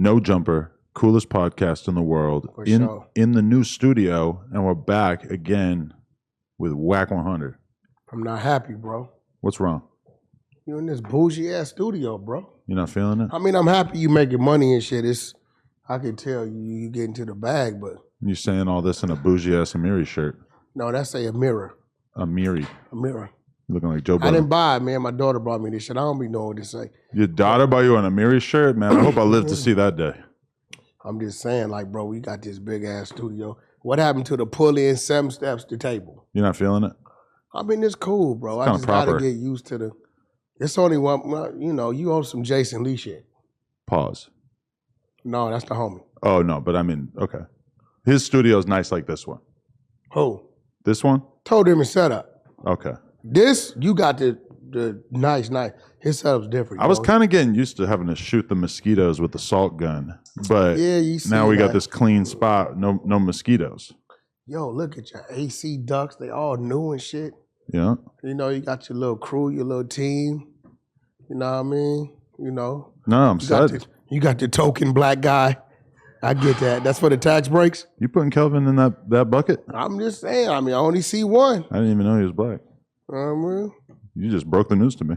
No Jumper, coolest podcast in the world. In the new studio, and we're back again with Wack100. I'm not happy, bro. What's wrong? You in this bougie ass studio, bro. You're not feeling it? I mean, I'm happy you making money and shit. I can tell you get into the bag, but you saying all this in a bougie ass Amiri shirt? No, that's a mirror. Amiri. A mirror. Looking like Joe Budden. I didn't buy it, man. My daughter brought me this shit. I don't be knowing what to say. Your daughter bought you an Amiri shirt? Man, I hope I live to see that day. I'm just saying, like, bro, we got this big ass studio. What happened to the pull-in 7 steps to table? You're not feeling it? I mean, it's cool, bro. I just got to get used to it's only one, you own some Jason Lee shit. Pause. No, that's the homie. Oh, no, but I mean, okay. His studio's nice like this one. Who? This one? Told him to set up. Okay. This, you got the nice. His setup's different. I was kind of getting used to having to shoot the mosquitoes with the salt gun, but now we got this clean spot, no mosquitoes. Yo, look at your AC ducts. They all new and shit. Yeah. You got your little crew, your little team. You know what I mean? No, I'm sad. You got the token black guy. I get that. That's for the tax breaks? You putting Kelvin in that bucket? I'm just saying. I mean, I only see one. I didn't even know he was black. You just broke the news to me.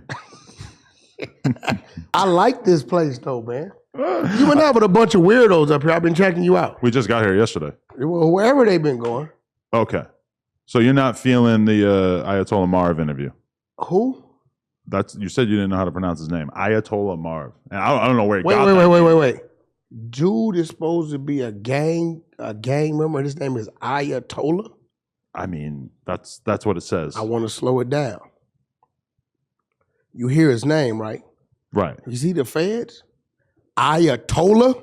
I like this place, though, man. You've been having a bunch of weirdos up here. I've been checking you out. We just got here yesterday. Well, wherever they've been going. Okay. So you're not feeling the Ayatollah Marv interview? Who? You said you didn't know how to pronounce his name. Ayatollah Marv. And I don't know where he got that. Wait. Dude is supposed to be a gang member. His name is Ayatollah? I mean, that's what it says. I want to slow it down. You hear his name, right? Right. You see the feds? Ayatollah?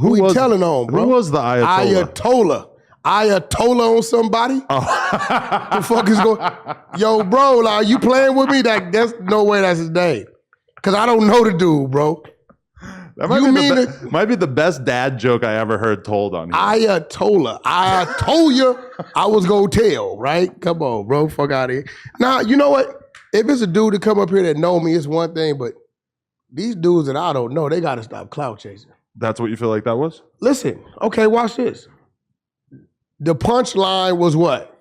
Who he telling on, bro? Who was the Ayatollah? Ayatollah on somebody? Oh. The fuck is going? Yo, bro, like, you playing with me? That's no way that's his name. Because I don't know the dude, bro. That might be the best dad joke I ever heard told on here. Ayatollah. I told you I was going to tell, right? Come on, bro. Fuck out of here. Now, you know what? If it's a dude to come up here that know me, it's one thing, but these dudes that I don't know, they got to stop clout chasing. That's what you feel like that was? Listen, okay, watch this. The punchline was what?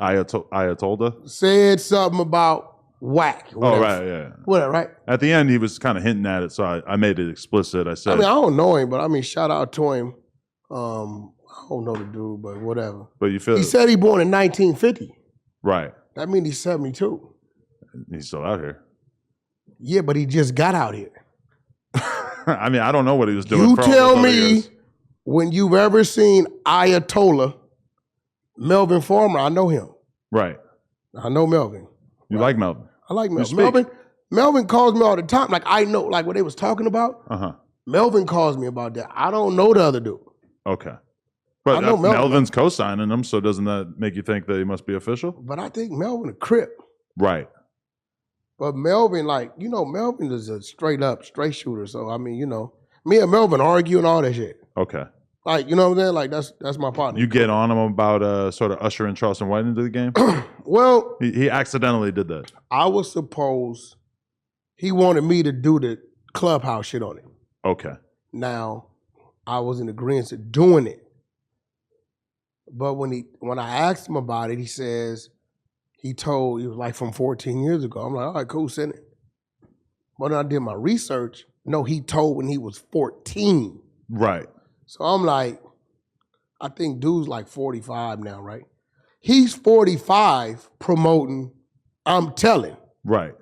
Ayatollah? Said something about Wack. Oh, right, yeah. Whatever, right? At the end, he was kind of hinting at it, so I made it explicit. I said, I don't know him, but shout out to him. I don't know the dude, but whatever. But you feel... He said he born in 1950. Right. That means he's 72. He's still out here. Yeah, but he just got out here. I mean, I don't know what he was doing. You tell me when you've ever seen Ayatollah, Melvin Farmer, I know him. Right. I know Melvin. You like Melvin? I like Melvin. Melvin calls me all the time. Like, I know, like what they was talking about. Uh-huh. Melvin calls me about that. I don't know the other dude. Okay. But Melvin's co-signing him, so doesn't that make you think that he must be official? But I think Melvin a Crip. Right. But Melvin, Melvin is a straight shooter. So, I mean, me and Melvin argue and all that shit. Okay. Like, you know what I'm saying? Like, that's my partner. You get on him about sort of ushering Charleston White into the game? Well... He accidentally did that. I was supposed... He wanted me to do the Clubhouse shit on it. Okay. Now, I was in agreement to doing it. But when I asked him about it, he says... He was like from 14 years ago. I'm like, all right, cool, send it. But when I did my research, no, he told when he was 14. Right. So I'm like, I think dude's like 45 now, right? He's 45 promoting, I'm telling. Right.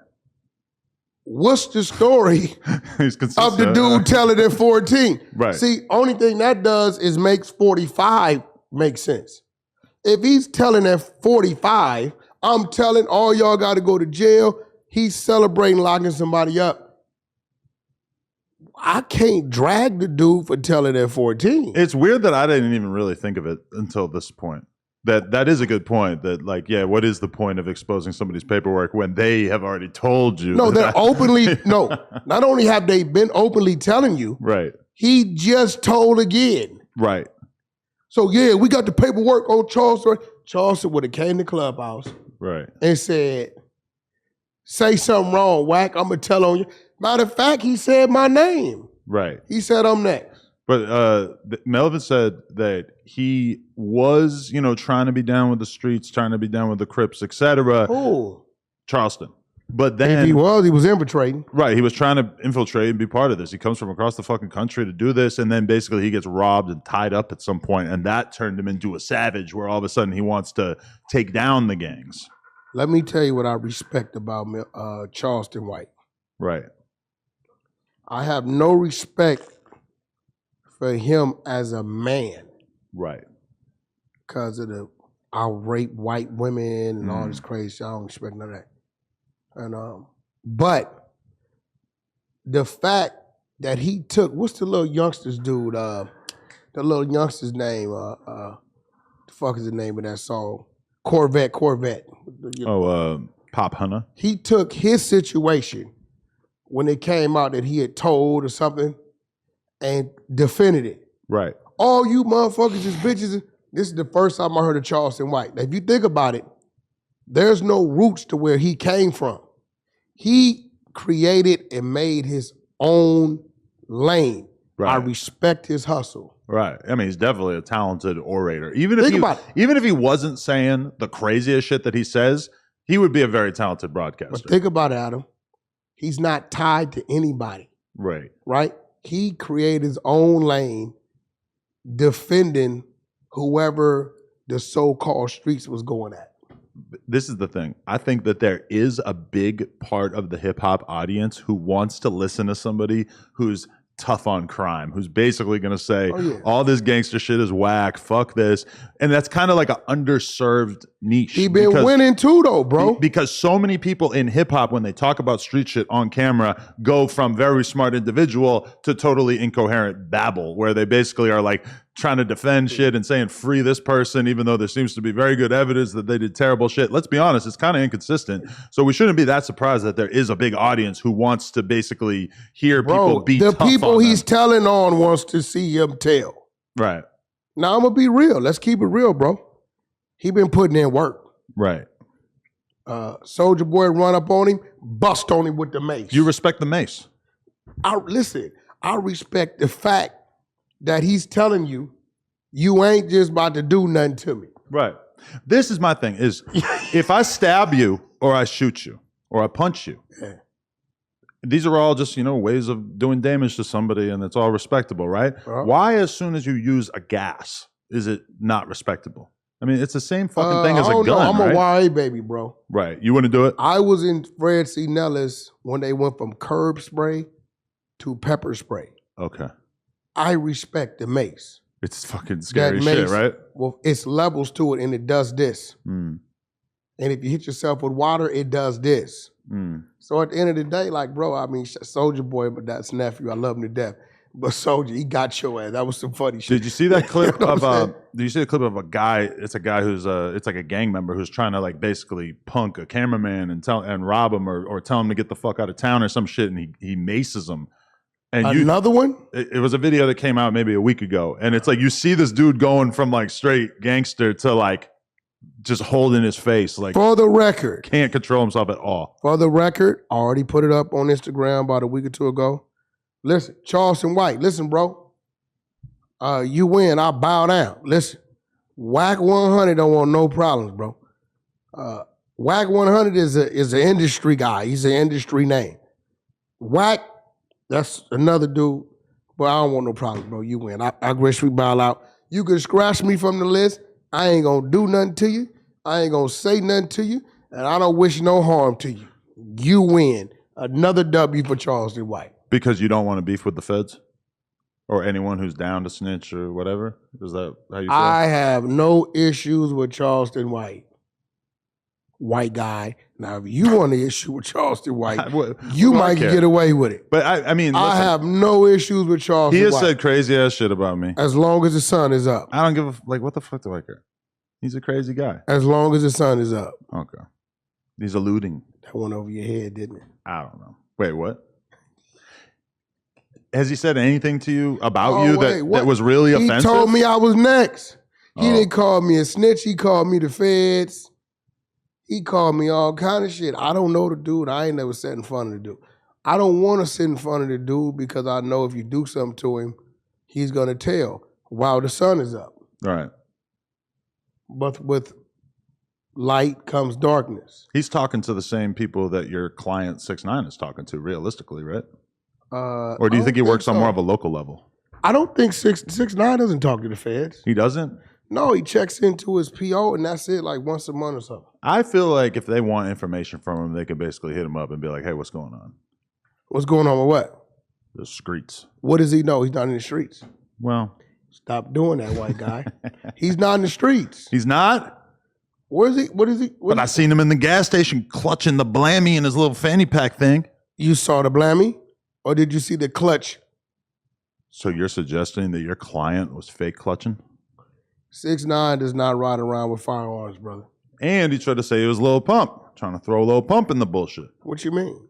What's the story of the dude telling at 14? Right. See, only thing that does is makes 45 make sense. If he's telling at 45, I'm telling all y'all got to go to jail. He's celebrating locking somebody up. I can't drag the dude for telling at 14. It's weird that I didn't even really think of it until this point. That is a good point. That what is the point of exposing somebody's paperwork when they have already told you? No, they're openly, no. Not only have they been openly telling you, right. He just told again. Right. So yeah, we got the paperwork on Charleston. Charleston would have came to Clubhouse. Right. And said, say something wrong, Wack, I'm going to tell on you. Matter of fact, he said my name. Right. He said, I'm next. But Melvin said that he was, trying to be down with the streets, trying to be down with the Crips, etc. Oh. Charleston. But then he was infiltrating. Right. He was trying to infiltrate and be part of this. He comes from across the fucking country to do this. And then basically he gets robbed and tied up at some point, and that turned him into a savage where all of a sudden he wants to take down the gangs. Let me tell you what I respect about Charleston White. Right. I have no respect for him as a man. Right. Because of I'll rape white women and all this crazy shit. I don't respect none of that. And but the fact that he took, what's the little youngster's dude? The little youngster's name, the fuck is the name of that song? Corvette. Oh, Pop Hunter. He took his situation when it came out that he had told or something and defended it. Right. All you motherfuckers is bitches. This is the first time I heard of Charleston White. Now, if you think about it, there's no roots to where he came from. He created and made his own lane. Right. I respect his hustle. Right. I mean, he's definitely a talented orator. Even if he wasn't saying the craziest shit that he says, he would be a very talented broadcaster. But think about it, Adam. He's not tied to anybody. Right. Right? He created his own lane defending whoever the so-called streets was going at. This is the thing. I think that there is a big part of the hip-hop audience who wants to listen to somebody who's tough on crime, who's basically going to say, all this gangster shit is whack, fuck this. And that's kind of like an underserved niche. He been winning too though, bro. Because so many people in hip hop, when they talk about street shit on camera, go from very smart individual to totally incoherent babble, where they basically are like trying to defend shit and saying free this person, even though there seems to be very good evidence that they did terrible shit. Let's be honest, it's kind of inconsistent. So we shouldn't be that surprised that there is a big audience who wants to basically hear people be tough on them. The people he's telling on wants to see him tell. Right. Now I'm gonna be real. Let's keep it real, bro. He been putting in work. Right. Soulja Boy run up on him, bust on him with the mace. You respect the mace. I respect the fact that he's telling you, you ain't just about to do nothing to me. Right. This is my thing, is if I stab you or I shoot you or I punch you, these are all just, ways of doing damage to somebody, and it's all respectable, right? Why, as soon as you use a gas, is it not respectable? I mean, it's the same fucking thing as a gun, I'm right? a YA baby, bro. Right. You wouldn't do it? I was in Fred C. Nellis when they went from curb spray to pepper spray. Okay. I respect the mace. It's fucking scary shit, right? Well, it's levels to it, and it does this. And if you hit yourself with water, it does this. So at the end of the day, like, bro, I mean, Soulja Boy, but that's Nephew. I love him to death. But Soulja, he got your ass. That was some funny shit. Did you see that clip did you see the clip of a guy? It's a guy who's it's like a gang member who's trying to like basically punk a cameraman and rob him or tell him to get the fuck out of town or some shit, and he maces him. And another one? It was a video that came out maybe a week ago, and it's like you see this dude going from like straight gangster to like just holding his face, like, for the record, can't control himself at all. For the record, I already put it up on Instagram about a week or two ago. Listen, Charleston White, listen, bro. You win, I bow down. Listen, Wack100 don't want no problems, bro. Wack100 is an industry guy. He's an industry name. Wack, that's another dude, but I don't want no problems, bro. You win. I gracefully bow out. You can scratch me from the list. I ain't gonna do nothing to you. I ain't gonna say nothing to you, and I don't wish no harm to you. You win. Another W for Charleston White. Because you don't want to beef with the feds? Or anyone who's down to snitch or whatever? Is that how you feel? I have no issues with Charleston White. White guy. Now, if you want an issue with Charleston White, you might get away with it. But I mean, listen, I have no issues with Charleston White. He has said crazy ass shit about me. As long as the sun is up. I don't give a, like, what the fuck do I care? He's a crazy guy. As long as the sun is up. Okay. He's alluding. That went over your head, didn't it? I don't know. Wait, what? Has he said anything to you about you that was really offensive? He told me I was next. He didn't call me a snitch. He called me the feds. He called me all kind of shit. I don't know the dude. I ain't never sat in front of the dude. I don't want to sit in front of the dude because I know if you do something to him, he's going to tell while the sun is up. Right. But with light comes darkness. He's talking to the same people that your client 6ix9ine is talking to, realistically, right? Or do you think he works on more of a local level? I don't think 6ix9ine doesn't talk to the feds. He doesn't? No, he checks into his PO and that's it, like once a month or something. I feel like if they want information from him, they can basically hit him up and be like, hey, what's going on? What's going on with what? The streets. What does he know? He's not in the streets. Well. Stop doing that, white guy. He's not in the streets. He's not? Where is he? What is he? But I seen him in the gas station clutching the blammy in his little fanny pack thing. You saw the blammy? Or did you see the clutch? So you're suggesting that your client was fake clutching? 6ix9ine does not ride around with firearms, brother. And he tried to say it was Lil Pump, trying to throw Lil Pump in the bullshit. What you mean?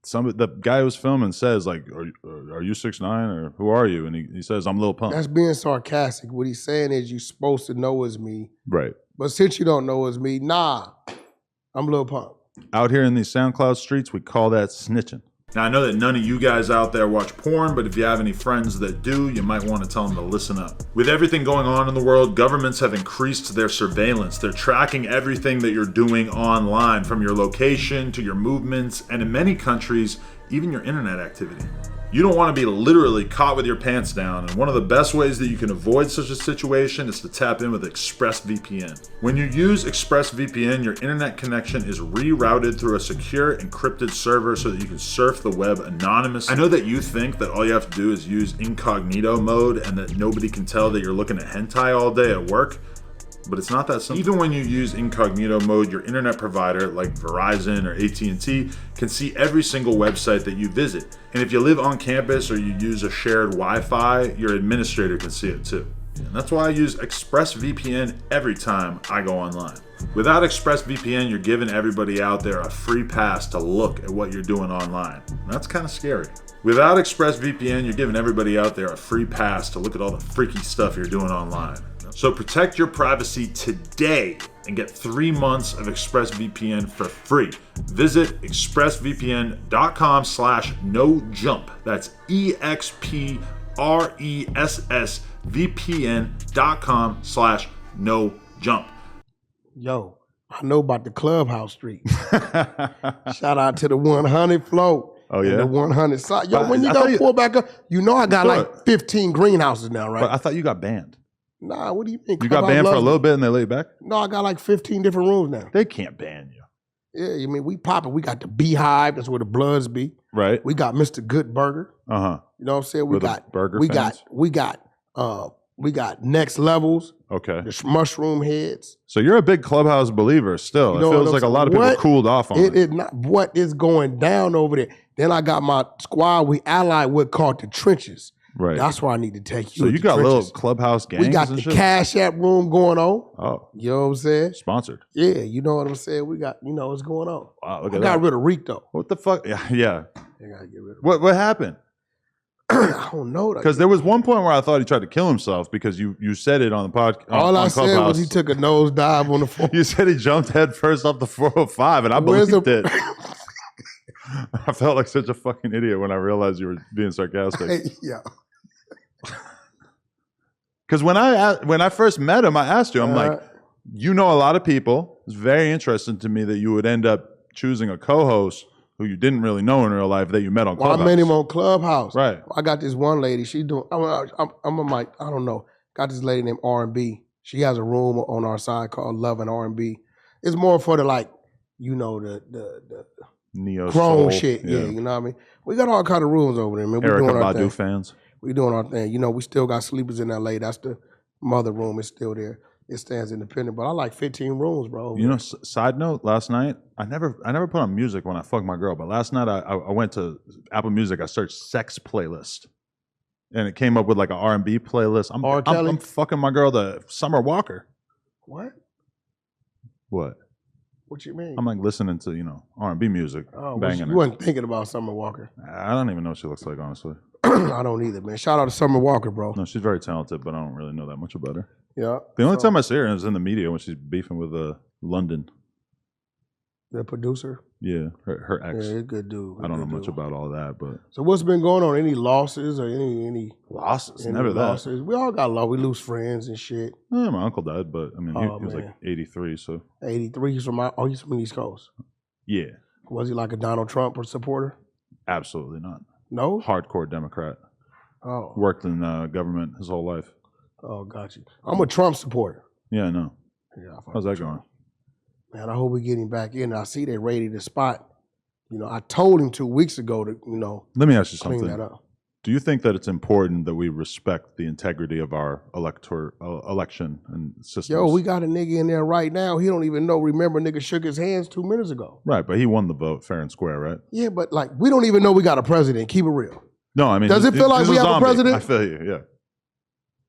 The guy who was filming says, like, are you 6ix9ine or who are you? And he says, I'm Lil Pump. That's being sarcastic. What he's saying is you're supposed to know it's me. Right. But since you don't know it's me, nah, I'm Lil Pump. Out here in these SoundCloud streets, we call that snitching. Now, I know that none of you guys out there watch porn, but if you have any friends that do, you might want to tell them to listen up. With everything going on in the world, governments have increased their surveillance. They're tracking everything that you're doing online, from your location to your movements, and in many countries, even your internet activity. You don't want to be literally caught with your pants down, and one of the best ways that you can avoid such a situation is to tap in with ExpressVPN. When you use ExpressVPN, your internet connection is rerouted through a secure encrypted server so that you can surf the web anonymously. I know that you think that all you have to do is use incognito mode and that nobody can tell that you're looking at hentai all day at work, but it's not that simple. Even when you use incognito mode, your internet provider, like Verizon or AT&T, can see every single website that you visit. And if you live on campus or you use a shared Wi-Fi, your administrator can see it too. And that's why I use ExpressVPN every time I go online. Without ExpressVPN, you're giving everybody out there a free pass to look at what you're doing online. And that's kind of scary. Without ExpressVPN, you're giving everybody out there a free pass to look at all the freaky stuff you're doing online. So protect your privacy today and get 3 months of ExpressVPN for free. Visit expressvpn.com/nojump. That's EXPRESSVPN.com/nojump. Yo, I know about the Clubhouse street. Shout out to the 100 float. Oh, yeah? The 100 side. Yo, when you gonna pull back up, you know I got like 15 greenhouses now, right? But I thought you got banned. Nah, what do you mean? You got banned for a little bit and they let you back? No, I got like 15 different rooms now. They can't ban you. Yeah, you mean we popping. We got the Beehive, that's where the Bloods be. Right. We got Mr. Good Burger. Uh-huh. You know what I'm saying? We got Next Levels. Okay. The Mushroom Heads. So you're a big Clubhouse believer still. You know it feels like a lot of people cooled off on it. It not what is going down over there. Then I got my squad we allied with called the Trenches. Right. That's where I need to take you. So you got little Clubhouse gangs. We got the Cash App room going on. Oh. You know what I'm saying? Sponsored. Yeah, you know what I'm saying? We got, what's going on. Wow, look I at got that. rid of Rico. What the fuck? Yeah. I gotta get rid of What happened? I don't know. Because there was one point where I thought he tried to kill himself because you said it on the podcast. All I said was he took a nosedive on the floor. You said he jumped head first off the 405, and I believed it. I felt like such a fucking idiot when I realized you were being sarcastic. Yeah. Because when I first met him, I asked you, I'm like, you know a lot of people. It's very interesting to me that you would end up choosing a co-host who you didn't really know in real life that you met on Clubhouse. I met him on Clubhouse. Right. I got this one lady. She doing. I'm a mic. I don't know. Got this lady named R&B. She has a room on our side called Love and R&B. It's more for the the neo grown shit. Yeah, you know what I mean. We got all kind of rooms over there, man. We Erykah doing our Badu thing. fans. We doing our thing. We still got sleepers in LA. That's the mother room. It's still there. It stands independent. But I like 15 rooms, bro. Side note, last night, I never put on music when I fuck my girl, but last night I went to Apple Music, I searched sex playlist. And it came up with like an R&B playlist. I'm fucking my girl to Summer Walker. What? What? What you mean? I'm like listening to, R&B music. Banging you wasn't thinking about Summer Walker. I don't even know what she looks like, honestly. I don't either, man. Shout out to Summer Walker, bro. No, she's very talented, but I don't really know that much about her. Yeah. The only time I see her is in the media when she's beefing with London. The producer? Yeah, her ex. Yeah, good dude. I don't know much about all that, but so what's been going on? Any losses or any losses? any Never losses? that. We all got lost. We lose friends and shit. Yeah, my uncle died, but I mean, he was like 83, so 83. He's from the East Coast. Yeah. Was he like a Donald Trump supporter? Absolutely not. No? Hardcore Democrat. Oh. Worked in government his whole life. Oh, got you. I'm a Trump supporter. Yeah, I know. Yeah, how's that going? Man, I hope we get him back in. I see they raided the spot. You know, I told him 2 weeks ago to, Let me ask you clean something. that up. Do you think that it's important that we respect the integrity of our election and systems? Yo, we got a nigga in there right now. He don't even know. Remember, nigga shook his hands 2 minutes ago. Right, but he won the vote fair and square, right? Yeah, but like, we don't even know we got a president. Keep it real. No, I mean, does it feel like we have a president? I feel you, yeah.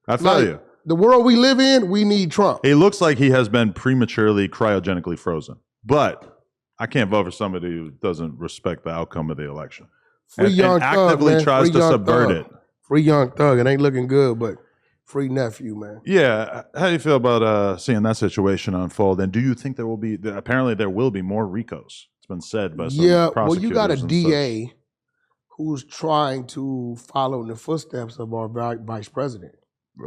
I feel you. The world we live in, we need Trump. It looks like he has been prematurely cryogenically frozen. But I can't vote for somebody who doesn't respect the outcome of the election. Free Young and Thug, actively man. tries to subvert it. Free Young Thug. It ain't looking good, but free Nephew, man. Yeah. How do you feel about seeing that situation unfold? And do you think there will be, apparently there will be more Ricos? It's been said by some prosecutors. Well, you got a and DA such. who's trying to follow in the footsteps of our vice president.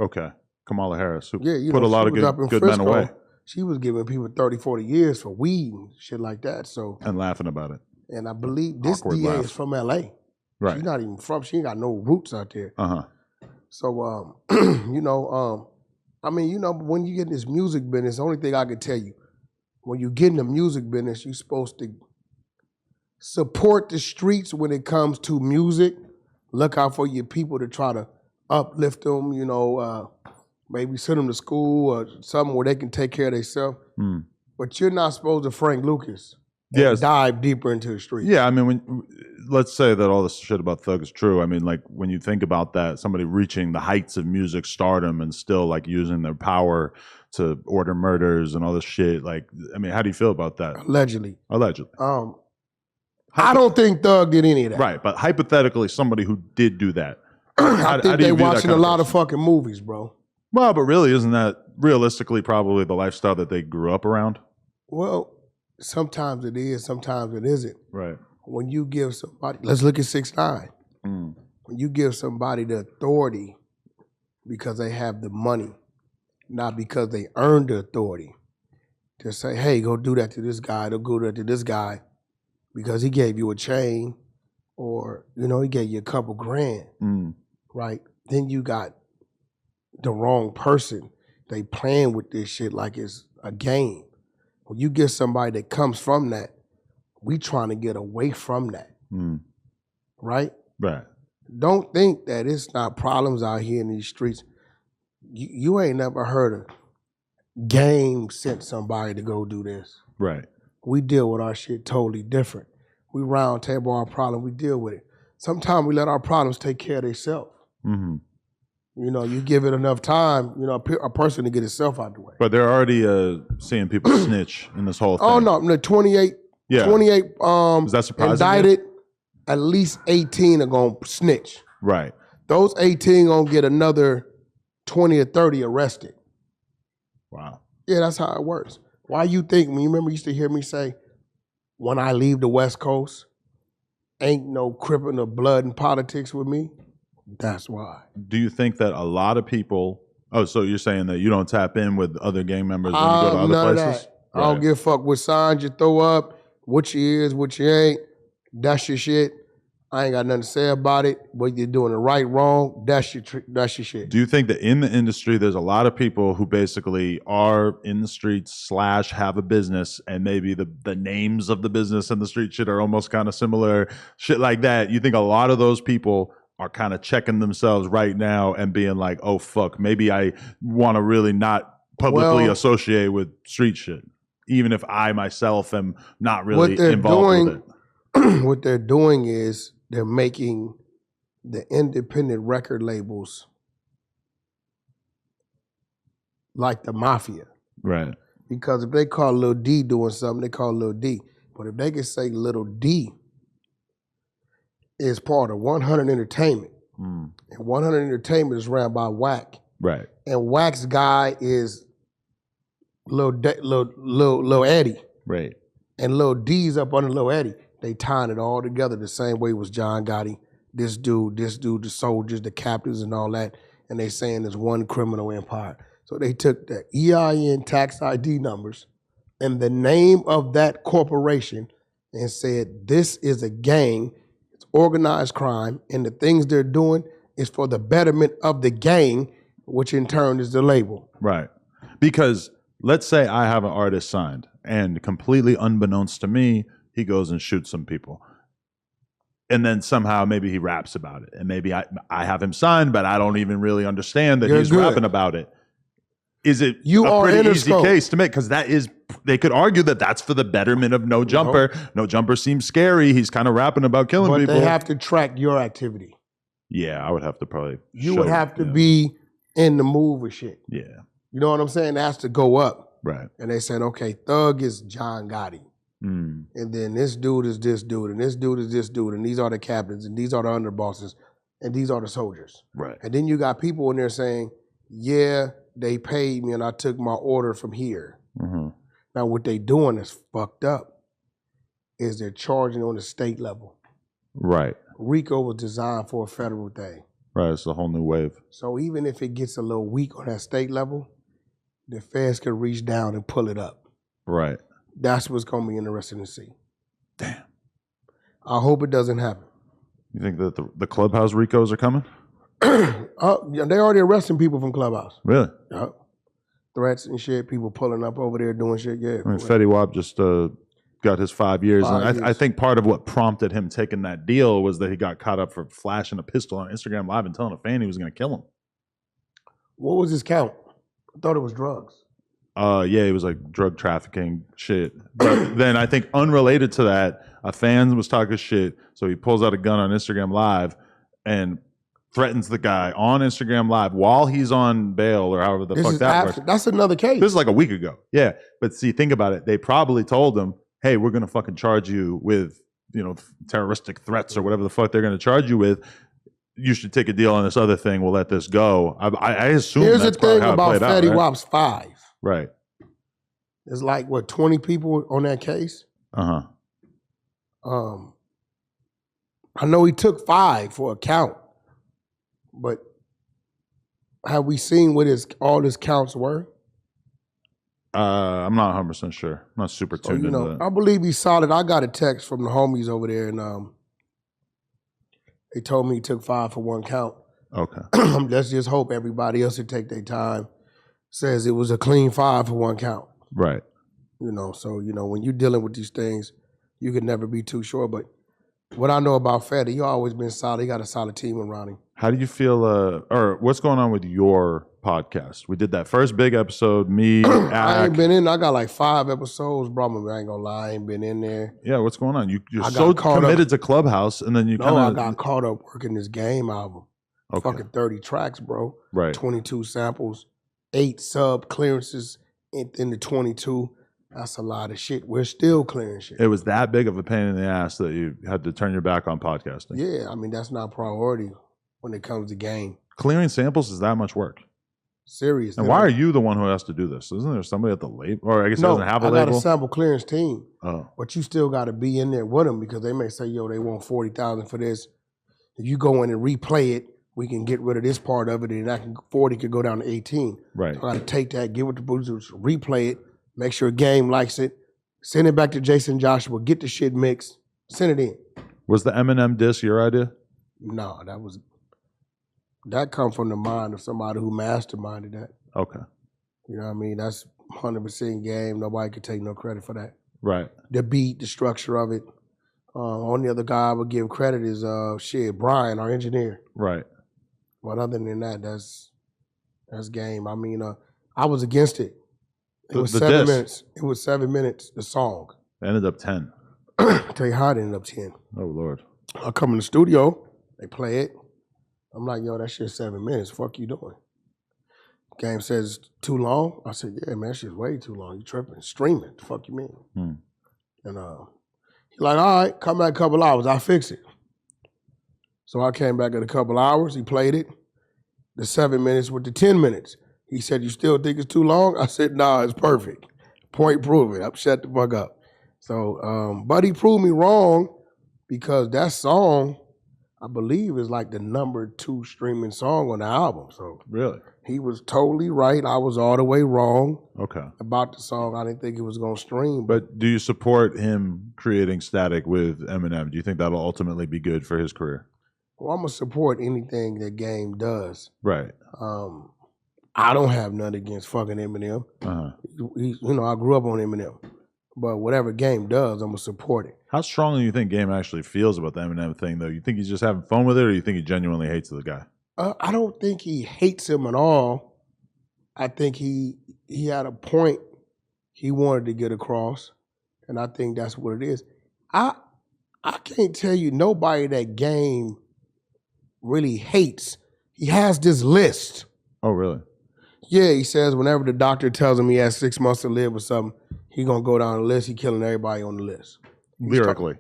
Okay. Kamala Harris, who Yeah, put a lot of good men away. She was giving people 30, 40 years for weed and shit like that. So and laughing about it. And I believe this Awkward DA laugh. is from LA. Right. She's not even from, she ain't got no roots out there. Uh-huh. So, I mean, when you get in this music business, the only thing I can tell you, when you get in the music business, you're supposed to support the streets when it comes to music. Look out for your people to try to uplift them, maybe send them to school or something where they can take care of themselves. Mm. But you're not supposed to Frank Lucas and Yes. dive deeper into the street. Yeah, I mean, let's say that all this shit about Thug is true. I mean, like, when you think about that, somebody reaching the heights of music stardom and still, like, using their power to order murders and all this shit, like, I mean, how do you feel about that? Allegedly. I don't think Thug did any of that. Right, but hypothetically, somebody who did do that. I think they watching a lot of fucking movies, bro. Well, but really, isn't that realistically probably the lifestyle that they grew up around? Well, sometimes it is, sometimes it isn't. Right. When you give somebody, let's look at 6ix9ine. Mm. When you give somebody the authority because they have the money, not because they earned the authority, to say, hey, go do that to this guy, go do that to this guy, because he gave you a chain or, he gave you a couple grand, right? Then you got the wrong person. They playing with this shit like it's a game. When you get somebody that comes from that, we trying to get away from that, right? Right. Don't think that it's not problems out here in these streets. You ain't never heard a game sent somebody to go do this. Right. We deal with our shit totally different. We round table our problem, we deal with it. Sometimes we let our problems take care of themselves. Mm-hmm. You give it enough time, a person to get itself out the way. But they're already seeing people snitch in this whole thing. Oh no, 28 Does that surprise indicted, you? at least 18 are gonna snitch. Right. Those 18 gonna get another 20 or 30 arrested. Wow. Yeah, that's how it works. Why you think, you remember you used to hear me say, when I leave the West Coast, ain't no cripping of blood and politics with me? That's why. Do you think that a lot of people, so you're saying that you don't tap in with other gang members when you go to other none places? Of that. Right. I don't give a fuck what signs you throw up, what you is, what you ain't. That's your shit. I ain't got nothing to say about it. Whether you're doing it right, wrong, that's your shit. Do you think that in the industry, there's a lot of people who basically are in the streets / have a business, and maybe the names of the business and the street shit are almost kind of similar, shit like that? You think a lot of those people are kind of checking themselves right now and being like, oh, fuck, maybe I want to really not publicly associate with street shit, even if I myself am not really involved with it? What they're doing is they're making the independent record labels like the mafia. Right. Because if they call Lil D doing something, they call Lil D. But if they can say Little D is part of 100 Entertainment, and 100 Entertainment is ran by Wack. Right. And Wack's guy is Lil Eddie. Right. and Lil D's up under Lil Eddie. They tying it all together the same way was John Gotti, this dude, the soldiers, the captains and all that, and they saying there's one criminal empire. So they took the EIN tax ID numbers and the name of that corporation and said, this is a gang, it's organized crime, and the things they're doing is for the betterment of the gang, which in turn is the label. Right. Because let's say I have an artist signed and completely unbeknownst to me, he goes and shoots some people. And then somehow maybe he raps about it. And maybe I have him signed, but I don't even really understand that he's rapping about it. Is it a pretty easy case to make? Because they could argue that that's for the betterment of No Jumper. No Jumper seems scary. He's kind of rapping about killing people. But they have to track your activity. Yeah, I would have to probably. You would have to be in the move with shit. Yeah. You know what I'm saying? It has to go up. Right. And they said, okay, Thug is John Gotti. And then this dude is this dude, and this dude is this dude, and these are the captains, and these are the underbosses, and these are the soldiers. Right. And then you got people in there saying, yeah, they paid me and I took my order from here. Now what they doing is fucked up, is they're charging on the state level. Right. Rico was designed for a federal thing. Right, it's a whole new wave. So even if it gets a little weak on that state level, the feds could reach down and pull it up. Right. That's what's going to be interesting to see. Damn. I hope it doesn't happen. You think that the Clubhouse Ricos are coming? They already arresting people from Clubhouse. Really? Threats and shit, people pulling up over there doing shit, yeah. I mean, Fetty Wap just got his 5 years. And I think part of what prompted him taking that deal was that he got caught up for flashing a pistol on Instagram Live and telling a fan he was going to kill him. What was his count? I thought it was drugs. Yeah, it was like drug trafficking shit. But then I think unrelated to that, a fan was talking shit, so he pulls out a gun on Instagram Live and threatens the guy on Instagram Live while he's on bail or however the fuck that works. That's another case. This is like a week ago. Yeah, but see, think about it. They probably told him, hey, we're going to fucking charge you with, terroristic threats or whatever the fuck they're going to charge you with. You should take a deal on this other thing. We'll let this go. I assume Here's that's the thing how about it played Fetty out, Wap's 5. Right. There's like, 20 people on that case? Uh-huh. I know he took 5 for a count, but have we seen what all his counts were? I'm not 100% sure. I'm not super tuned into that. I believe he's solid. I got a text from the homies over there, and they told me he took 5 for 1 count. Okay. Let's just hope everybody else who take their time says it was a clean 5 for 1 count. Right. So when you're dealing with these things, you can never be too sure. But what I know about Fetty, he always been solid. He got a solid team around him. How do you feel, or what's going on with your podcast? We did that first big episode, me, I ain't been in. I got like 5 episodes, bro. I ain't gonna lie, I ain't been in there. Yeah, what's going on? You're so committed to Clubhouse, and then I got caught up working this Game album. Okay. Fucking 30 tracks, bro. Right. 22 samples, 8 sub clearances in the 22. That's a lot of shit. We're still clearing shit. It was that big of a pain in the ass that you had to turn your back on podcasting. Yeah, I mean, that's not priority when it comes to game. Clearing samples is that much work. Serious. And why are you the one who has to do this? Isn't there somebody at the label? Or I guess it doesn't have a label? I got a sample clearance team. Oh. But you still got to be in there with them because they may say, yo, they want $40,000 for this. If you go in and replay it, we can get rid of this part of it, and 40 could go down to 18. Right. So I got to take that, give it to producers, replay it, make sure Game likes it, send it back to Jason Joshua, get the shit mixed, send it in. Was the Eminem diss your idea? No, that come from the mind of somebody who masterminded that. Okay. You know what I mean? That's 100% Game. Nobody could take no credit for that. Right. The beat, the structure of it. Only other guy I would give credit is Brian, our engineer. Right. But other than that, that's Game. I mean, I was against it. It was 7 minutes. It was 7 minutes, the song. It ended up 10. I'll tell you how it ended up 10. Oh, Lord. I come in the studio, they play it. I'm like, yo, that shit's 7 minutes. Fuck you doing? Game says, too long? I said, yeah, man, that shit's way too long. You tripping. Streaming. The fuck you mean? And he's like, all right, come back a couple hours. I'll fix it. So I came back in a couple hours. He played it. The 7 minutes with the 10 minutes. He said, you still think it's too long? I said, nah, it's perfect. Point proven. I'm shut the fuck up. So, but he proved me wrong because that song, I believe, is like the #2 streaming song on the album. So Really? he was totally right. I was all the way wrong Okay. about the song. I didn't think it was going to stream. But do you support him creating Static with Eminem? Do you think that'll ultimately be good for his career? Well, I'm going to support anything that Game does. Right. I don't have none against fucking Eminem. I grew up on Eminem. But whatever Game does, I'm going to support it. How strongly do you think Game actually feels about the Eminem thing, though? You think he's just having fun with it, or you think he genuinely hates the guy? I don't think he hates him at all. I think he had a point he wanted to get across, and I think that's what it is. I can't tell you nobody that Game really hates. He has this list. Oh, really? Yeah, he says whenever the doctor tells him he has 6 months to live or something, he gonna go down the list. He killing everybody on the list. Lyrically?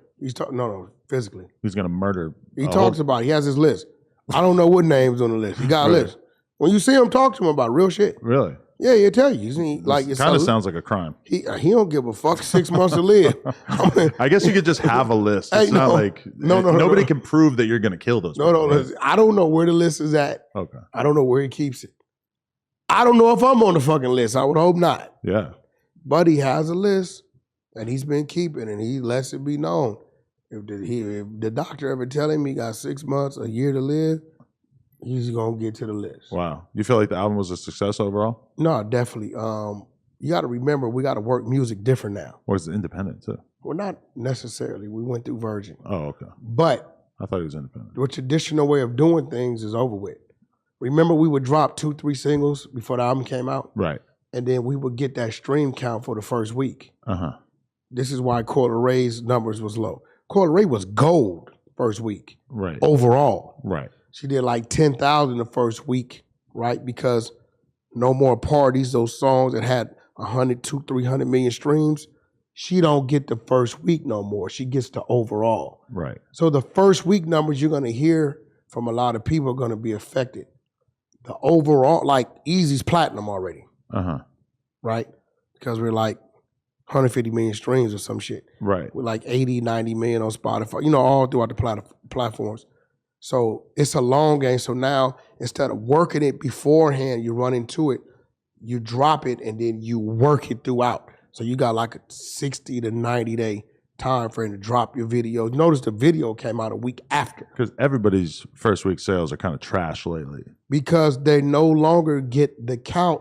No, physically. He's gonna murder. He talks about it. He has his list. I don't know what names on the list. He got a list. When you see him, talk to him about real shit. Really? Yeah, he'll tell you. It kind of sounds like a crime. He don't give a fuck. 6 months to live. I guess you could just have a list. It's not like nobody can prove that you're gonna kill those people. No. I don't know where the list is at. Okay. I don't know where he keeps it. I don't know if I'm on the fucking list. I would hope not. Yeah. But he has a list, and he's been keeping, and he lets it be known. If the doctor ever tell him he got 6 months, a year to live, he's gonna get to the list. Wow. You feel like the album was a success overall? No, definitely. You got to remember, we got to work music different now. Or is it independent too? Well, not necessarily. We went through Virgin. Oh, okay. But I thought it was independent. the traditional way of doing things is over with. Remember, we would drop 2-3 singles before the album came out? Right. And then we would get that stream count for the first week. Uh-huh. This is why Coil Ray's numbers was low. Coil Ray was gold first week. Right. Overall. Right. She did like 10,000 the first week, right? Because No More Parties, those songs that had 100, 200, 300 million streams, she don't get the first week no more. She gets the overall. Right. So the first week numbers you're going to hear from a lot of people are going to be affected. The overall, like Easy's platinum already. Uh-huh. Right? Because we're like 150 million streams or some shit. Right. We're like 80, 90 million on Spotify, all throughout the platforms. So it's a long game. So now, instead of working it beforehand, you run into it, you drop it, and then you work it throughout. So you got like a 60 to 90 day time frame to drop your video. Notice the video came out a week after. Because everybody's first week sales are kind of trash lately. Because they no longer get the count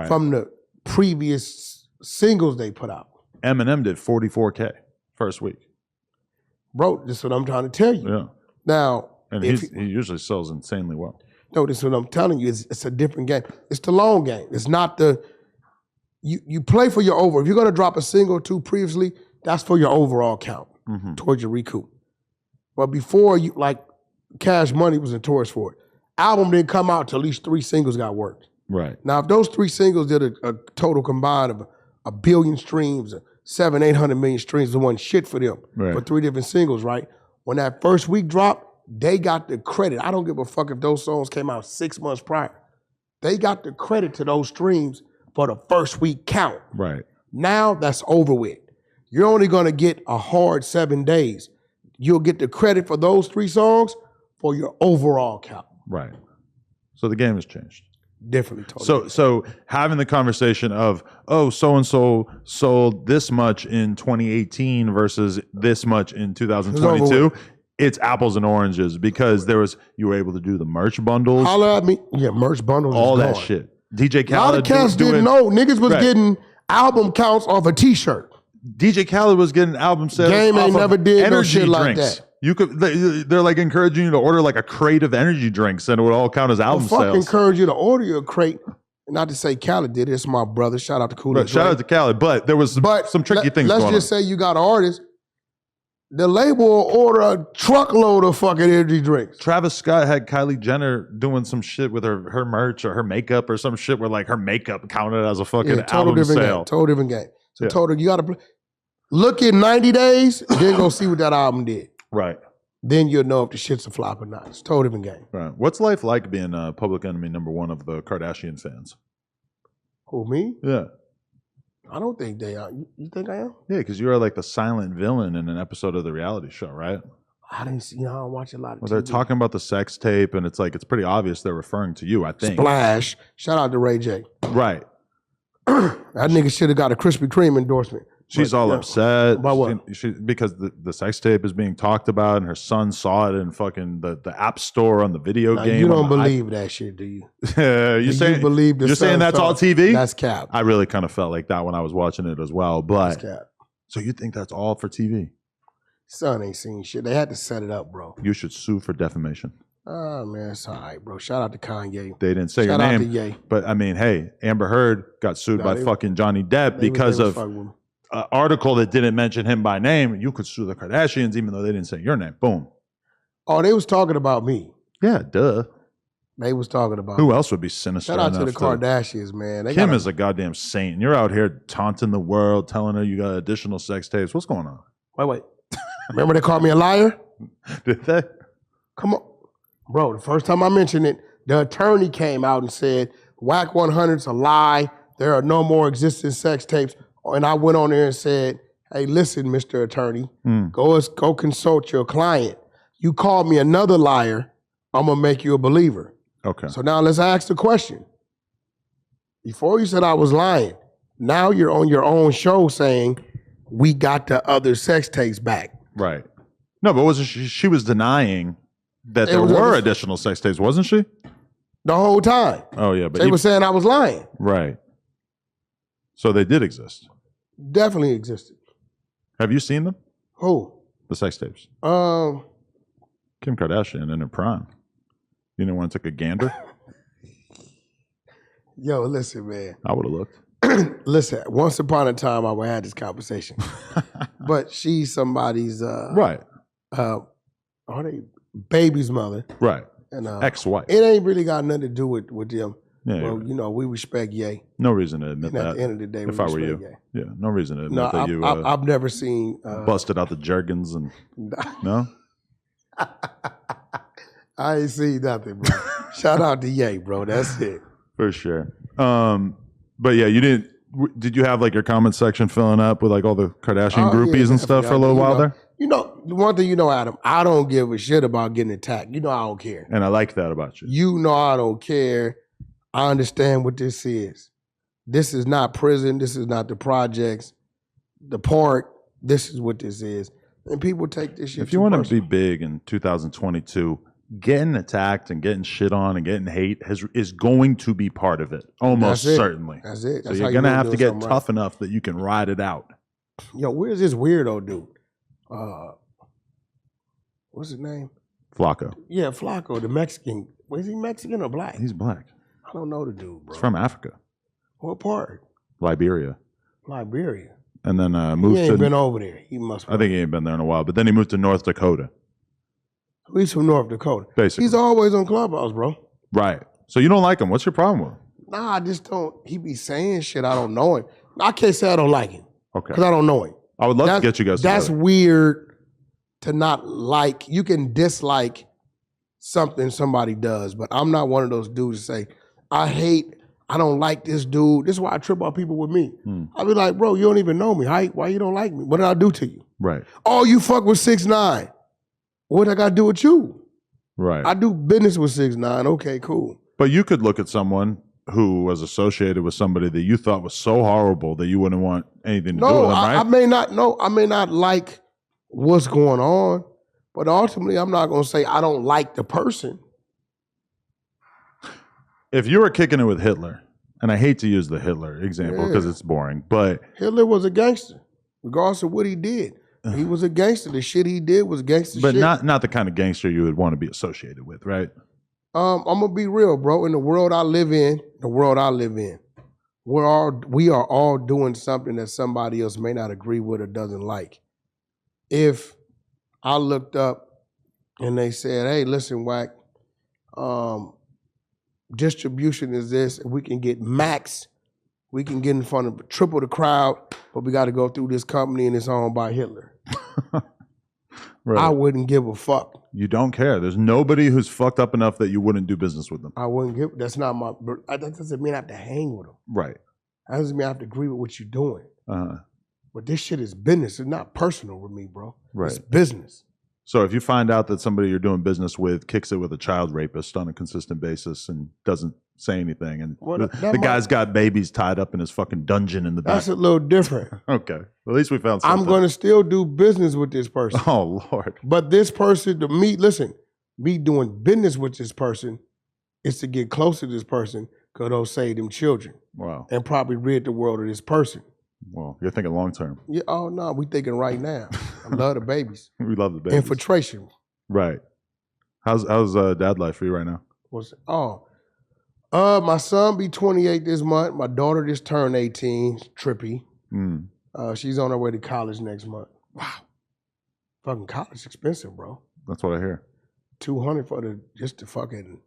from the previous singles they put out. Eminem did 44K first week. Bro, this is what I'm trying to tell you. Yeah. Now, and he usually sells insanely well. No, this is what I'm telling you. It's a different game. It's the long game. It's not you play for your over. If you're going to drop a single or two previously, that's for your overall count towards your recoup. But before, Cash Money was notorious for it. Album didn't come out till at least 3 singles got worked. Right. Now, if those 3 singles did a total combined of 1 billion streams, 700-800 million streams, it wasn't shit for them for 3 different singles, right? When that first week dropped, they got the credit. I don't give a fuck if those songs came out 6 months prior. They got the credit to those streams for the first week count. Right. Now that's over with. You're only gonna get a hard 7 days. You'll get the credit for those 3 songs for your overall count. Right. So the game has changed. Differently totally. So having the conversation of, so-and-so sold this much in 2018 versus this much in 2022, it's apples and oranges because you were able to do the merch bundles. Holla at me. Yeah, merch bundles. All that shit. DJ Khaled. A lot of cats didn't know. Niggas was getting album counts off a t-shirt. DJ Khaled was getting album sales. Game ain't never did no shit like that. You could. They're like encouraging you to order like a crate of energy drinks, and it would all count as album sales. Encourage you to order your crate. Not to say Khaled did it. It's my brother. Shout out to Cool. Shout out to Khaled. But there was some tricky things going on. Let's just say you got an artist. The label will order a truckload of fucking energy drinks. Travis Scott had Kylie Jenner doing some shit with her merch or her makeup or some shit where like her makeup counted as a fucking album sale. Total different game. So total, you got to look at 90 days, then go see what that album did. Right. Then you'll know if the shit's a flop or not. It's a total different game. Right. What's life like being Public Enemy #1 of the Kardashian fans? Who, me? Yeah. I don't think they are. You think I am? Yeah, because you are like the silent villain in an episode of the reality show, right? I didn't see. I don't watch a lot of Well, TV. they're talking about the sex tape, and it's like it's pretty obvious they're referring to you. I think. Splash. Shout out to Ray J. Right. That nigga should have got a Krispy Kreme endorsement. She's all upset. About what? Because the sex tape is being talked about, and her son saw it in fucking the app store on the video game. You don't believe that shit, do you? You're saying that's all TV? That's cap. I really kind of felt like that when I was watching it as well. But That's cap. so you think that's all for TV? Son ain't seen shit. They had to set it up, bro. You should sue for defamation. Oh man, it's all right, bro. Shout out to Kanye. They didn't say Shout your out name, to Ye. but I mean, hey, Amber Heard got sued by fucking Johnny Depp because of an article that didn't mention him by name. You could sue the Kardashians even though they didn't say your name. Boom. Oh, they was talking about me. Yeah, duh. They was talking about Who me. else would be sinister? Shout out to the Kardashians, man. Kim is a goddamn saint. You're out here taunting the world, telling her you got additional sex tapes. What's going on? Wait. Remember they called me a liar? Did they? Come on. Bro, the first time I mentioned it, the attorney came out and said, Wack100's a lie. There are no more existing sex tapes. And I went on there and said, hey, listen, Mr. Attorney, go consult your client. You called me another liar, I'm going to make you a believer. Okay. So now let's ask the question. Before you said I was lying, now you're on your own show saying we got the other sex tapes back. Right. No, but wasn't she was denying that there were additional sex tapes, wasn't she? The whole time. Oh, yeah. But they were saying I was lying. Right. So they did exist. Definitely existed. Have you seen them? Who? The sex tapes. Kim Kardashian in her prime. You know when I took a gander? Yo, listen, man. I would have looked. Listen, once upon a time I would have had this conversation. But she's somebody's right. Are they baby's mother? Right. And ex-wife. It ain't really got nothing to do with them. Yeah, well, you know, we respect Ye. No reason to admit and that. At the end of the day, if I were you, Ye. yeah, no reason to admit that you. I've never seen busted out the jergens and no. I ain't seen nothing, bro. Shout out to Ye, bro. That's it for sure. But yeah, you didn't. Did you have like your comment section filling up with like all the Kardashian groupies and stuff for a little while there? You know, one thing you know, Adam, I don't give a shit about getting attacked. You know I don't care. And I like that about you. You know I don't care. I understand what this is. This is not prison. This is not the projects, the park. This is what this is. And people take this shit. If you want to be big in 2022, getting attacked and getting shit on and getting hate is going to be part of it. Almost certainly. That's it. So you're going to have to get tough enough that you can ride it out. Yo, where's this weirdo dude? What's his name? Flakko. Yeah, Flakko, the Mexican. Was he Mexican or black? He's black. I don't know the dude, bro. He's from Africa. What part? Liberia. Liberia. And then moved to... He ain't been over there. He must. I think he ain't been there in a while. But then he moved to North Dakota. He's from North Dakota. Basically. He's always on Clubhouse, bro. Right. So you don't like him. What's your problem with him? Nah, I just don't. He be saying shit. I don't know him. I can't say I don't like him. Okay. Because I don't know him. I would love to get you guys together. That's weird to not like. You can dislike something somebody does, but I'm not one of those dudes to say, I don't like this dude. This is why I trip out people with me. I be like, bro, you don't even know me. Why you don't like me? What did I do to you? Right. Oh, you fuck with 6ix9ine. What I got to do with you? Right. I do business with 6ix9ine. Okay, cool. But you could look at someone who was associated with somebody that you thought was so horrible that you wouldn't want anything to do with them, right? I may not know. I may not like what's going on, but ultimately, I'm not going to say I don't like the person. If you were kicking it with Hitler, and I hate to use the Hitler example because it's boring, but... Hitler was a gangster, regardless of what he did. He was a gangster. The shit he did was gangster but shit. But not the kind of gangster you would want to be associated with, right? I'm going to be real, bro. In the world I live in, we are all doing something that somebody else may not agree with or doesn't like. If I looked up and they said, hey, listen, Wack, distribution is this, and we can get max, we can get in front of triple the crowd, but we got to go through this company and it's owned by Hitler. Right. I wouldn't give a fuck. You don't care. There's nobody who's fucked up enough that you wouldn't do business with them. I wouldn't give, that doesn't mean I have to hang with them. Right. That doesn't mean I have to agree with what you're doing. Uh-huh. But this shit is business. It's not personal with me, bro. Right. It's business. So if you find out that somebody you're doing business with kicks it with a child rapist on a consistent basis and doesn't say anything, and the guy's got babies tied up in his fucking dungeon in the back. That's a little different. Okay. At least we found something. I'm going to still do business with this person. Oh, Lord. But this person, me doing business with this person is to get closer to this person because they'll save them children. Wow. And probably rid the world of this person. Well, you're thinking long term. Yeah. Oh, no, we thinking right now. I love the babies. We love the babies. Infiltration. Right. How's dad life for you right now? My son be 28 this month. My daughter just turned 18. Trippy. She's on her way to college next month. Wow. Fucking college expensive, bro. That's what I hear. $200 for just the fucking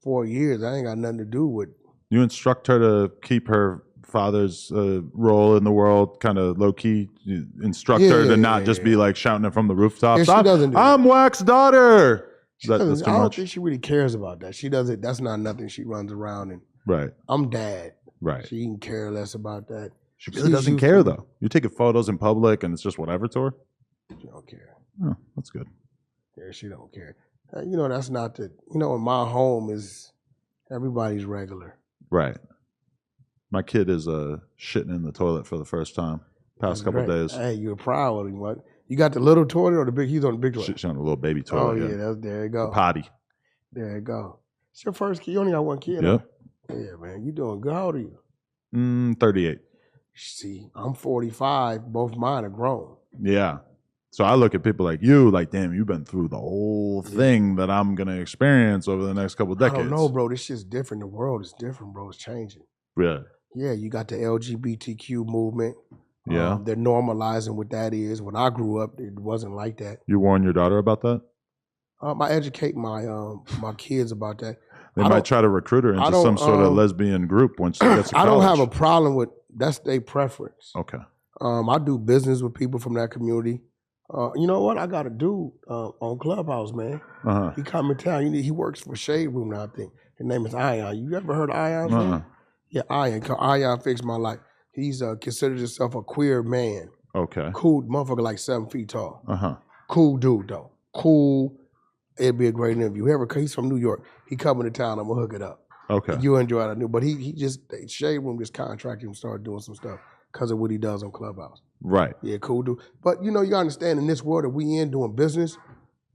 4 years. I ain't got nothing to do with. You instruct her to keep her father's role in the world kind of low key. You instruct her to not just be like shouting it from the rooftops. Yeah, she doesn't do I'm Wack's daughter. I don't think she really cares about that. She doesn't. That's not nothing she runs around and. Right. I'm dad. Right. She can care less about that. She really doesn't care though. You're taking photos in public and it's just whatever to her. She don't care. Oh, that's good. Yeah, she don't care. That's not the. In my home is everybody's regular. Right. My kid is shitting in the toilet for the first time past couple of days. Hey, you're proud of him. What? You got the little toilet or the big? He's on the big toilet. She's on a little baby toilet. Oh yeah, there you go. The potty. There you go. It's your first kid. You only got one kid. Yep. Huh? Yeah, man. You doing good. How old are you? 38. See, I'm 45. Both mine are grown. Yeah. So I look at people like you, like, damn, you've been through the whole thing that I'm gonna experience over the next couple of decades. I don't know, bro. This shit's different. The world is different, bro. It's changing. Yeah. Yeah, you got the LGBTQ movement. Yeah. They're normalizing what that is. When I grew up, it wasn't like that. You warn your daughter about that? I educate my kids about that. They might try to recruit her into some sort of lesbian group once she gets to college. I don't have a problem with that's their preference. Okay. I do business with people from that community. You know what? I got a dude on Clubhouse, man. Uh-huh. He come in town. He works for Shade Room now, I think. His name is Ion. You ever heard of Ion's name? Yeah, Ion. Ion fixed my life. He's considered himself a queer man. Okay. Cool motherfucker, like 7 feet tall. Uh-huh. Cool dude, though. Cool. It'd be a great interview. He's from New York. He coming to town. I'm going to hook it up. Okay. You enjoy it. But he just, Shade Room just contracted him to start doing some stuff because of what he does on Clubhouse. Right. Yeah, cool dude. But, you got to understand, in this world that we in doing business,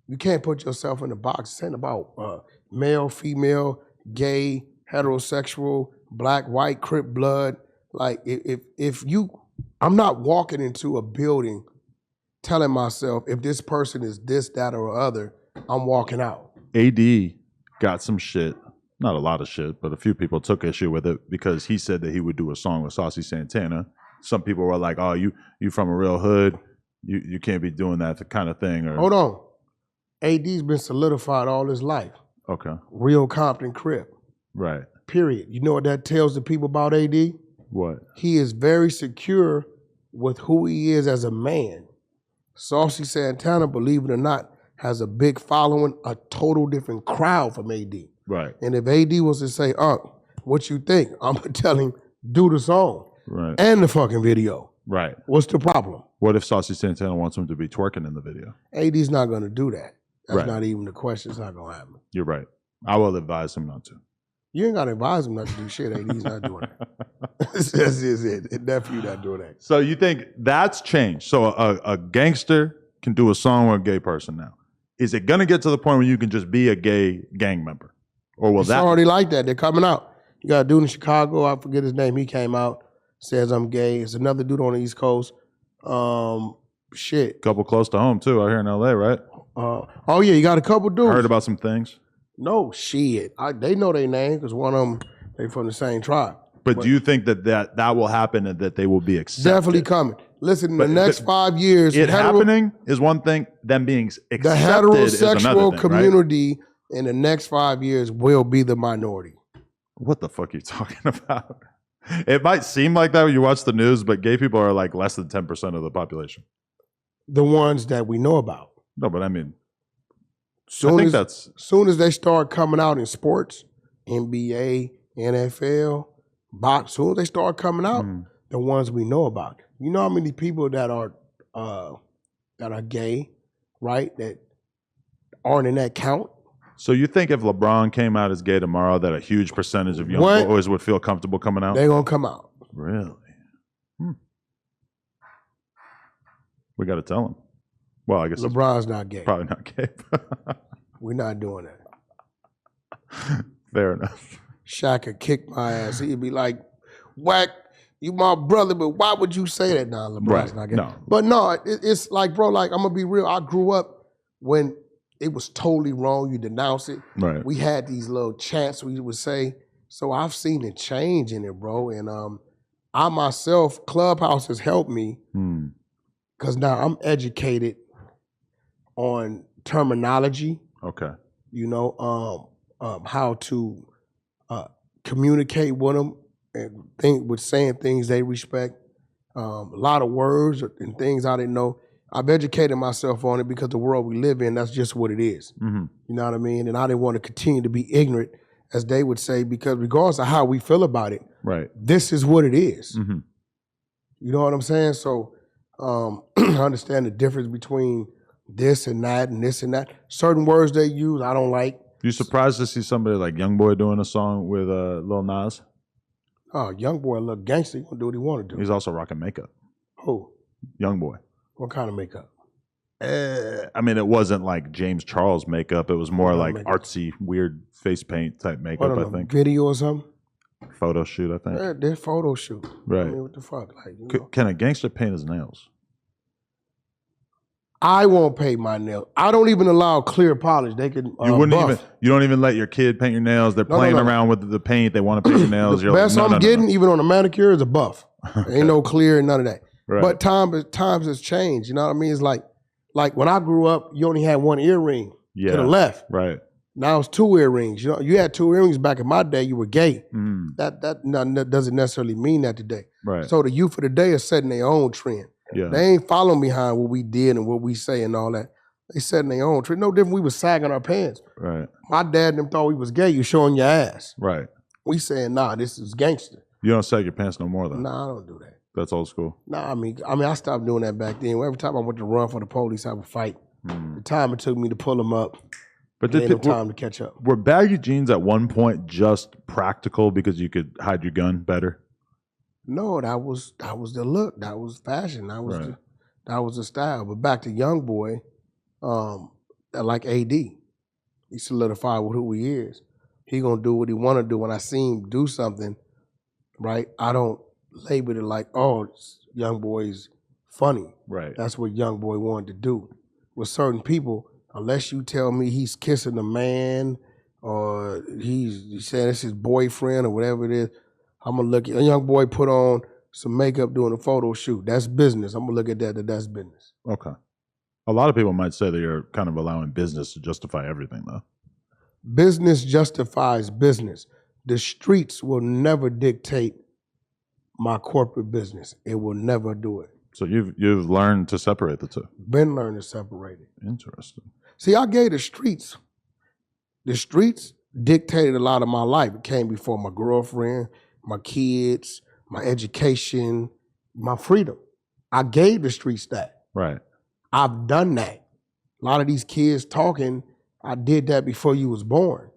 you can't put yourself in a box. It's ain't about male, female, gay, heterosexual, black, white, Crip, blood. Like, I'm not walking into a building telling myself if this person is this, that, or other, I'm walking out. AD got some shit, not a lot of shit, but a few people took issue with it because he said that he would do a song with Saucy Santana. Some people were like, oh, you from a real hood, you can't be doing that kind of thing. Or hold on. AD's been solidified all his life. Okay. Real Compton Crip. Right. Period. You know what that tells the people about AD? What? He is very secure with who he is as a man. Saucy Santana, believe it or not, has a big following, a total different crowd from AD. Right. And if AD was to say, what you think? I'm going to tell him, do the song. Right. And the fucking video. Right. What's the problem? What if Saucy Santana wants him to be twerking in the video? AD's not going to do that. That's not even the question. It's not going to happen. You're right. I will advise him not to. You ain't got to advise him not to do shit. AD's not doing that. That's it. Nephew not doing that. So you think that's changed? So a gangster can do a song with a gay person now. Is it going to get to the point where you can just be a gay gang member? Or will it's already like that. They're coming out. You got a dude in Chicago, I forget his name. He came out, says I'm gay. It's another dude on the East Coast. Shit. Couple close to home too, out here in LA, right? Oh yeah, you got a couple dudes. Heard about some things? No, shit. They know their name because one of them, they from the same tribe. But do you think that will happen and that they will be accepted? Definitely coming. Listen, in the next 5 years. Happening is one thing, them being accepted the heterosexual is another thing, community right? in the next 5 years will be the minority. What the fuck are you talking about? It might seem like that when you watch the news, but gay people are like less than 10% of the population. The ones that we know about. No, but I mean, soon as they start coming out in sports, NBA, NFL, But as soon as they start coming out, the ones we know about. You know how many people that are gay, right? That aren't in that count. So you think if LeBron came out as gay tomorrow, that a huge percentage of young boys would feel comfortable coming out? They're gonna come out. Really? We got to tell them. Well, I guess LeBron's not gay. Probably not gay. We're not doing that. Fair enough. Shaq could kick my ass. He'd be like, Wack, you my brother, but why would you say that? Nah, LeBron's not gay. No. But no, it's like, bro, like, I'm going to be real. I grew up when it was totally wrong. You denounce it. Right. We had these little chants we would say. So I've seen a change in it, bro. And I myself, Clubhouse has helped me because now I'm educated on terminology. Okay. You know, how to communicate with them and with saying things they respect. A lot of words and things I didn't know. I've educated myself on it because the world we live in, that's just what it is. You know what I mean? And I didn't want to continue to be ignorant, as they would say, because regardless of how we feel about it, this is what it is. You know what I'm saying? So I understand the difference between this and that and this and that. Certain words they use, I don't like. You surprised to see somebody like Youngboy doing a song with Lil Nas? Oh, Youngboy look gangster. He gonna do what he want to do. He's also rocking makeup. Who? Youngboy. What kind of makeup? I mean, it wasn't like James Charles makeup. It was more like artsy, weird face paint type makeup, I think. Video or something? Photo shoot, I think. Yeah, they're photo shoot. Right. I mean, what the fuck? Like, can a gangster paint his nails? I won't paint my nails. I don't even allow clear polish. They can You don't even let your kid paint your nails. They're playing around with the paint. They want to paint your nails. The best I'm getting, even on a manicure, is a buff. Okay. Ain't no clear, none of that. Right. But times has changed. You know what I mean? It's like when I grew up, you only had one earring to the left. Right. Now it's two earrings. You know, you had two earrings back in my day. You were gay. That doesn't necessarily mean that today. Right. So the youth of the day are setting their own trend. Yeah. They ain't following behind what we did and what we say and all that. They setting their own trend. No different. We was sagging our pants. Right. My dad and them thought we was gay. You showing your ass. Right. We saying, nah, this is gangster. You don't sag your pants no more though. Nah, I don't do that. That's old school. Nah, I mean, I stopped doing that back then. Every time I went to run for the police, I would fight. The time it took me to pull them up. But did time to catch up. Were baggy jeans at one point just practical because you could hide your gun better? No, that was the look. That was fashion. That was the style. But back to Youngboy, like AD, he solidified with who he is. He gonna do what he want to do. When I see him do something, right, I don't label it like, oh, Youngboy's funny. Right. That's what Youngboy wanted to do. With certain people, unless you tell me he's kissing a man or he's saying it's his boyfriend or whatever it is, I'm gonna look at a young boy put on some makeup doing a photo shoot. That's business. I'm gonna look at that's business. Okay. A lot of people might say that you're kind of allowing business to justify everything, though. Business justifies business. The streets will never dictate my corporate business. It will never do it. So you've learned to separate the two. Been learning to separate it. Interesting. See, I gave the streets. The streets dictated a lot of my life. It came before my girlfriend, my kids, my education, my freedom. I gave the streets that. Right. I've done that. A lot of these kids talking, I did that before you was born.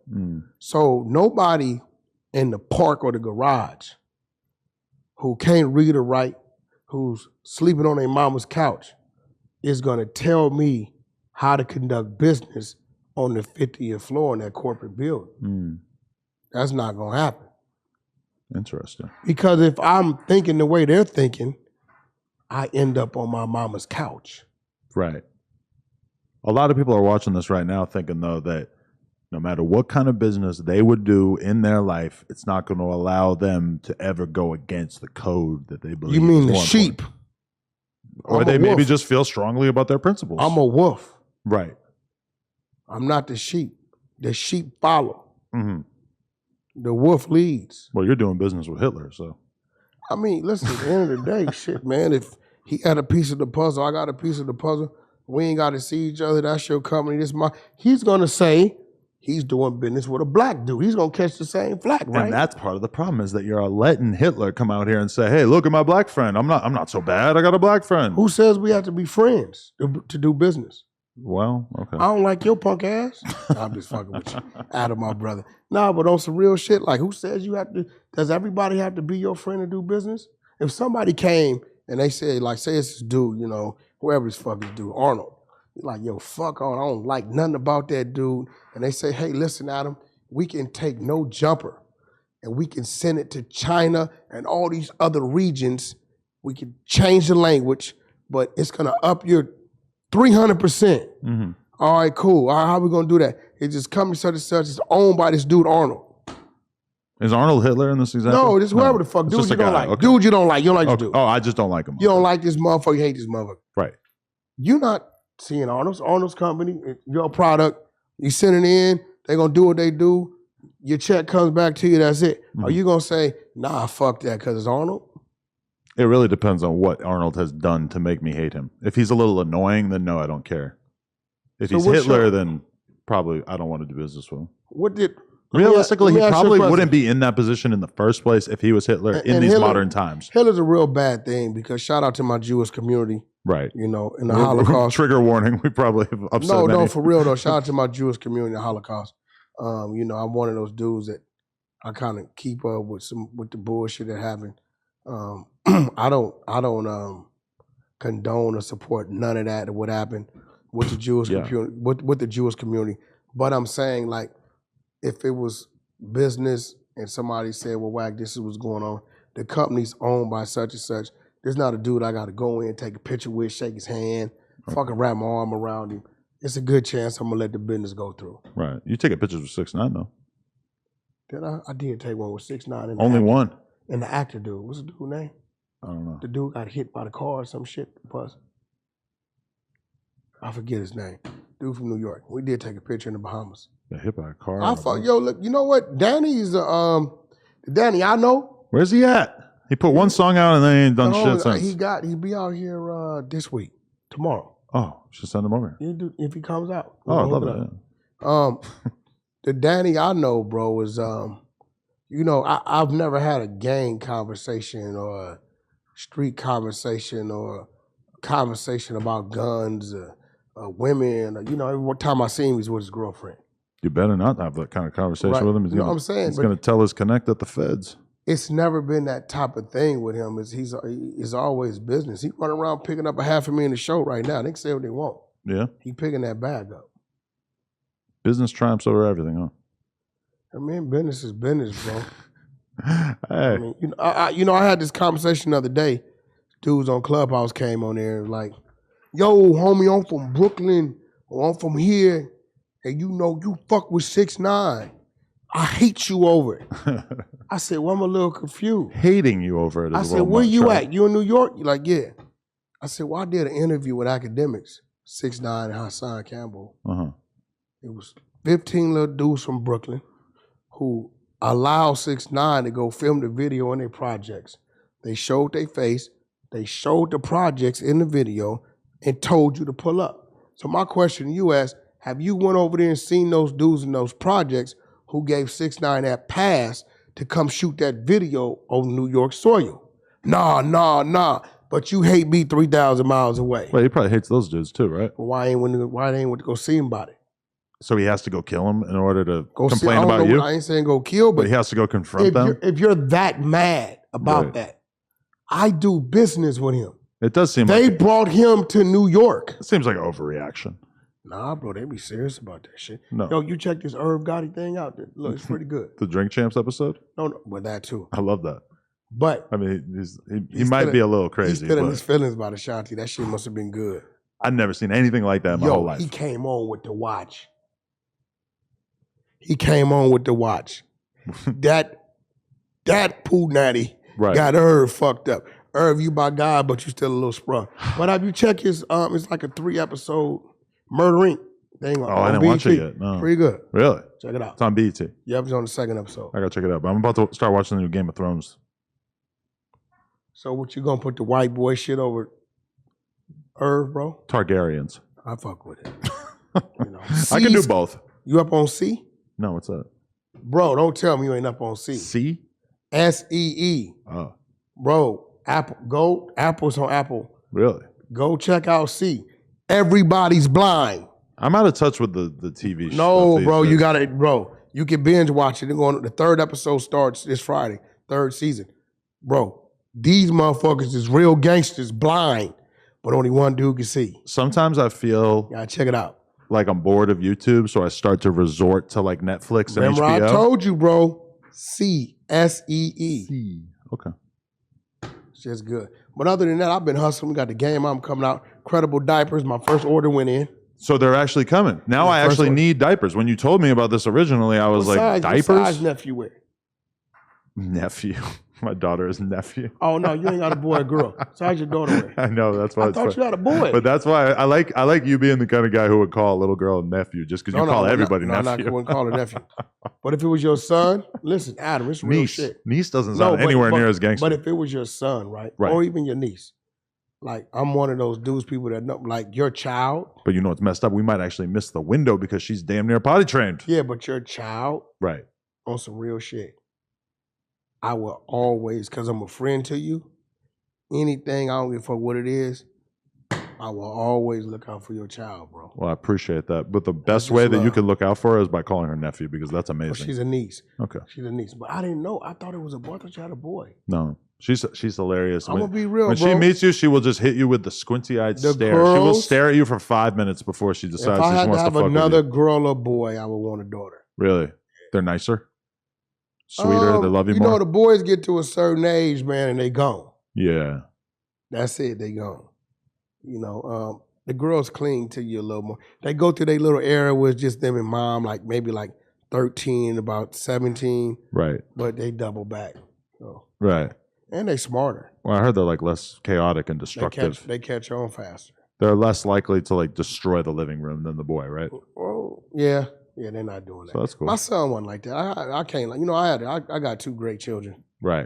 So nobody in the park or the garage who can't read or write, who's sleeping on their mama's couch, is gonna tell me how to conduct business on the 50th floor in that corporate building. That's not gonna happen. Interesting. Because if I'm thinking the way they're thinking, I end up on my mama's couch. Right. A lot of people are watching this right now thinking, though, that no matter what kind of business they would do in their life, it's not going to allow them to ever go against the code that they believe. You mean the sheep? Or they maybe just feel strongly about their principles. I'm a wolf. Right. I'm not the sheep. The sheep follow. The wolf leads. Well, you're doing business with Hitler, so. I mean, listen, at the end of the day, shit, man, if he had a piece of the puzzle, I got a piece of the puzzle, we ain't got to see each other, that's your company, this is my, he's going to say he's doing business with a black dude. He's gonna catch the same flack, right? And that's part of the problem is that you're letting Hitler come out here and say, "Hey, look at my black friend. I'm not so bad. I got a black friend." Who says we have to be friends to do business? Well, okay. I don't like your punk ass. I'm just fucking with you. Adam, my brother. Nah, but on some real shit, like who says you have to, does everybody have to be your friend to do business? If somebody came and they said, like, say it's this dude, you know, whoever this fuck is dude, Arnold. You're like, yo, fuck on, I don't like nothing about that dude. And they say, hey, listen, Adam, we can take no jumper and we can send it to China and all these other regions. We can change the language, but it's gonna up your 300%. Mm-hmm. All right, cool. All right, how we gonna do that? It's just company such and such. It's owned by this dude Arnold. Is Arnold Hitler in this example? No, just whoever the fuck. Dude you don't like. Okay. Dude you don't like. You don't like this dude. Oh, I just don't like him. You don't like this motherfucker. You hate this motherfucker. Right. You're not seeing Arnold's company. Your product. You send it in. They're gonna do what they do. Your check comes back to you. That's it. Mm-hmm. Are you gonna say, nah, fuck that because it's Arnold? It really depends on what Arnold has done to make me hate him. If he's a little annoying, then no, I don't care. If he's Hitler, then probably I don't want to do business with him. Realistically, he probably wouldn't be in that position in the first place if he was Hitler in these modern times. Hitler's a real bad thing because shout out to my Jewish community. Right. You know, in the Holocaust. Trigger warning, we probably have upset many. No, for real though. Shout out to my Jewish community in the Holocaust. You know, I'm one of those dudes that I kind of keep up with the bullshit that happened. I don't condone or support none of that what happened with the Jewish community with the Jewish community. But I'm saying, like, if it was business and somebody said, well, Wack, this is what's going on, the company's owned by such and such, there's not a dude I gotta go in, take a picture with, shake his hand, fucking wrap my arm around him. It's a good chance I'm gonna let the business go through. Right. You take a picture with 6ix9ine though. Did I? I did take one with 6ix9ine. Only one. And the actor dude. What's the dude's name? I don't know. The dude got hit by the car or some shit. Plus, I forget his name. Dude from New York. We did take a picture in the Bahamas. Got hit by a car. Yo, look, you know what? Danny's Danny I know. Where's he at? He put one song out and then he ain't done shit since. He be out here this week, tomorrow. Oh, should send him over. If he comes out. Oh, I love that. Yeah. The Danny I know, bro, is you know, I've never had a gang conversation or a street conversation or a conversation about guns or women. Or, you know, every time I see him, he's with his girlfriend. You better not have that kind of conversation with him. You know what I'm saying? He's going to tell his connect at the feds. It's never been that type of thing with him. It's always business. He running around picking up $500,000 a show right now. They can say what they want. Yeah. He picking that bag up. Business triumphs over everything, huh? I mean, business is business, bro. Hey. I mean, I had this conversation the other day. Dudes on Clubhouse came on there and like, yo, homie, I'm from Brooklyn or I'm from here, and you know you fuck with 6ix9ine. I hate you over it. I said, well, I'm a little confused. Hating you over it. I said, where you at? You in New York? You're like, yeah. I said, well, I did an interview with Akademiks, 6ix9ine and Hassan Campbell. Uh-huh. It was 15 little dudes from Brooklyn who allowed 6ix9ine to go film the video on their projects. They showed their face, they showed the projects in the video, and told you to pull up. So my question to you is, have you went over there and seen those dudes in those projects who gave 6ix9ine that pass to come shoot that video on New York soil? Nah. But you hate me 3,000 miles away. Well, he probably hates those dudes too, right? Why they ain't went to go see him about it? So he has to go kill him in order to complain about you? I ain't saying go kill, but he has to go confront them? If you're that mad about that, I do business with him. It does seem they brought him to New York. It seems like an overreaction. Nah, bro, they be serious about that shit. No. Yo, you check this Irv Gotti thing out. Look, it's pretty good. The Drink Champs episode? No, well, that too. I love that. But I mean, he might be a little crazy. He's feeling his feelings about Ashanti. That shit must have been good. I've never seen anything like that in my whole life. He came on with the watch. That poo natty got Irv fucked up. Irv, you by God, but you still a little sprung. But have you checked his, it's like a 3-episode Murder Inc. thing on I didn't watch it yet. No. Pretty good. Really? Check it out. It's on BET. Yeah, it's on the 2nd episode. I gotta check it out. But I'm about to start watching the new Game of Thrones. So what, you gonna put the white boy shit over Irv, bro? Targaryens. I fuck with it. I can do both. You up on C? No, what's that? Bro, don't tell me you ain't up on C. C? SEE. Oh. Bro, Apple's on Apple. Really? Go check out C. Everybody's blind. I'm out of touch with the TV show. No, bro, you got it, bro. You can binge watch it. The third episode starts this Friday, third season. Bro, these motherfuckers is real gangsters, blind, but only one dude can see. Sometimes I feel You gotta check it out. like I'm bored of YouTube, so I start to resort to like Netflix and Remember, HBO. I told you, bro. C, SEE. C. Okay. It's just good. But other than that, I've been hustling. We got the game I'm coming out. Credible Diapers. My first order went in. So they're actually coming. Now I actually need diapers. When you told me about this originally, I was like, diapers? What size Nephew wear? Nephew. My daughter is Nephew. Oh, no, you ain't got a boy or girl. Size your daughter wear? I know, that's why I thought you had a boy. But that's why I like you being the kind of guy who would call a little girl a nephew just because you call everybody nephew. I wouldn't call her nephew. But if it was your son, listen, Adam, it's real shit. Niece doesn't sound anywhere near as gangster. But if it was your son, right? Or even your niece, like I'm one of those dudes, people that know, like your child. But you know what's messed up? We might actually miss the window because she's damn near potty trained. Yeah, but your child, right, on some real shit. I will always, because I'm a friend to you, anything, I don't give a fuck what it is, I will always look out for your child, bro. Well, I appreciate that. But the best way that you could look out for her is by calling her nephew because that's amazing. Well, she's a niece. Okay. She's a niece. But I didn't know. I thought it was a boy. I thought you had a boy. No. She's hilarious. I'm going to be real, when bro. she meets you, she will just hit you with the squinty-eyed stare. Girls, she will stare at you for 5 minutes before she decides she wants to fuck with you. If I had to have another girl or boy, I would want a daughter. Really? They're nicer? Sweeter? They love you more? You know, the boys get to a certain age, man, and they gone. Yeah. That's it. They gone. You know, the girls cling to you a little more. They go through their little era where it's just them and mom, like maybe like 13, about 17. Right. But they double back. So. Right. And they smarter. Well, I heard they're like less chaotic and destructive. They catch on faster. They're less likely to like destroy the living room than the boy, right? Oh, yeah. Yeah, they're not doing that. So that's cool. My son wasn't like that. I can't, like, you know, I got two great children. Right.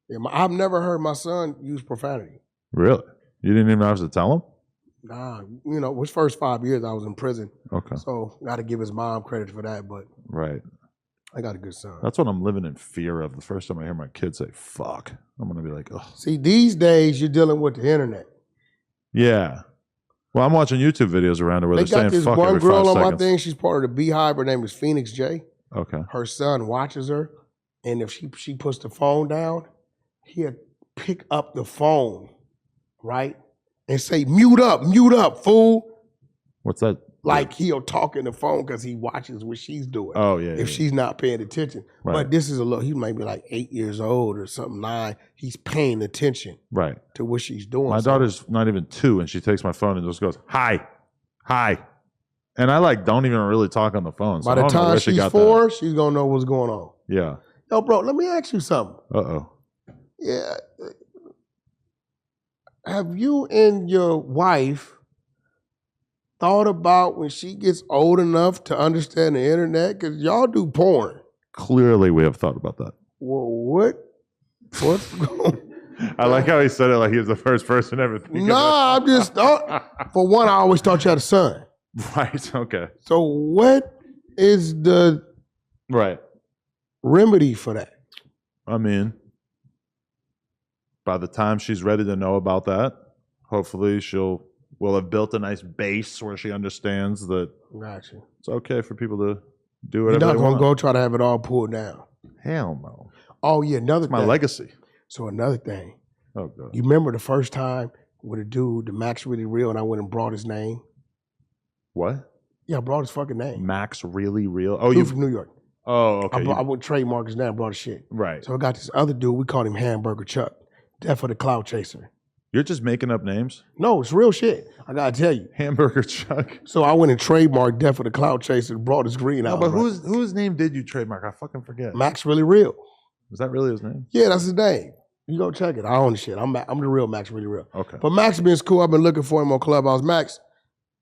Yeah, I've never heard my son use profanity. Really? You didn't even have to tell him? Nah, you know, his first 5 years I was in prison. Okay. So got to give his mom credit for that, but right. I got a good son. That's what I'm living in fear of. The first time I hear my kids say fuck, I'm going to be like, ugh. See, these days you're dealing with the internet. Yeah. Well, I'm watching YouTube videos around it where they're saying fuck every 5 seconds. They got this one girl on my thing. She's part of the Beehive. Her name is Phoenix J. Okay. Her son watches her, and if she puts the phone down, he'll pick up the phone, right? And say, mute up, fool. What's that? Like he'll talk in the phone because he watches what she's doing. Oh, yeah. If she's not paying attention. Right. But this is a little, he might be like 8 years old or something, 9. He's paying attention to what she's doing. My daughter's not even 2, and she takes my phone and just goes, hi. And I like don't even really talk on the phone. So by the time she's 4, she's going to know what's going on. Yeah. Yo, bro, let me ask you something. Uh-oh. Yeah. Have you and your wife thought about when she gets old enough to understand the internet? Because y'all do porn. Clearly, we have thought about that. Well, what's going I like how he said it like he was the first person ever thinking. Nah, I'm just for one, I always thought you had a son. Right, okay. So what is the remedy for that? I mean, by the time she's ready to know about that, hopefully we'll have built a nice base where she understands that it's okay for people to do whatever they want. You're not going to go try to have it all pulled down. Hell no. Oh, yeah, another thing. My legacy. So another thing. Oh, God. You remember the first time with a dude, the Max Really Real, and I went and brought his name? What? Yeah, I brought his fucking name. Max Really Real? Oh, you from New York. Oh, okay. I would trademark his name, I brought his shit. Right. So I got this other dude, we called him Hamburger Chuck. Death for the Cloud Chaser. You're just making up names? No, it's real shit. I gotta tell you. Hamburger Chuck. So I went and trademarked Death for the Cloud Chaser and brought his green out. But whose name did you trademark? I fucking forget. Max Really Real. Was that really his name? Yeah, that's his name. You go check it. I own the shit. I'm the real Max Really Real. Okay. But Max being cool. I've been looking for him on Clubhouse. Max,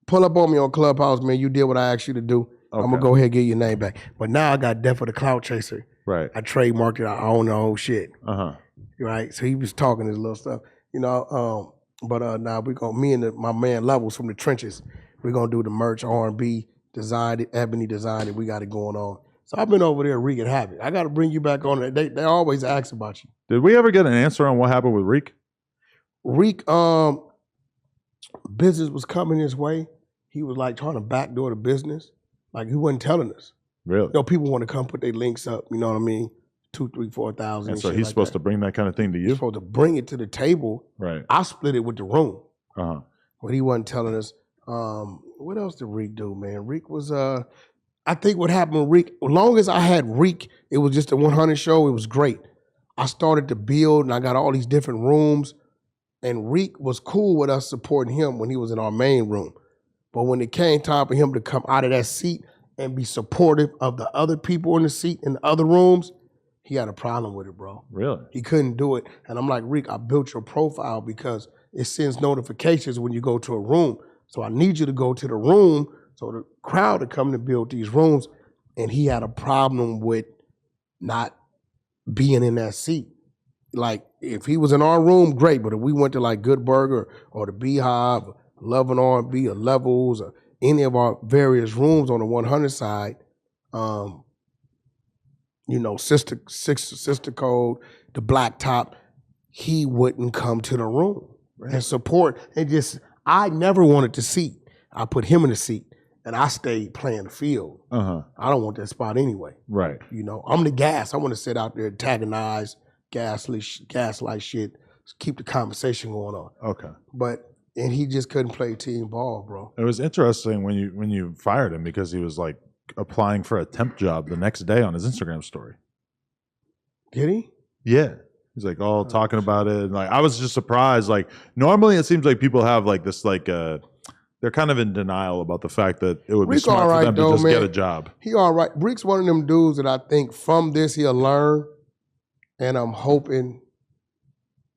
pull up on me on Clubhouse, man. You did what I asked you to do. Okay. I'm gonna go ahead and get your name back. But now I got Death for the Cloud Chaser. Right. I trademarked it. I own the whole shit. Uh-huh. Right. So he was talking his little stuff. You know, but now me and my man Levels from the trenches, we're gonna do the merch, R&B design, Ebony design, and we got it going on. So I've been over there wreaking havoc. I got to bring you back on it. They always ask about you. Did we ever get an answer on what happened with Reek? Reek, business was coming his way. He was like trying to backdoor the business. Like he wasn't telling us. Really? You know, people want to come put their links up, you know what I mean? 2, 3, 4,000. And so he's supposed to bring that kind of thing to you? He's supposed to bring it to the table. Right. I split it with the room. Uh-huh. But he wasn't telling us. What else did Reek do, man? Reek was, I think what happened with Reek, as long as I had Reek, it was just a 100 show, it was great. I started to build and I got all these different rooms. And Reek was cool with us supporting him when he was in our main room. But when it came time for him to come out of that seat and be supportive of the other people in the seat in the other rooms, he had a problem with it, bro. Really? He couldn't do it. And I'm like, Reek, I built your profile because it sends notifications when you go to a room. So I need you to go to the room so the crowd to come to build these rooms. And he had a problem with not being in that seat. Like, if he was in our room, great. But if we went to like Good Burger or the Beehive, or Love and R&B or Levels or any of our various rooms on the 100 side, you know, Sister Code, the Black Top, he wouldn't come to the room and support. And just, I never wanted to seat. I put him in the seat and I stayed playing the field. Uh-huh. I don't want that spot anyway. Right. You know, I'm the gas. I want to sit out there, antagonize, gaslight shit, keep the conversation going on. Okay. And he just couldn't play team ball, bro. It was interesting when you fired him because he was like applying for a temp job the next day on his Instagram story. Did he? Yeah. He's like all talking about it. And like I was just surprised. Like normally it seems like people have like this like they're kind of in denial about the fact that it would be smart for them to just get a job. He all right. Rick's one of them dudes that I think from this he'll learn. And I'm hoping,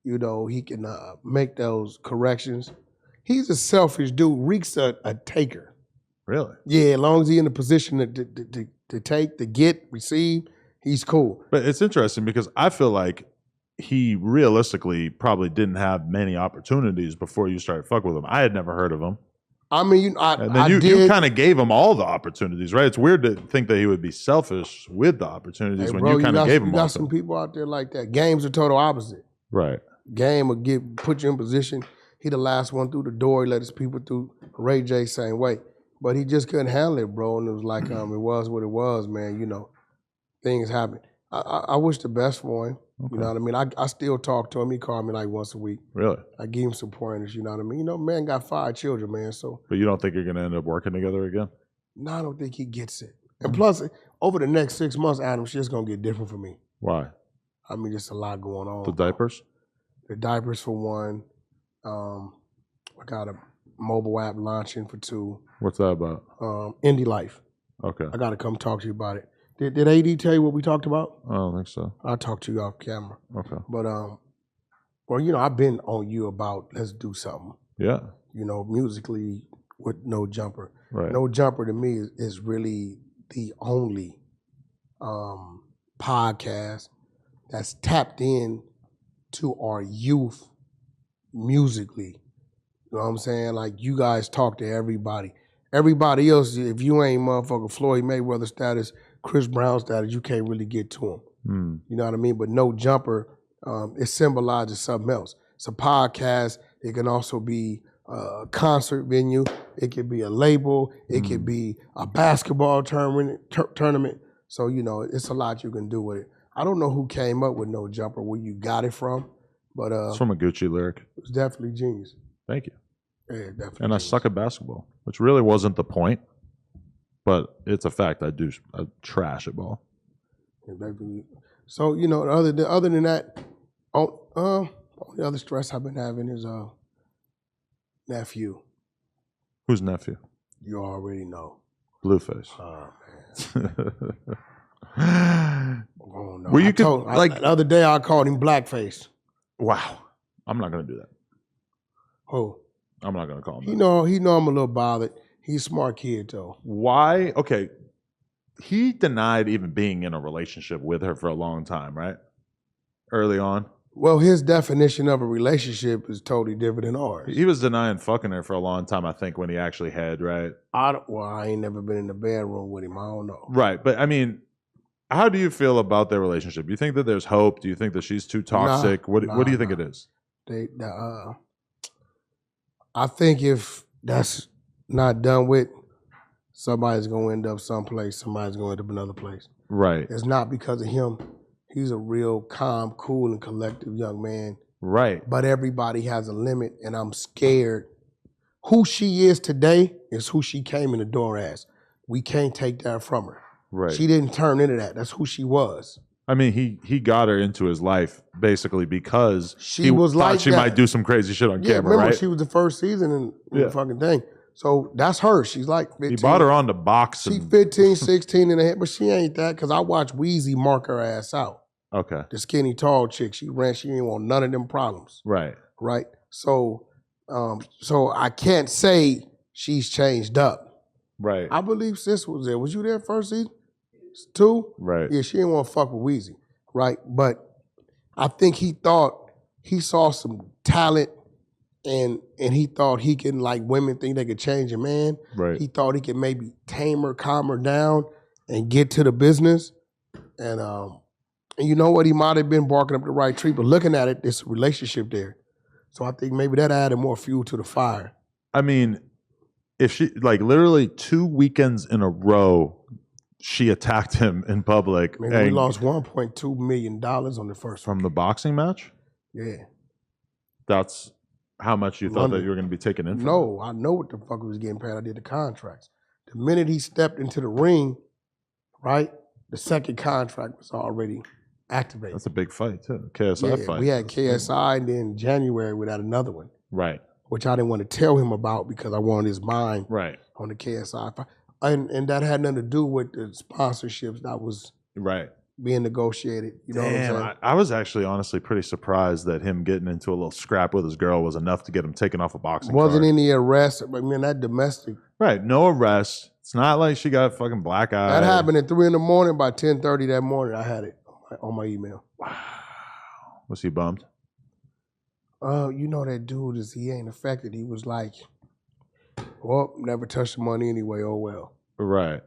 you know, he can make those corrections. He's a selfish dude. Rick's a taker. Really? Yeah, as long as he's in a position to take, to get, receive, he's cool. But it's interesting because I feel like he realistically probably didn't have many opportunities before you started fucking with him. I had never heard of him. I mean, you kind of gave him all the opportunities, right? It's weird to think that he would be selfish with the opportunities when you kind of gave him all. You got some people out there like that. Game's the total opposite. Right. Game will put you in position. He the last one through the door. He let his people through. Ray J same way. But he just couldn't handle it, bro. And it was like, it was what it was, man. You know, things happen. I wish the best for him. Okay. You know what I mean? I still talk to him. He called me like once a week. Really? I give him some pointers, you know what I mean? You know, man got 5 children, man, so. But you don't think you're going to end up working together again? No, I don't think he gets it. And plus, over the next 6 months, Adam, shit's going to get different for me. Why? I mean, just a lot going on. The diapers? The diapers for one. I got a mobile app launching for 2. What's that about? Indie Life. Okay. I got to come talk to you about it. Did AD tell you what we talked about? I don't think so. I'll talk to you off camera. Okay. But, well, you know, I've been on you about let's do something. Yeah. You know, musically with No Jumper. Right. No Jumper to me is really the only podcast that's tapped in to our youth musically. You know what I'm saying? Like, you guys talk to everybody. Everybody else, if you ain't motherfucking Floyd Mayweather status, Chris Brown status, you can't really get to him. You know what I mean? But No Jumper, it symbolizes something else. It's a podcast. It can also be a concert venue. It could be a label. It could be a basketball tournament. So, you know, it's a lot you can do with it. I don't know who came up with No Jumper, where you got it from, but it's from a Gucci lyric. It's definitely genius. Thank you. Yeah, definitely. And I suck at basketball, which really wasn't the point, but it's a fact. I trash at ball. So, you know, other than that, the other stress I've been having is Nephew. Who's Nephew? You already know. Blueface. Oh, man. Oh, no. The other day I called him Blackface. Wow. I'm not going to do that. Who? I'm not going to call him that. He know I'm a little bothered. He's a smart kid, though. Why? Okay. He denied even being in a relationship with her for a long time, right? Early on. Well, his definition of a relationship is totally different than ours. He was denying fucking her for a long time, I think, when he actually had, right? I ain't never been in the bedroom with him. I don't know. Right. But, I mean, How do you feel about their relationship? Do you think that there's hope? Do you think that she's too toxic? What do you think it is? I think if that's not done with, somebody's going to end up someplace. Somebody's going to end up another place. Right. It's not because of him. He's a real calm, cool, and collective young man. Right. But everybody has a limit, and I'm scared. Who she is today is who she came in the door as. We can't take that from her. Right. She didn't turn into that. That's who she was. I mean, he got her into his life basically because she was like she might do some crazy shit on camera, remember, right? She was the first season in the fucking thing. So that's her. She's like 15. He brought her on the box. She 15, 16 in the head, but she ain't that because I watched Weezy mark her ass out. Okay. The skinny, tall chick. She ain't want none of them problems. Right. Right. So I can't say she's changed up. Right. I believe sis was there. Was you there first season? 2? Right. Yeah, she didn't want to fuck with Weezy. Right. But I think he thought he saw some talent and he thought he can, like women think they could change a man. Right. He thought he could maybe tame her, calm her down, and get to the business. And you know what? He might have been barking up the right tree, but looking at it, there's a relationship there. So I think maybe that added more fuel to the fire. I mean, if she, like literally 2 weekends in a row, she attacked him in public. Maybe we lost $1.2 million on the first from the boxing match? Yeah. That's how much you thought that you were going to be taken in for? No, I know what the fuck he was getting paid. I did the contracts. The minute he stepped into the ring, right, the second contract was already activated. That's a big fight, too. KSI fight. We had KSI, and then January we had another one. Right. Which I didn't want to tell him about because I wanted his mind on the KSI fight. And that had nothing to do with the sponsorships that was being negotiated. You know what I'm saying? I was actually honestly pretty surprised that him getting into a little scrap with his girl was enough to get him taken off a boxing Wasn't card. any arrest. I mean, that domestic. Right. No arrest. It's not like she got fucking black eye. That happened at 3 a.m. By 10:30 that morning, I had it on my email. Wow. Was he bummed? You know that dude he ain't affected. He was like, well, never touched the money anyway, oh well. Right.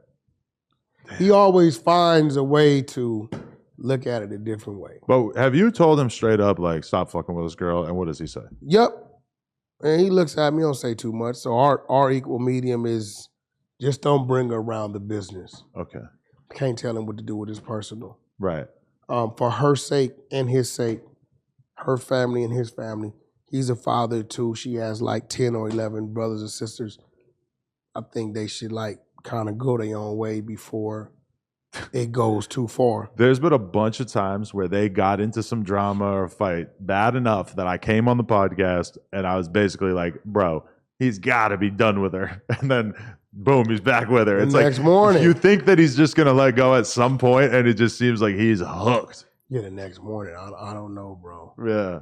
He always finds a way to look at it a different way. But have you told him straight up, like, stop fucking with this girl? And what does he say? Yep. And he looks at me, don't say too much. So our equal medium is just don't bring her around the business. Okay. Can't tell him what to do with his personal. Right. For her sake and his sake, her family and his family. He's a father too. She has like 10 or 11 brothers and sisters. I think they should like kind of go their own way before it goes too far. There's been a bunch of times where they got into some drama or fight bad enough that I came on the podcast and I was basically like, bro, he's got to be done with her. And then boom, he's back with her. It's the next morning. You think that he's just going to let go at some point and it just seems like he's hooked. Yeah, the next morning. I don't know, bro. Yeah.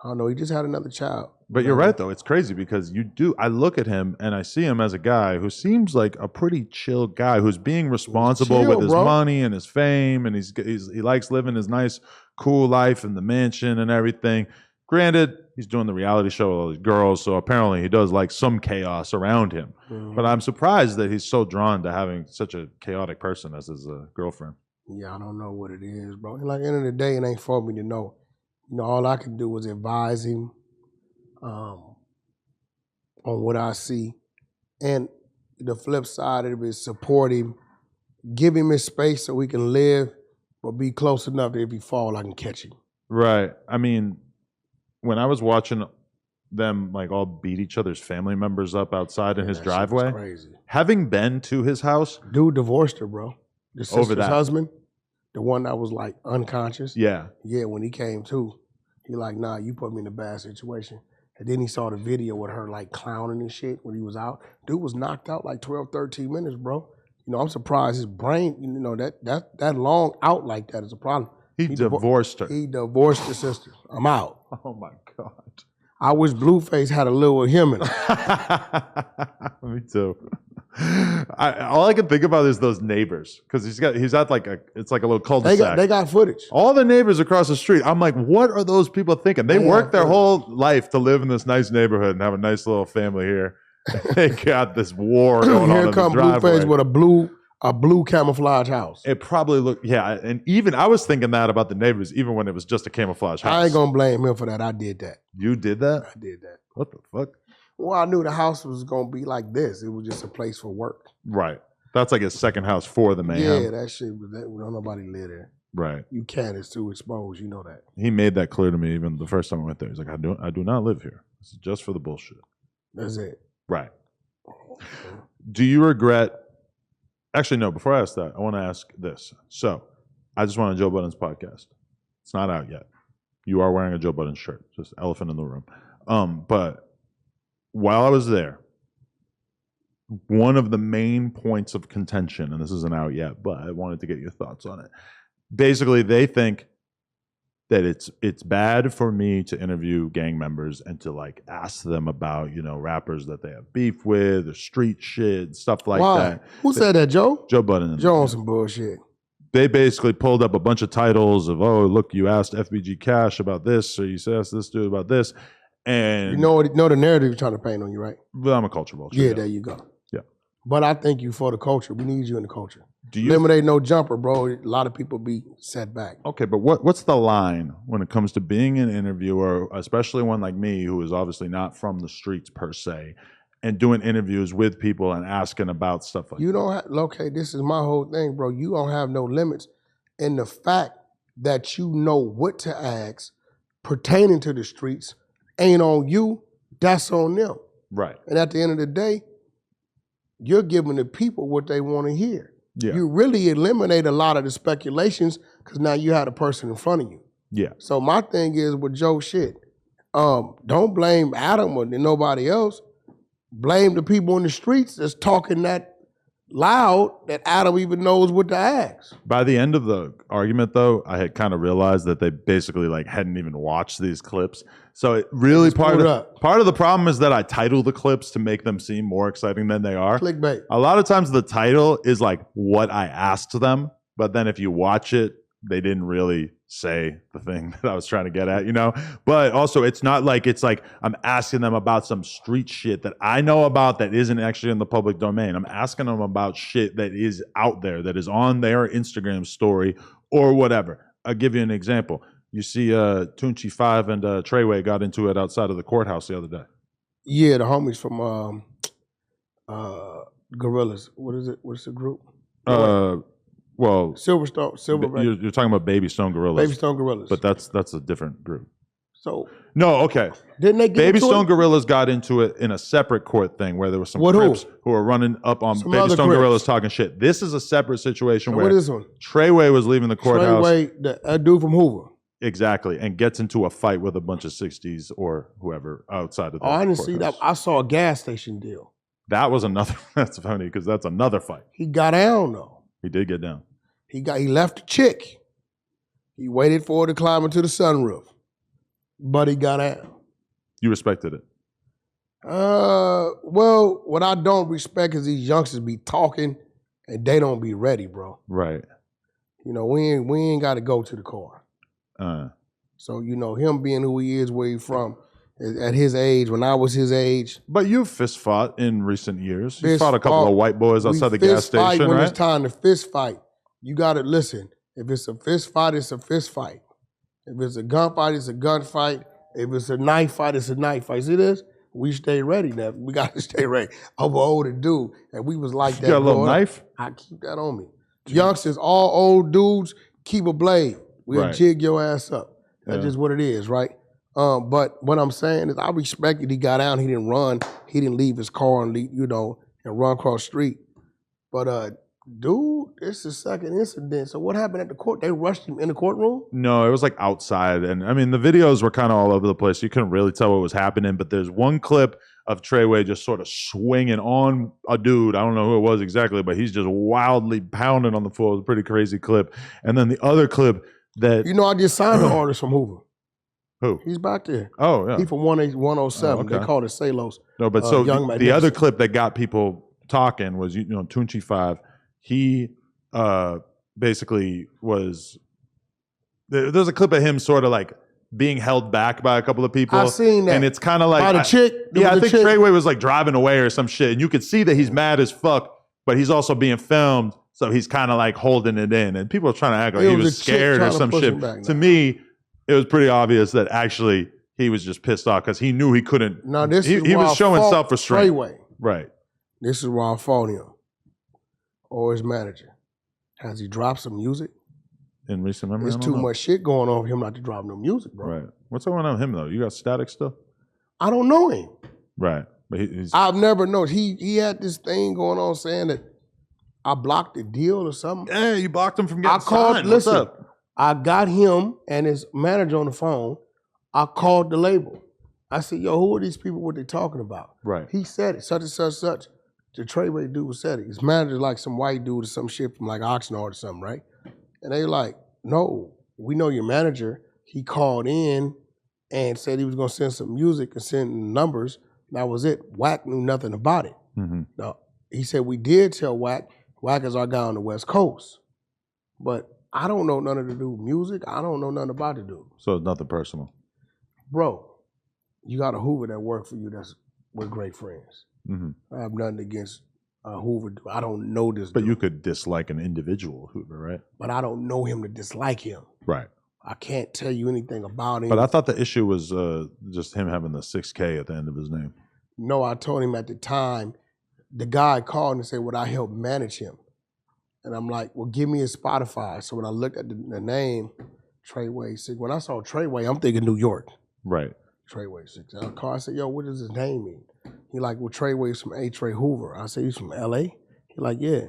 I don't know. He just had another child. But you're right, though. It's crazy because I look at him and I see him as a guy who seems like a pretty chill guy who's being responsible with his money and his fame. And he likes living his nice, cool life in the mansion and everything. Granted, he's doing the reality show with all these girls. So apparently he does like some chaos around him. Mm-hmm. But I'm surprised that he's so drawn to having such a chaotic person as his girlfriend. Yeah, I don't know what it is, bro. And like, at the end of the day, it ain't for me to know. You know, all I can do is advise him on what I see. And the flip side of it is support him, give him his space so he can live, but be close enough that if he fall, I can catch him. Right. I mean, when I was watching them like all beat each other's family members up outside in his driveway, crazy. Having been to his house. Dude divorced her, bro. The sister's husband. The one that was like unconscious. Yeah. Yeah, when he came to, he like, nah, you put me in a bad situation. And then he saw the video with her like clowning and shit when he was out. Dude was knocked out like 12, 13 minutes, bro. You know, I'm surprised his brain, you know, that long out like that is a problem. He divorced her. He divorced the sister. I'm out. Oh my God. I wish Blueface had a little of him in him. Me too. All I can think about is those neighbors because he's at like it's like a little cul-de-sac. They got footage. All the neighbors across the street. I'm like, what are those people thinking? They worked their whole life to live in this nice neighborhood and have a nice little family here. They got this war going on in the driveway. Here come Blueface with a blue a blue camouflage house. It probably looked, yeah. And even I was thinking that about the neighbors, even when it was just a camouflage house. I ain't gonna blame him for that. I did that. You did that? I did that. What the fuck? Well, I knew the house was gonna be like this. It was just a place for work. Right. That's like his second house for the mayhem. Yeah, that shit was that. Don't nobody live there. Right. You can't. It's too exposed. You know that. He made that clear to me even the first time I went there. He's like, I do not live here. This is just for the bullshit. That's it. Right. Do you regret? Actually, no. Before I ask that, I want to ask this. So, I just went on Joe Budden's podcast. It's not out yet. You are wearing a Joe Budden shirt. Just elephant in the room. But while I was there, one of the main points of contention, and this isn't out yet, but I wanted to get your thoughts on it. Basically, they think that it's bad for me to interview gang members and to like ask them about, you know, rappers that they have beef with or street shit, stuff like that. Who said that, Joe? Joe Budden. Joe on some bullshit. They basically pulled up a bunch of titles of, oh, look, you asked FBG Cash about this, or you asked this dude about this. And you know the narrative you're trying to paint on you, right? Well, I'm a culture vulture. Yeah, there you go. Yeah. But I think you for the culture. We need you in the culture. Do you Lemonade no jumper, bro? A lot of people be set back. Okay, but what's the line when it comes to being an interviewer, especially one like me who is obviously not from the streets per se, and doing interviews with people and asking about stuff like you don't have, okay, this is my whole thing, bro. You don't have no limits. And the fact that you know what to ask pertaining to the streets ain't on you, that's on them. Right. And at the end of the day, you're giving the people what they want to hear. Yeah. You really eliminate a lot of the speculations because now you had a person in front of you. Yeah. So my thing is with Joe shit, don't blame Adam or nobody else. Blame the people in the streets that's talking that loud that Adam even knows what to ask. By the end of the argument, though, I had kind of realized that they basically like hadn't even watched these clips. So it really part of the problem is that I title the clips to make them seem more exciting than they are. Clickbait. A lot of times the title is like what I asked them, but then if you watch it, they didn't really say the thing that I was trying to get at, you know? But also it's not like it's like I'm asking them about some street shit that I know about that isn't actually in the public domain. I'm asking them about shit that is out there, that is on their Instagram story or whatever. I'll give you an example. You see Tunchi 5 and Treyway got into it outside of the courthouse the other day. Yeah, the homies from Gorillas. What is it? What's the group? Well, Silverback. You're talking about Baby Stone Gorillas. Baby Stone Gorillas. But that's a different group. So no, okay. Didn't they get Baby into Stone it? Gorillas got into it in a separate court thing where there was some Crips who were running up on Some Baby other Stone Crips. Gorillas talking shit. This is a separate situation where what is this one? Treyway was leaving the courthouse. Treyway, that dude from Hoover. Exactly, and gets into a fight with a bunch of 60s or whoever outside of the I didn't courthouse. see that. I saw a gas station deal. That was another, that's funny because that's another fight. He got down though. He did get down. He left the chick. He waited for her to climb into the sunroof. But he got out. You respected it? Well, what I don't respect is these youngsters be talking and they don't be ready, bro. Right. You know, we ain't got to go to the car. So, you know, him being who he is, where he from, at his age, when I was his age. But you've fist fought in recent years. You fought a couple of white boys outside the gas Fist fight station, when right? it's time to fist fight. You got to listen. If it's a fist fight, it's a fist fight. If it's a gunfight, it's a gunfight. If it's a knife fight, it's a knife fight. See this? We stay ready now. We got to stay ready. I'm an older dude, and we was like that. You got a little knife? I keep that on me. Youngsters, all old dudes, keep a blade. We'll jig your ass up. That's just what it is, right? But what I'm saying is I respect it. He got out, he didn't run. He didn't leave his car and leave, and run across the street. But dude, it's the second incident. So what happened at the court? They rushed him in the courtroom? No, it was like outside. And I mean, the videos were kind of all over the place. You couldn't really tell what was happening. But there's one clip of Treyway just sort of swinging on a dude. I don't know who it was exactly, but he's just wildly pounding on the floor. It was a pretty crazy clip. And then the other clip that... I just signed an artist from Hoover. Who? He's back there. Oh, yeah. He's from 107. Oh, okay. They call it Salos. No, but so the other clip that got people talking was, Tunchi 5. He basically was... There's a clip of him sort of like being held back by a couple of people. I've seen that. And it's kind of like... By the chick? I think Treyway was like driving away or some shit. And you could see that he's mad as fuck, but he's also being filmed. So he's kind of like holding it in, and people are trying to act like It he was was a chick scared or trying to some push shit. him back To now. me, it was pretty obvious that actually he was just pissed off because he knew he couldn't. Now this he is he why was I showing fault self-restraint. Treyway. Right. This is why I fault him or his manager. Has he dropped some music? In recent memory, There's I don't too know. much shit going on for him not to drop no music, bro. Right. What's going on with him though? You got Static still? I don't know him. Right. But he's I've never known. He had this thing going on saying that I blocked the deal or something. yeah, you blocked him from getting I called, signed. What's listen, up? I got him and his manager on the phone. I called the label. I said, yo, who are these people? What they talking about? Right. He said it, such and such, such. The Treyway dude said it. His manager's like some white dude or some shit from like Oxnard or something, right? And they like, no, we know your manager. He called in and said he was gonna send some music and send numbers. That was it. Wack knew nothing about it. Mm-hmm. Now, he said we did tell Wack. Wack is our guy on the West Coast. But I don't know nothing to do with music. I don't know nothing about the dude. So it's nothing personal. Bro, you got a Hoover that work for you that's with great friends. Mm-hmm. I have nothing against Hoover. I don't know this But dude. you could dislike an individual Hoover, right? But I don't know him to dislike him. Right. I can't tell you anything about him. But I thought the issue was just him having the 6K at the end of his name. No, I told him at the time, the guy called and said, would I help manage him? And I'm like, well, give me his Spotify. So when I looked at the name, Treyway 6, when I saw Treyway, I'm thinking New York. Right. Treyway 6. And I called, I said, yo, what does his name mean? He like, well, Treyway's from A. Trey Hoover. I said, he's from LA? He like, yeah.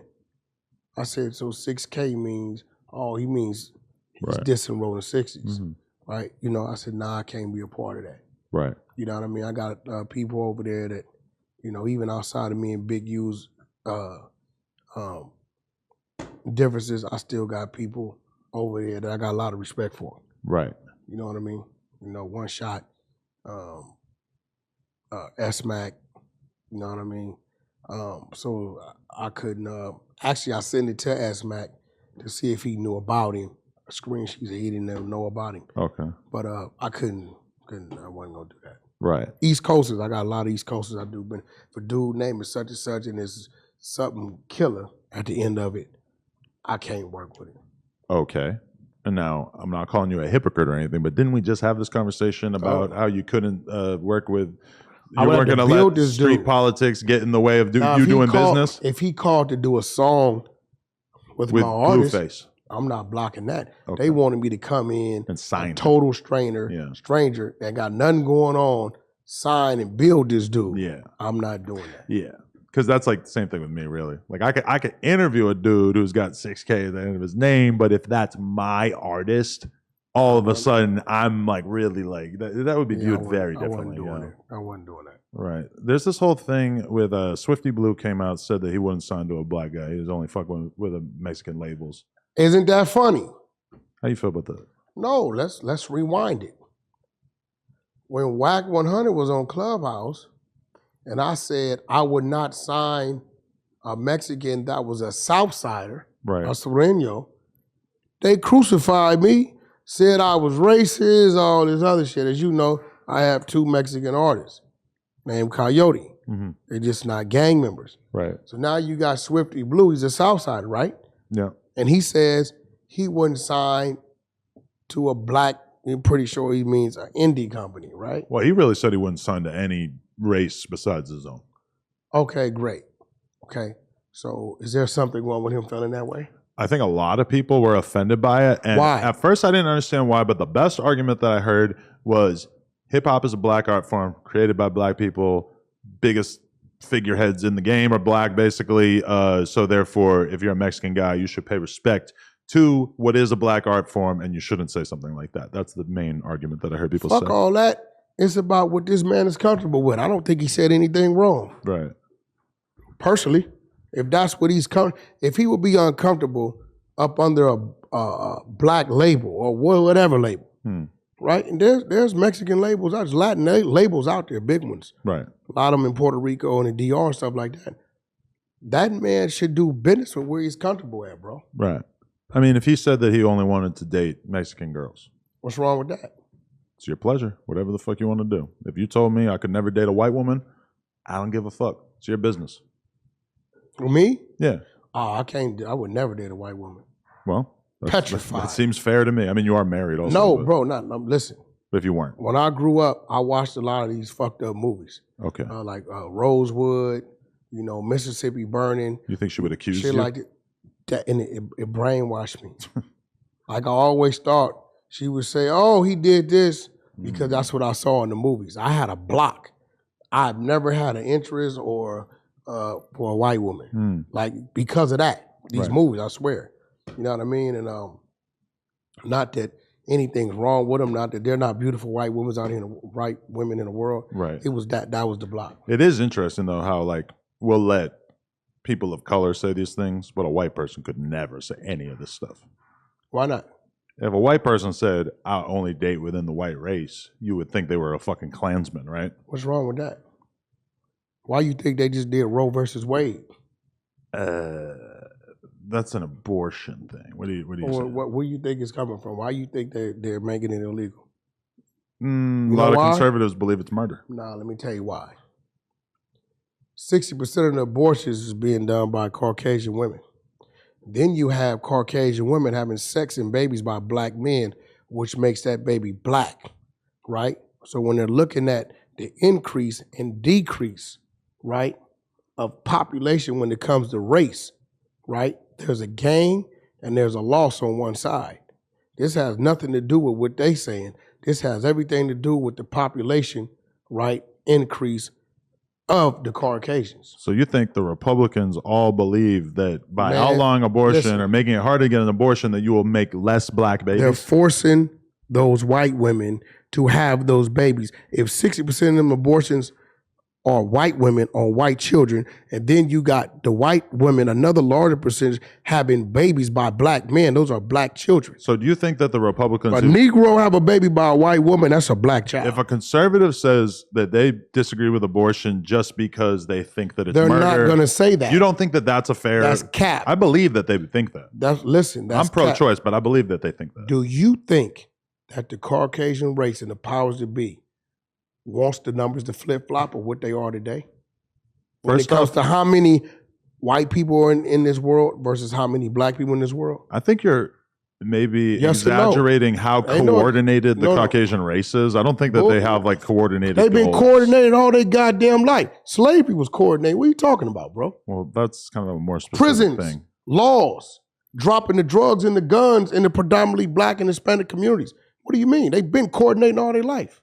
I said, so 6K means, oh, he means he's Right. dissing Rolling 60s, Mm-hmm. right? You know, I said, nah, I can't be a part of that. Right. You know what I mean? I got people over there that, you know, even outside of me and Big U's differences, I still got people over there that I got a lot of respect for. Right. You know what I mean? You know, One Shot, S-Mac, you know what I mean? So I couldn't, actually I sent it to S-Mac to see if he knew about him. A screen she said he didn't know about him. Okay. But I couldn't, I wasn't gonna do that. Right. East Coasters, I got a lot of East Coasters I do, but if a dude name is such and such and there's something killer at the end of it, I can't work with it. Okay. And now I'm not calling you a hypocrite or anything, but didn't we just have this conversation about how you couldn't work with? I You would weren't have going to to build let this street dude. politics get in the way of Now, you if he doing called- business If he called to do a song with with my artist, Blueface I'm not blocking that. Okay. They wanted me to come in, and sign a him. total stranger that got nothing going on, sign and build this dude. Yeah. I'm not doing that. Yeah. Because that's like the same thing with me, really. Like I could interview a dude who's got 6K at the end of his name, but if that's my artist, all of a sudden I'm like really like that would be Yeah, viewed I very wasn't differently. doing Yeah. it. I wasn't doing that. Right. There's this whole thing with Swifty Blue came out, said that he wouldn't sign to a black guy. He was only fucking with the Mexican labels. Isn't that funny? How you feel about that? No, let's rewind it. When Wack100 was on Clubhouse, and I said I would not sign a Mexican that was a Southsider, Right. a Sureño, they crucified me, said I was racist, all this other shit. As you know, I have 2 Mexican artists named Coyote. Mm-hmm. They're just not gang members. Right. So now you got Swifty Blue, he's a Southsider, right? Yeah. And he says he wouldn't sign to a black, I'm pretty sure he means an indie company, right? Well, he really said he wouldn't sign to any race besides his own. Okay, great. Okay, so is there something wrong with him feeling that way? I think a lot of people were offended by it. And Why? at first I didn't understand why, but the best argument that I heard was hip hop is a black art form created by black people. Biggest figureheads in the game are black, basically. So therefore, if you're a Mexican guy, you should pay respect to what is a black art form, and you shouldn't say something like that. That's the main argument that I heard people Fuck say. all that. It's about what this man is comfortable with. I don't think he said anything wrong. Right. Personally, if that's what he's if he would be uncomfortable up under a black label or whatever label, right? And there's Mexican labels, there's Latin labels out there, big ones. Right. A lot of them in Puerto Rico and the DR and stuff like that. That man should do business with where he's comfortable at, bro. Right. I mean, if he said that he only wanted to date Mexican girls, What's wrong with that? it's your pleasure. Whatever the fuck you want to do. If you told me I could never date a white woman, I don't give a fuck. It's your business. For me? Yeah. Oh, I would never date a white woman. Well, Petrified. That seems fair to me. I mean, you are married also. No, bro, listen. But if you weren't. When I grew up, I watched a lot of these fucked up movies. Okay. Like Rosewood, Mississippi Burning. You think she would accuse shit you? Like that, and it brainwashed me. Like I always thought she would say, "Oh, he did this," because that's what I saw in the movies. I had a block. I've never had an interest or for a white woman, like because of that. These movies, I swear. You know what I mean? And not that anything's wrong with them, not that they're not beautiful white women out here, white women in the world. Right. It was that was the block. It is interesting though how like we'll let people of color say these things, but a white person could never say any of this stuff. Why not? If a white person said, "I'll only date within the white race," you would think they were a fucking Klansman, right? What's wrong with that? Why you think they just did Roe versus Wade? That's an abortion thing. What do you say? Where you think it's coming from? Why you think they're making it illegal? A lot of conservatives believe it's murder. Nah, let me tell you why. 60% of the abortions is being done by Caucasian women. Then you have Caucasian women having sex and babies by black men, which makes that baby black, right? So when they're looking at the increase and decrease, right, of population when it comes to race, right, there's a gain and there's a loss on one side. This has nothing to do with what they're saying. This has everything to do with the population, right, increase of the Caucasians. So you think the Republicans all believe that by outlawing abortion or making it hard to get an abortion that you will make less black babies? They're forcing those white women to have those babies. If 60% of them abortions are white women on white children, and then you got the white women, another larger percentage, having babies by black men. Those are black children. So do you think that the Republicans... A Negro have a baby by a white woman, that's a black child. If a conservative says that they disagree with abortion just because they think that it's murder... They're not going to say that. You don't think that that's a fair... That's cap. I believe that they think that. That's I'm pro-choice, but I believe that they think that. Do you think that the Caucasian race and the powers that be wants the numbers to flip-flop of what they are today? When it comes to how many white people are in this world versus how many black people in this world? I think you're maybe exaggerating how coordinated the Caucasian race is. I don't think that they have like coordinated They've been goals. coordinated all their goddamn life. Slavery was coordinated. What are you talking about, bro? Well, that's kind of a more specific Prisons, thing. laws, dropping the drugs and the guns in the predominantly black and Hispanic communities. What do you mean? They've been coordinating all their life.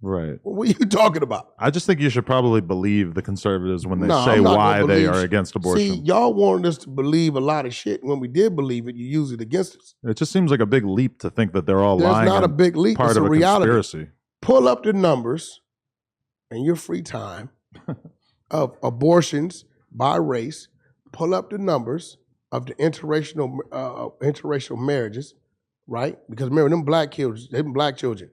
Right. What are you talking about? I just think you should probably believe the conservatives when they say why they are against abortion. See, y'all wanted us to believe a lot of shit. When we did believe it, you used it against us. It just seems like a big leap to think that they're all lying. There's not a big leap. Part it's of a reality. Conspiracy. Pull up the numbers in your free time of abortions by race. Pull up the numbers of the interracial marriages, right? Because remember, them black children.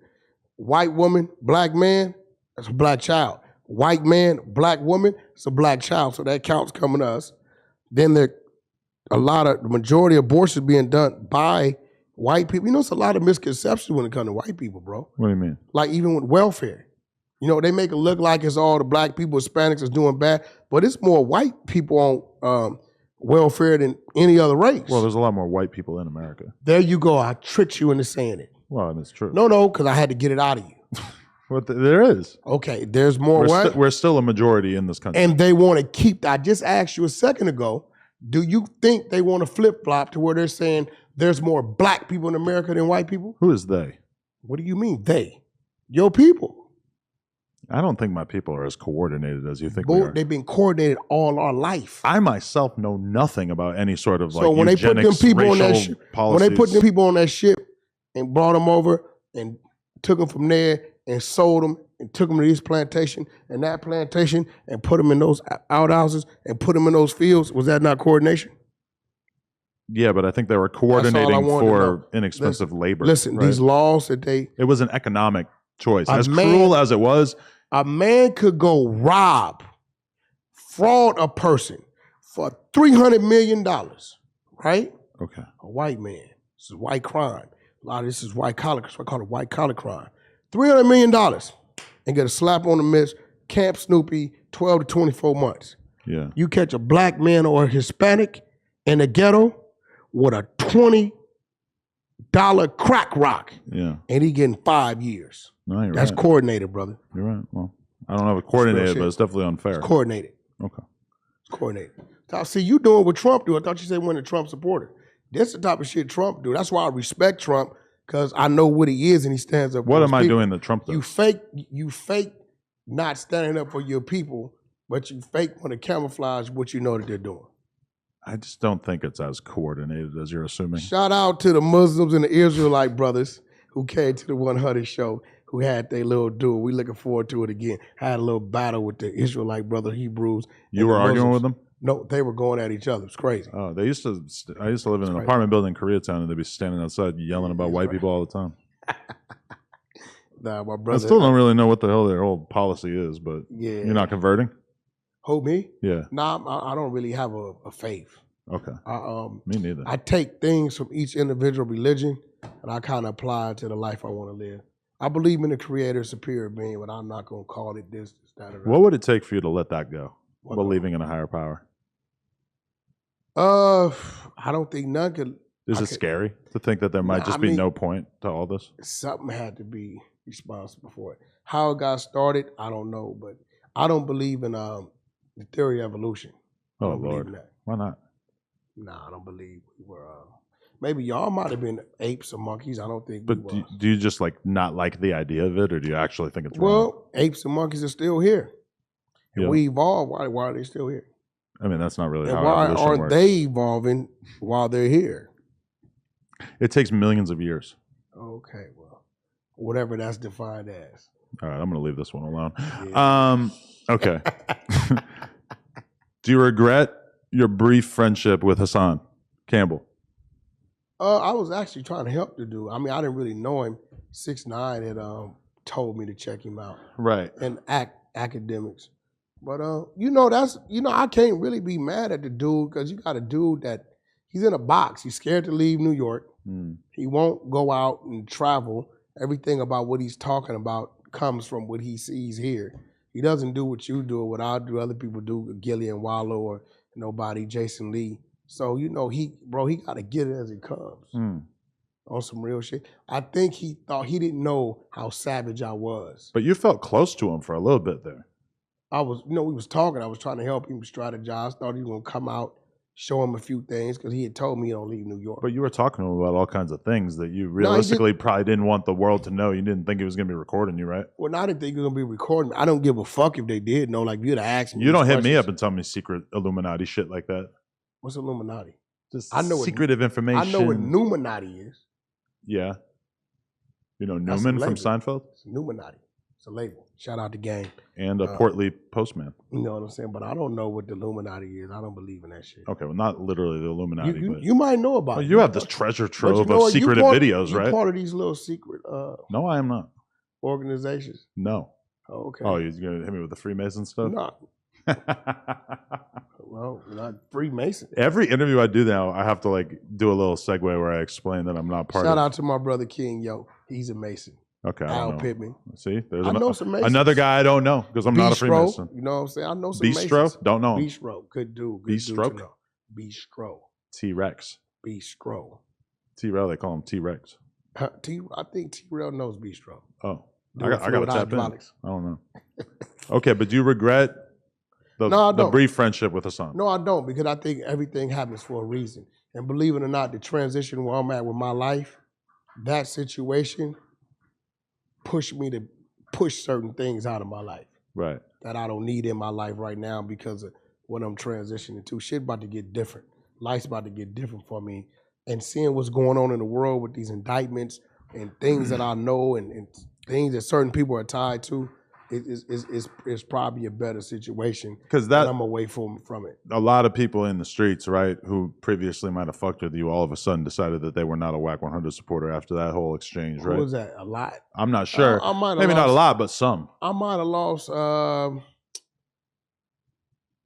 White woman, black man, that's a black child. White man, black woman, it's a black child. So that counts coming to us. Then the majority of abortions being done by white people. You know, it's a lot of misconceptions when it comes to white people, bro. What do you mean? Like even with welfare. You know, they make it look like it's all the black people, Hispanics is doing bad, but it's more white people on welfare than any other race. Well, there's a lot more white people in America. There you go. I tricked you into saying it. Well, and it's true. No, because I had to get it out of you. There is. Okay, there's more what? We're still a majority in this country. And they want to keep that. I just asked you a second ago, do you think they want to flip-flop to where they're saying there's more black people in America than white people? Who is they? What do you mean, they? Your people. I don't think my people are as coordinated as you think we are. They've been coordinated all our life. I myself know nothing about any sort of like when eugenics, they put them people on that policies. When they put them people on that ship and brought them over and took them from there and sold them and took them to this plantation and that plantation and put them in those outhouses and put them in those fields, was that not coordination? Yeah, but I think they were coordinating for inexpensive labor. Listen, right? These laws that it was an economic choice. As cruel as it was. A man could go fraud a person for $300 million, right? Okay. A white man. This is white crime. A lot of this is white collar, so I call it white collar crime. $300 million and get a slap on the wrist, Camp Snoopy, 12 to 24 months. Yeah. You catch a black man or a Hispanic in the ghetto with a $20 crack rock. Yeah. And he getting 5 years. No, you're That's right. coordinated, brother. You're right. Well, I don't know if it's coordinated, but it's definitely unfair. It's coordinated. Okay. It's coordinated. So, see, you doing what Trump do. I thought you said when a Trump supporter. That's the type of shit Trump do. That's why I respect Trump, because I know what he is and he stands up for What his am I people. doing that Trump does? You fake not standing up for your people, but you fake want to camouflage what you know that they're doing. I just don't think it's as coordinated as you're assuming. Shout out to the Muslims and the Israelite brothers who came to the 100 show, who had their little duel. We looking forward to it again. Had a little battle with the Israelite brother Hebrews. You were arguing with them? No, they were going at each other. It's crazy. Oh, I used to live in an apartment building in Koreatown, and they'd be standing outside yelling about white people all the time. Nah, my I brother. still don't really know what the hell their whole policy is, but Yeah. you're not converting? Who, me? Yeah. Nah, I don't really have a faith. Okay. Me neither. I take things from each individual religion and I kind of apply it to the life I want to live. I believe in the creator, superior being, but I'm not going to call it this, that, or that. What would it take for you to let that go? Believing in a higher power? I don't think none could. Is it scary to think that there might just be no point to all this? Something had to be responsible for it. How it got started, I don't know, but I don't believe in the theory of evolution. I don't believe in that. Why not? Nah, I don't believe we were. Maybe y'all might have been apes or monkeys. I don't think. But do you just not like the idea of it, or do you actually think it's wrong? Well, apes and monkeys are still here. If Yeah. we evolved, why are they still here? I mean, that's not really And how why evolution aren't works. they evolving while they're here? It takes millions of years. Okay, well, whatever that's defined as. All right, I'm going to leave this one alone. Yeah. Okay. Do you regret your brief friendship with Hassan Campbell? I was actually trying to help the dude. I mean, I didn't really know him. 6ix9ine had told me to check him out. Right. And Akademiks. But I can't really be mad at the dude, because you got a dude that he's in a box. He's scared to leave New York. He won't go out and travel. Everything about what he's talking about comes from what he sees here. He doesn't do what you do or what I do, other people do, Gillian Wallow or nobody, Jason Lee. So, he got to get it as it comes on some real shit. I think he thought he didn't know how savage I was. But you felt close to him for a little bit there. I was, we was talking. I was trying to help him strategize. Thought he was going to come out, show him a few things, because he had told me he don't leave New York. But you were talking to him about all kinds of things that you realistically probably didn't want the world to know. You didn't think he was going to be recording you, right? Well, I didn't think he was going to be recording me. I don't give a fuck if they did know. Like, you'd have asked me. You don't hit me up and tell me secret Illuminati shit like that. What's Illuminati? Just I know secretive information. I know what Numinati is. Yeah. You know Newman from Seinfeld? It's Numinati. It's a label. Shout out to Game. And a portly postman. You know what I'm saying? But I don't know what the Illuminati is. I don't believe in that shit. Okay, well, not literally the Illuminati, but you might know about it. you have this treasure trove of secretive videos, right? You're part of these little secret No, I am not. Organizations. No. Oh, okay. Oh, you're going to hit me with the Freemason stuff? No. Well, not Freemason. Every interview I do now, I have to do a little segue where I explain that I'm not part of Shout out to my brother King Yo. He's a Mason. Okay, Al Pittman. See, there's I know some Masons. another guy I don't know because I'm not a Freemason. You know what I'm saying? I know some Bistro? Masons. Don't know him. Bistro. Good dude. B-stroke? Bistro. T-Rex. Bistro. T-Rail, they call him T-Rex. I think T-Rail knows Bistro. Oh, I got to tap in. I don't know. Okay, but do you regret the brief friendship with Hassan? No, I don't, because I think everything happens for a reason. And believe it or not, the transition where I'm at with my life, that situation pushed me to push certain things out of my life. Right. That I don't need in my life right now because of what I'm transitioning to. Shit about to get different. Life's about to get different for me. And seeing what's going on in the world with these indictments and things that I know and things that certain people are tied to, is probably a better situation because I'm away from it. A lot of people in the streets, right, who previously might have fucked with you, all of a sudden decided that they were not a Wack100 supporter after that whole exchange, right? What was that? A lot? I'm not sure. Maybe not a lot, but some. I might have lost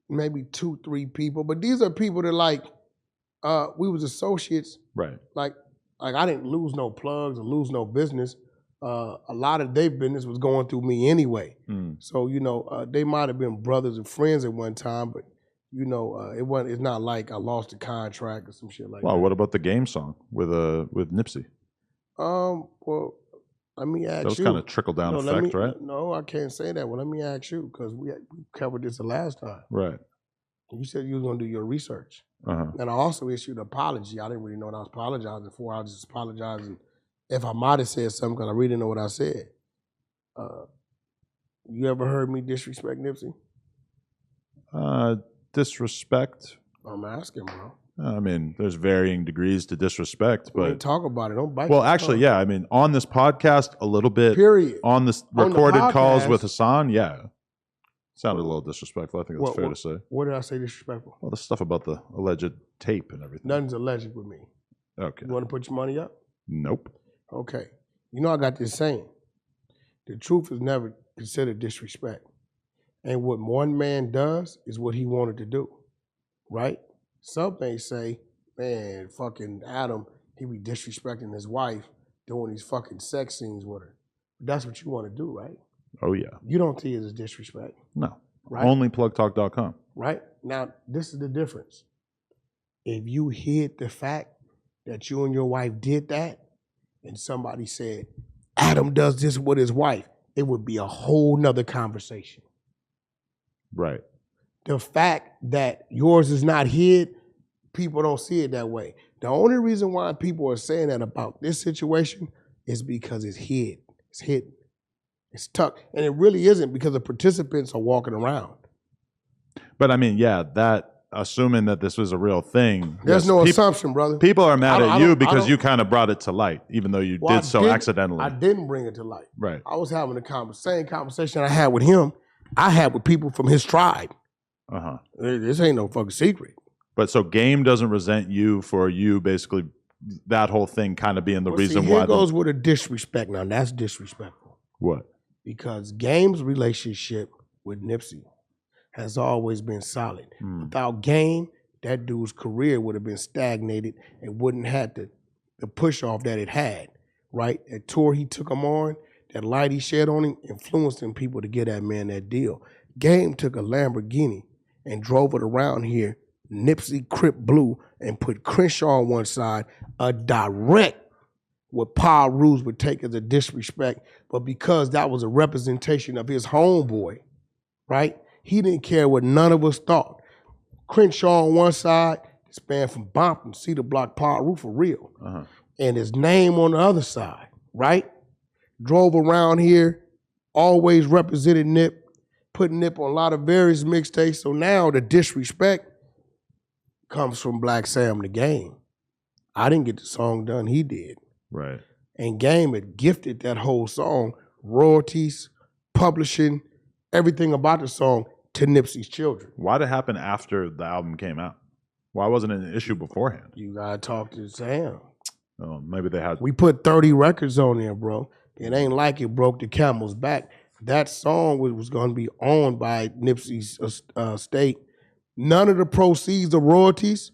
maybe 2-3 people, but these are people that we was associates. Right. Like I didn't lose no plugs or lose no business. A lot of their business was going through me anyway. So, they might have been brothers and friends at one time, but, It's not like I lost a contract or some shit like that. Well, what about the Game song with Nipsey? Well, let me ask you. That was kind of trickle down effect, right? No, I can't say that. Well, let me ask you because we covered this the last time. Right. You said you was gonna do your research, and I also issued an apology. I didn't really know what I was apologizing for. I was just apologizing if I might have said something because I really didn't know what I said. You ever heard me disrespect Nipsey? Disrespect. I'm asking, bro. I mean, there's varying degrees to disrespect, but talk about it. Don't bite. Well, actually, yeah. I mean, on this podcast, a little bit. Period. On this recorded calls with Hassan, yeah, sounded a little disrespectful. I think that's fair to say. What did I say disrespectful? Well, the stuff about the alleged tape and everything. Nothing's alleged with me. Okay. You want to put your money up? Nope. Okay. I got this saying: the truth is never considered disrespect, and what one man does is what he wanted to do, right? Some may say, man, fucking Adam, he be disrespecting his wife, doing these fucking sex scenes with her. That's what you want to do, right? Oh, yeah. You don't see it as disrespect. No. Right? Only plugtalk.com. Right? Now, this is the difference. If you hid the fact that you and your wife did that, and somebody said, Adam does this with his wife, it would be a whole nother conversation. Right. The fact that yours is not hid, people don't see it that way. The only reason why people are saying that about this situation is because it's hid. It's hidden. It's tucked. And it really isn't because the participants are walking around. But I mean, yeah, that assuming that this was a real thing. There's no assumption, brother. People are mad at you because you kind of brought it to light, even though you did so accidentally. I didn't bring it to light. Right. I was having the same conversation I had with him, I had with people from his tribe. This ain't no fucking secret. But so Game doesn't resent you for you basically that whole thing kind of being the reason why. Here goes with a disrespect. Now that's disrespectful. What? Because Game's relationship with Nipsey has always been solid. Without Game, that dude's career would have been stagnated and wouldn't have the push off that it had. Right? That tour he took him on, that light he shed on him, influenced him people to get that man that deal. Game took a Lamborghini and drove it around here, Nipsey Crip Blue, and put Crenshaw on one side, a direct what Paul Ruse would take as a disrespect, but because that was a representation of his homeboy, right? He didn't care what none of us thought. Crenshaw on one side, this man from Bompton, Cedar Block, Paul Roof for real, and his name on the other side, right? Drove around here, always represented Nip, put Nip on a lot of various mixtapes. So now the disrespect comes from Black Sam the Game. I didn't get the song done, he did. Right. And Game had gifted that whole song, royalties, publishing, everything about the song to Nipsey's children. Why did it happen after the album came out? Why wasn't it an issue beforehand? You gotta talk to Sam. Oh, maybe they had. We put 30 records on there, bro. It ain't like it broke the camel's back. That song was going to be owned by Nipsey's estate. None of the proceeds of royalties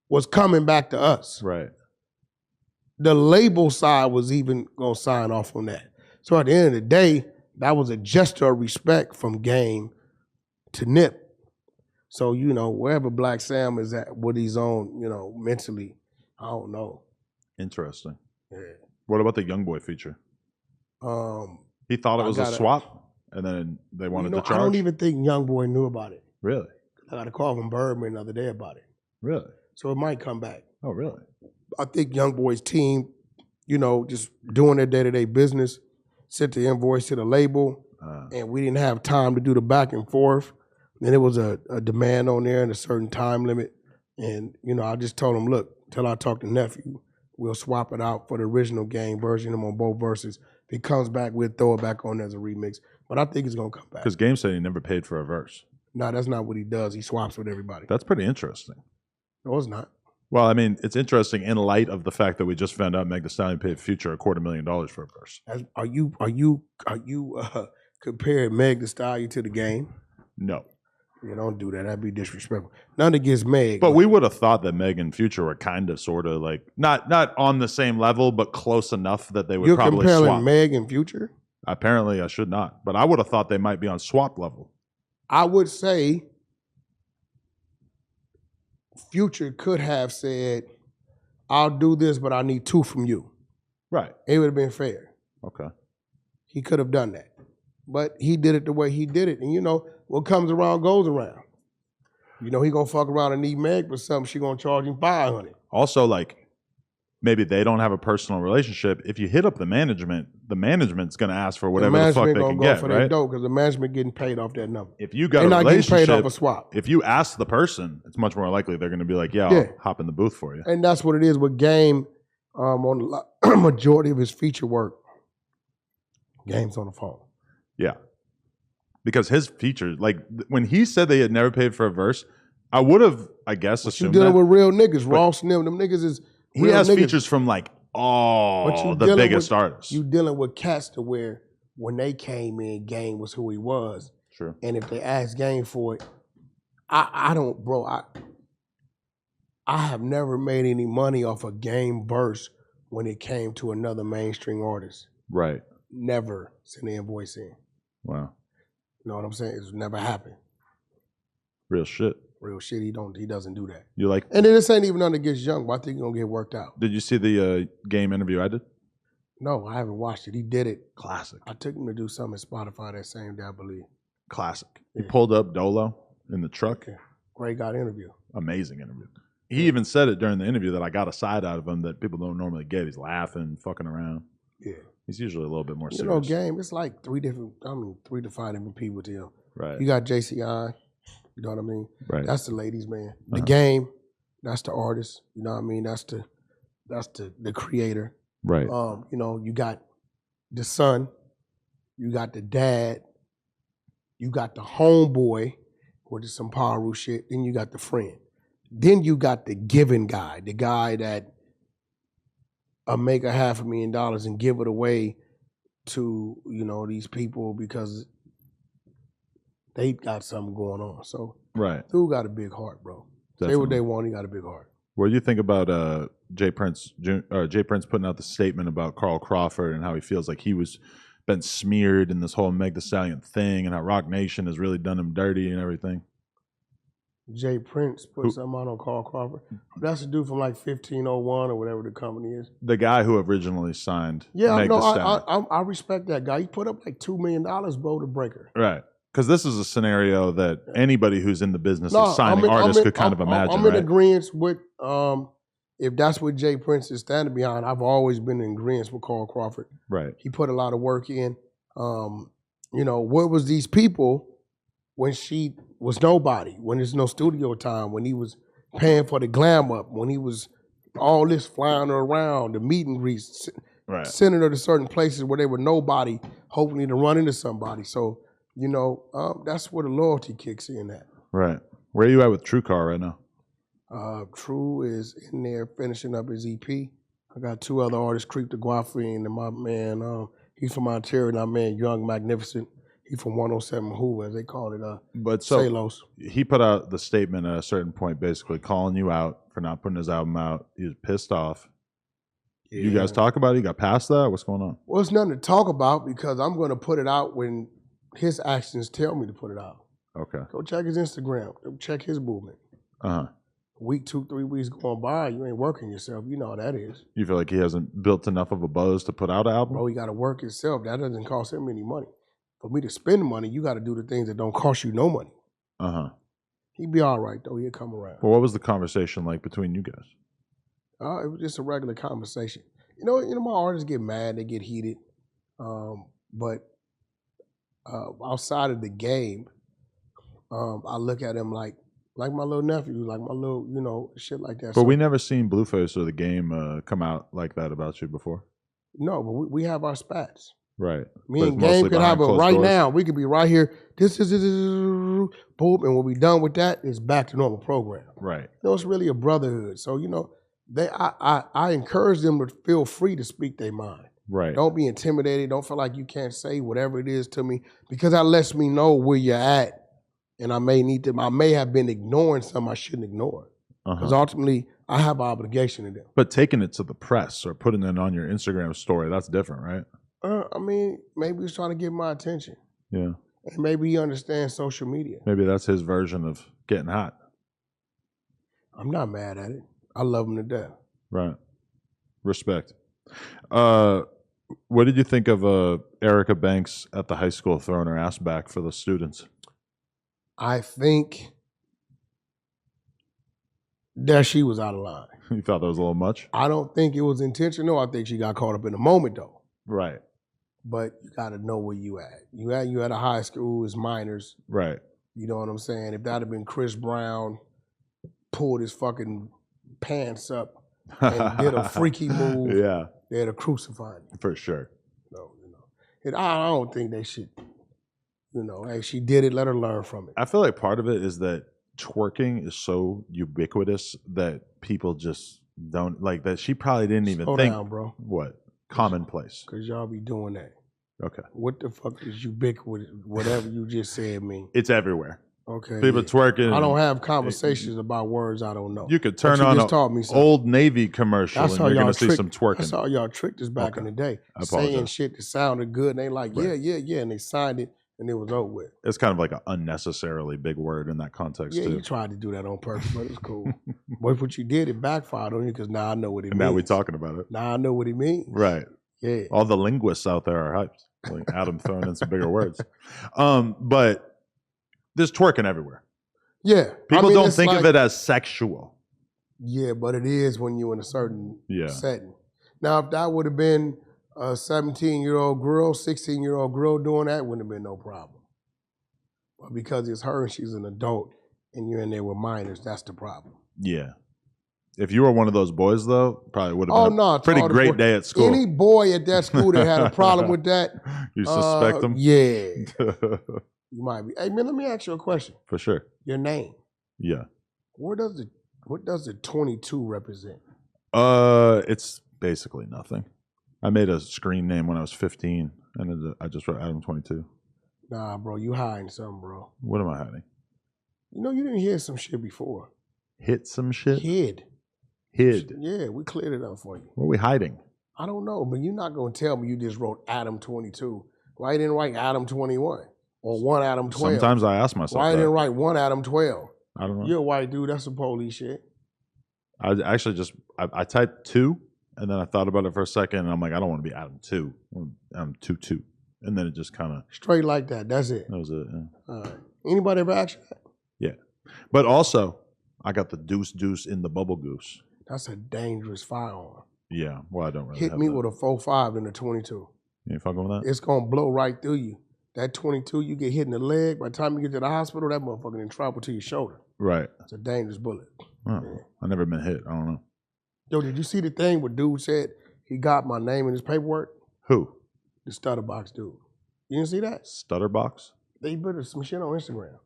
was coming back to us. Right. The label side was even going to sign off on that. So at the end of the day, that was a gesture of respect from Game to Nip. So, wherever Black Sam is at, what he's on, mentally, I don't know. Interesting. Yeah. What about the Youngboy feature? He thought it was a swap, and then they wanted to charge? I don't even think Youngboy knew about it. Really? I got a call from Birdman the other day about it. Really? So it might come back. Oh, really? I think Youngboy's team, just doing their day-to-day business, sent the invoice to the label, and we didn't have time to do the back and forth. Then there was a demand on there and a certain time limit. And, I just told him, look, till I talk to Nephew, we'll swap it out for the original Game version, them on both verses. If it comes back, we'll throw it back on as a remix. But I think it's going to come back. Because Game said he never paid for a verse. No, that's not what he does. He swaps with everybody. That's pretty interesting. No, it's not. Well, I mean, it's interesting in light of the fact that we just found out Meg Thee Stallion paid Future $250,000 for a verse. Are you comparing Meg Thee Stallion to the Game? No. You don't do that. That'd be disrespectful. None against Meg. But we would have thought that Meg and Future were kind of, sort of like, not on the same level, but close enough that they would probably swap. You're comparing Meg and Future? Apparently, I should not. But I would have thought they might be on swap level. I would say Future could have said, I'll do this, but I need 2 from you. Right. It would have been fair. Okay. He could have done that. But he did it the way he did it. And you know, what comes around goes around. You know, he gonna fuck around and need Meg for something, she gonna charge him $500. Also, like, maybe they don't have a personal relationship. If you hit up the management's gonna ask for whatever the fuck they can get, right? Because the management getting paid off that number. If you got They're a not relationship, getting paid off a swap. if you ask the person, it's much more likely they're gonna be like, yeah, I'll hop in the booth for you. And that's what it is with Game on the majority of his feature work. Game's on the phone. Yeah. Because his features, like when he said they had never paid for a verse, I would have, I guess, assumed you dealing that. with real niggas, Ross and them niggas is He has features from like the biggest artists. You dealing with cats to where when they came in, Game was who he was. Sure. And if they asked Game for it, I have never made any money off a Game verse when it came to another mainstream artist. Right. Never send the invoice in. Wow. You know what I'm saying? It's never happened. Real shit. Real shit. He doesn't do that. You like? And then this ain't even nothing against Young, but I think he's gonna get worked out. Did you see the Game interview I did? No, I haven't watched it. He did it. Classic. I took him to do something at Spotify that same day, I believe. Classic. Yeah. He pulled up Dolo in the truck. Yeah. Great guy interview. Amazing interview. He even said it during the interview that I got a side out of him that people don't normally get. He's laughing, fucking around. Yeah. He's usually a little bit more serious. You know, Game, it's like 3 to 5 different people to him. Right. You got JCI, you know what I mean? Right. That's the ladies' man. The Game, that's the artist, you know what I mean? That's the creator. Right. You know, you got the son, you got the dad, you got the homeboy, which is some power shit, then you got the friend. Then you got the giving guy, the guy that make $500,000 and give it away to, you know, these people because they got something going on. So right. Dude got a big heart, bro. Definitely. Say what they want, he got a big heart. What do you think about Jay Prince putting out the statement about Carl Crawford and how he feels like he was been smeared in this whole Meg Thee Stallion thing and how Roc Nation has really done him dirty and everything? Jay Prince put something out on Carl Crawford. That's a dude from like 1501 or whatever the company is. The guy who originally signed Meg Thee Stallion. I respect that guy. He put up like $2 million, bro, to break her. Right. Because this is a scenario that anybody who's in the business of signing artists could kind of imagine, I'm in agreement with, if that's what Jay Prince is standing behind, I've always been in agreement with Carl Crawford. Right. He put a lot of work in. You know, where was these people when she was nobody, when there's no studio time, when he was paying for the glam up, when he was all this flying around, the meet and greets, right. sending her to certain places where they were nobody, hoping to run into somebody. So, you know, that's where the loyalty kicks in at. Right. Where are you at with True Car right now? True is in there finishing up his EP. I got 2 other artists, Creep the Guaffian and my man, he's from Ontario, and our man Young Magnificent. He from 107 Hoover, as they call it, but so Salos. He put out the statement at a certain point, basically calling you out for not putting his album out. He was pissed off. Yeah. You guys talk about it? You got past that? What's going on? Well, it's nothing to talk about because I'm going to put it out when his actions tell me to put it out. Okay. Go check his Instagram. Go check his movement. Uh-huh. Week 2, 3 weeks going by, you ain't working yourself. You know how that is. You feel like he hasn't built enough of a buzz to put out an album? Bro, he got to work himself. That doesn't cost him any money. For me to spend money, you got to do the things that don't cost you no money. Uh-huh. He'd be all right, though. He'll come around. Well, what was the conversation like between you guys? It was just a regular conversation. You know, my artists get mad, they get heated. But outside of the game, I look at him like my little nephew, like my little, you know, shit like that. But we never seen Blueface or the game come out like that about you before. No, but we have our spats. Right. Me and Game could have it right doors. Now. We could be right here. This is boom, and when we done with that, it's back to normal program. Right. You know, it's really a brotherhood. So you know, I encourage them to feel free to speak their mind. Right. Don't be intimidated. Don't feel like you can't say whatever it is to me because that lets me know where you're at, and I may have been ignoring something I shouldn't ignore. Because ultimately, I have an obligation to them. But taking it to the press or putting it on your Instagram story, that's different, right? I mean, maybe he's trying to get my attention. Yeah. And maybe he understands social media. Maybe that's his version of getting hot. I'm not mad at it. I love them to death. Right. Respect. What did you think of Erica Banks at the high school throwing her ass back for the students? I think that she was out of line. You thought that was a little much? I don't think it was intentional. I think she got caught up in the moment, though. Right. But you got to know where you at. You at a high school, it's minors. Right. You know what I'm saying? If that had been Chris Brown, pulled his fucking pants up and did a freaky move, yeah, they'd have crucified him. for sure. No, I don't think they should. Hey, she did it. Let her learn from it. I feel like part of it is that twerking is so ubiquitous that people just don't like that. She probably didn't even Slow think. down, bro. What? Commonplace. Because y'all be doing that. Okay. What the fuck is ubiquitous? Whatever you just said mean. It's everywhere. Okay. People twerking. I don't have conversations about words I don't know. You could turn on an old Navy commercial and you're going to see some twerking. That's how y'all tricked us back in the day. Saying shit that sounded good and they like, yeah, and they signed it and it was over with. It's kind of like an unnecessarily big word in that context, too. you tried to do that on purpose, but it's cool. But what you did, it backfired on you because now I know what it means. Now we're talking about it. Now I know what it means. Right. Yeah. All the linguists out there are hyped. Like Adam throwing in some bigger words. But there's twerking everywhere. Yeah. People don't think of it as sexual. Yeah, but it is when you're in a certain setting. Now, if that would have been a 17-year-old girl, 16-year-old girl doing that, wouldn't have been no problem. But because it's her and she's an adult and you're in there with minors, that's the problem. Yeah. If you were one of those boys, though, probably would have been a pretty great day at school. Any boy at that school that had a problem with that. You suspect them? Yeah. You might be. Hey, man, let me ask you a question. For sure. Your name. Yeah. What does the 22 represent? It's basically nothing. I made a screen name when I was 15, and I just wrote Adam 22. Nah, bro, you hiding something, bro. What am I hiding? You didn't hear some shit before. Hit some shit? Hid. Yeah, we cleared it up for you. What are we hiding? I don't know, but you're not going to tell me you just wrote Adam 22. Why you didn't write Adam 21 or 1 Adam 12? Sometimes I ask myself why you didn't write 1 Adam 12? I don't know. You're a white dude. That's some police shit. I actually I typed 2, and then I thought about it for a second, and I'm like, I don't want to be Adam 2. I'm 2. And then it just kind of... Straight like that. That's it. That was it. Yeah. All right. Anybody ever asked you that? Yeah. But also, I got the deuce in the bubble goose. That's a dangerous firearm. Yeah, well, I don't really hit me with a 4.5 and a 22. You ain't fucking with that? It's going to blow right through you. That 22, you get hit in the leg. By the time you get to the hospital, that motherfucker in trouble to your shoulder. Right. It's a dangerous bullet. Oh, yeah. I never been hit. I don't know. Yo, did you see the thing where dude said he got my name in his paperwork? Who? The Stutter box dude. You didn't see that? Stutter box? They put some shit on Instagram.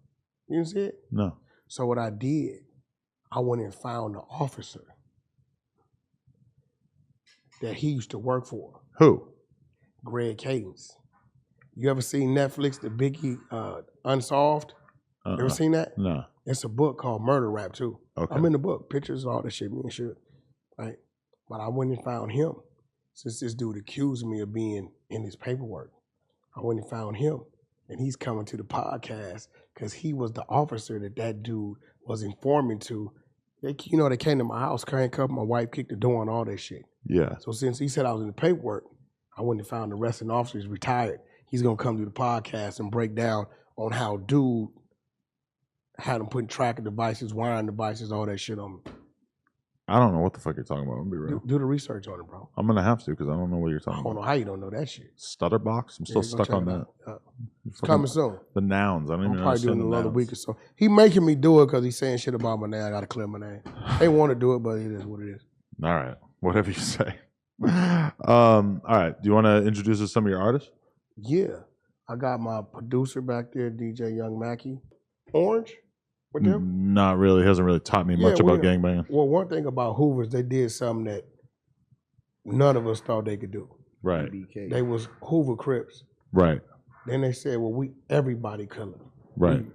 You didn't see it? No. So what I did, I went and found the officer that he used to work for. Who? Greg Cadence. You ever seen Netflix, the Biggie Unsolved? You ever seen that? No. It's a book called Murder Rap, too. Okay. I'm in the book. Pictures, all that shit, me and shit. Right? But I went and found him. Since this dude accused me of being in his paperwork, I went and found him. And he's coming to the podcast because he was the officer that dude was informing to. They came to my house, handcuffed my wife, kicked the door and all that shit. Yeah. So since he said I was in the paperwork, I went and found the arresting officer. He's retired. He's going to come to the podcast and break down on how dude had him putting tracking devices, wiring devices, all that shit on me. I don't know what the fuck you're talking about. I'm gonna be real. Do the research on it, bro. I'm going to have to because I don't know what you're talking about. I don't know how you don't know that shit. Stutter box? I'm still stuck on that. It's coming soon. The nouns. I don't even know. I'm probably doing it another week or so. He making me do it because he's saying shit about my name. I got to clear my name. They want to do it, but it is what it is. All right. Whatever you say. All right. Do you want to introduce us to some of your artists? Yeah. I got my producer back there, DJ Young Mackey. Orange? With them? Not really. He hasn't really taught me much about gangbanging. Well, one thing about Hoovers, they did something that none of us thought they could do. Right. They was Hoover Crips. Right. Then they said, well, we everybody killer. Right.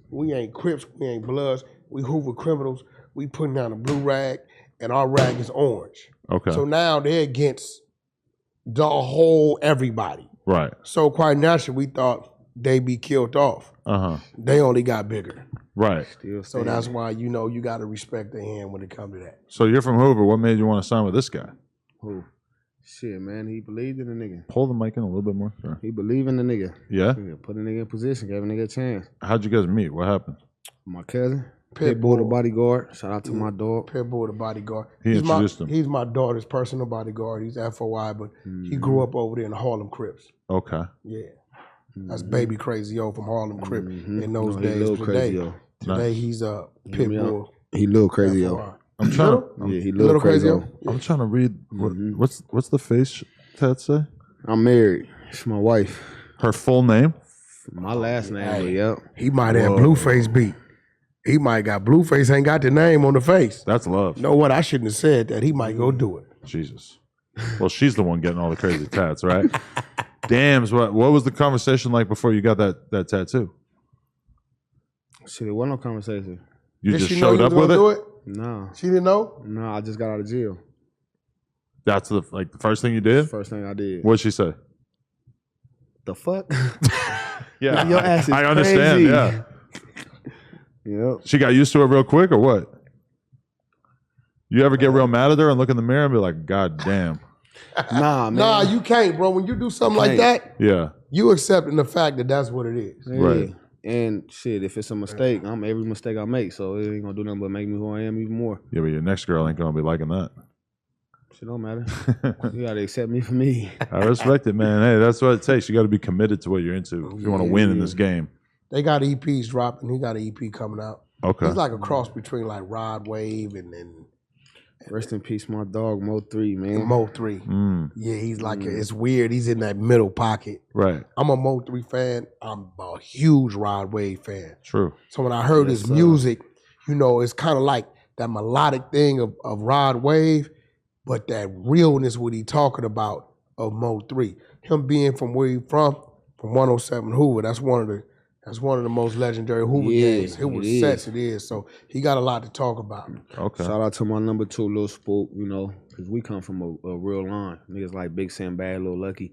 We ain't Crips, we ain't Bloods, we Hoover criminals. We putting down a blue rag, and our rag is orange. Okay. So now they're against the whole everybody. Right. So quite naturally, we thought they be killed off. They only got bigger. Right. So that's why, you know, you got to respect their hand when it comes to that. So you're from Hoover. What made you want to sign with this guy? Who? Shit, man, he believed in the nigga. Pull the mic in a little bit more. Sure. He believed in the nigga. Yeah? Put a nigga in position, gave a nigga a chance. How'd you guys meet? What happened? My cousin, Pitbull the bodyguard. Shout out to my dog. Pitbull the bodyguard. He introduced him. He's my daughter's personal bodyguard. He's FOI, but he grew up over there in the Harlem Crips. Okay. Yeah. That's Baby Crazy O from Harlem Crip in those days. Today he's a Pitbull. He little Crazy O. I'm trying to, yeah, he little Crazy O. I'm trying to read what's the face tat say? I'm married. It's my wife. Her full name? My last name, yep. He might have Blueface beat. He might got Blueface ain't got the name on the face. That's love. You know what? I shouldn't have said that. He might go do it. Jesus. Well, she's the one getting all the crazy tats, right? Damn. What was the conversation like before you got that tattoo? Shit, it wasn't no conversation. You just showed up with it? No. She didn't know? No, I just got out of jail. That's the first thing you did? First thing I did. What'd she say? The fuck? Yeah. Your ass is I understand, crazy. yeah. Yep. She got used to it real quick or what? You ever get real mad at her and look in the mirror and be like, God damn. Nah, man. Nah, you can't, bro. When you do something like that, yeah, you accepting the fact that that's what it is. Yeah. Right. And shit, if it's a mistake, I'm every mistake I make, so it ain't gonna do nothing but make me who I am even more. Yeah, but your next girl ain't gonna be liking that. Shit don't matter. You gotta accept me for me. I respect it, man. Hey, that's what it takes. You got to be committed to what you're into if you want to win in this game. They got EPs dropping. He got an EP coming out. Okay. He's like a cross between like Rod Wave and Rest in peace, my dog Mo 3, man. Mo 3. Yeah, he's like it's weird. He's in that middle pocket. Right. I'm a Mo 3 fan. I'm a huge Rod Wave fan. True. So when I heard his music, you know, it's kind of like that melodic thing of Rod Wave, but that realness what he talking about of Mo 3. Him being from where he from 107 Hoover. That's one of the most legendary Hoover games. It was sets, it is. So he got a lot to talk about. Okay. Shout out to my number 2, Lil Spook, you know, because we come from a real line. Niggas like Big Sam, Bad, Lil Lucky.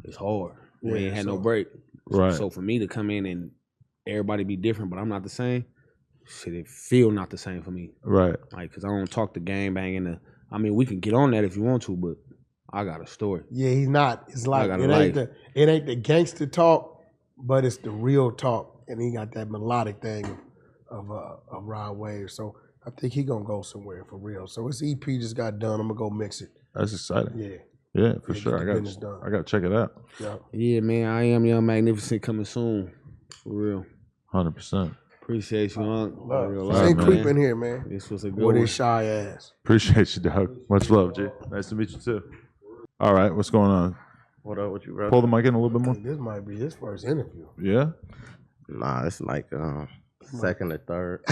It's hard. We ain't had no break. Right. So for me to come in and everybody be different, but I'm not the same, shit, it feel not the same for me. Right. Like, because I don't talk the game banging. I mean, we can get on that if you want to, but I got a story. Yeah, he's not. It's like it ain't the gangster talk, but it's the real talk, and he got that melodic thing of Rod Wave. So I think he gonna go somewhere for real. So his EP just got done. I'm gonna go mix it. That's exciting. Yeah. Yeah, for sure. I got to check it out. Yeah, man. I am Young Magnificent coming soon. For real. 100%. Appreciate you, Unc. Ain't creeping here, man. This was a good With one. his shy ass. Appreciate you, dog. Much love, G. Nice to meet you too. All right, what's going on? What up with you, bro? Pull the mic in a little bit more. This might be his first interview. Yeah? Nah, it's like second or third.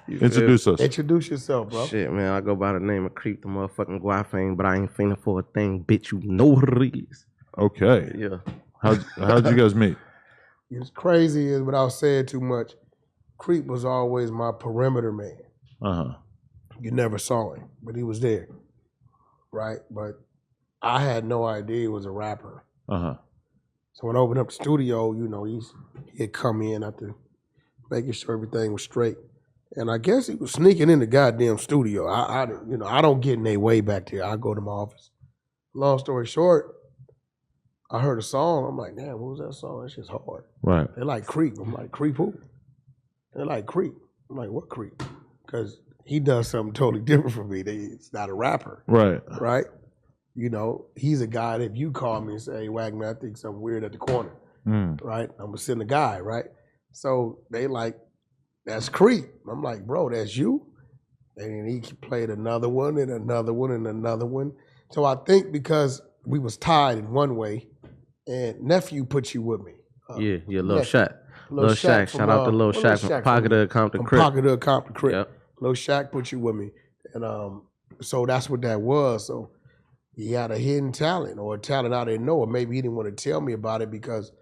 Introduce us. Introduce yourself, bro. Shit, man, I go by the name of Creep the motherfucking Guafane, but I ain't finna for a thing, bitch. You know what it is. Okay. Yeah. How'd you guys meet? It's crazy is without saying too much. Creep was always my perimeter man. Uh-huh. You never saw him, but he was there. Right? But I had no idea he was a rapper. Uh-huh. So when I opened up the studio, you know, he'd come in after making sure everything was straight. And I guess he was sneaking in the goddamn studio. I don't get in their way back there. I go to my office. Long story short, I heard a song. I'm like, damn, what was that song? That shit's hard. Right. They're like, Creep. I'm like, Creep who? They're like, Creep. I'm like, what Creep? Because he does something totally different from me. He's not a rapper. Right. Right? You know, he's a guy that if you call me and say, hey, Wack, man, I think something weird at the corner. Right? I'm going to send a guy, right? So they like, that's Creep. I'm like, bro, that's you? And he played another one and another one and another one. So I think because we was tied in one way, and Nephew put you with me. Yeah, Lil Shaq. Lil Shaq. Shout out to Lil Shaq from Pocket of Compton Crip. Pocket of Compton Crip. Yep. Lil Shaq put you with me. And so that's what that was. So he had a hidden talent or a talent I didn't know, or maybe he didn't want to tell me about it because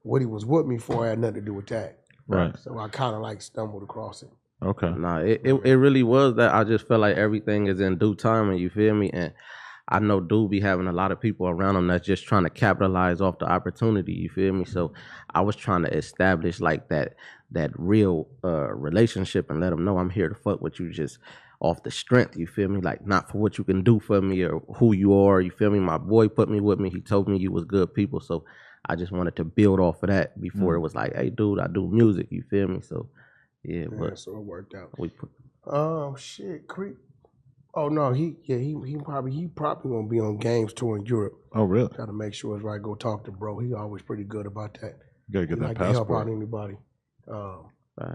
what he was with me for had nothing to do with that. Right. So I kind of like stumbled across it. Okay. Nah, it really was that I just felt like everything is in due time, and you feel me? And I know dude be having a lot of people around him that's just trying to capitalize off the opportunity. You feel me? So I was trying to establish like that real relationship and let them know I'm here to fuck with you just off the strength. You feel me? Like not for what you can do for me or who you are. You feel me? My boy put me with me. He told me you was good people. So I just wanted to build off of that before it was like, hey, dude, I do music. You feel me? So yeah, but so it worked out. we put. Shit, Creep. Oh no, he probably gonna be on games tour in Europe. Oh really? Got to make sure it's right. Go talk to bro. He always pretty good about that. You gotta get that Like to help passport. out anybody.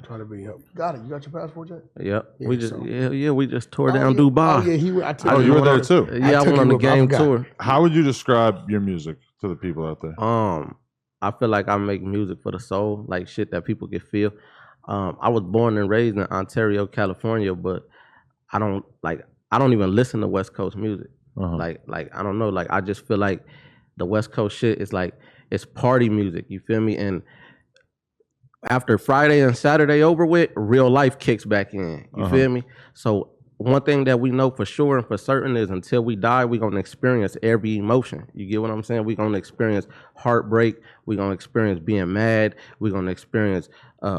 Try to be help. Got it. You got your passport yet? Yep. Yeah, we just so- we just tore down Dubai. Oh yeah, I took Oh, you you were on there the- too. Yeah, I took went on you the up. I game forgot. tour. How would you describe your music to the people out there? I feel like I make music for the soul, like shit that people can feel. I was born and raised in Ontario, California, but I don't even listen to West Coast music. Like I don't know, like I just feel like the West Coast shit is like it's party music, you feel me? And after Friday and Saturday over with, real life kicks back in. You feel me? So one thing that we know for sure and for certain is until we die, we're gonna experience every emotion. You get what I'm saying? We're gonna experience heartbreak, we're gonna experience being mad, we're gonna experience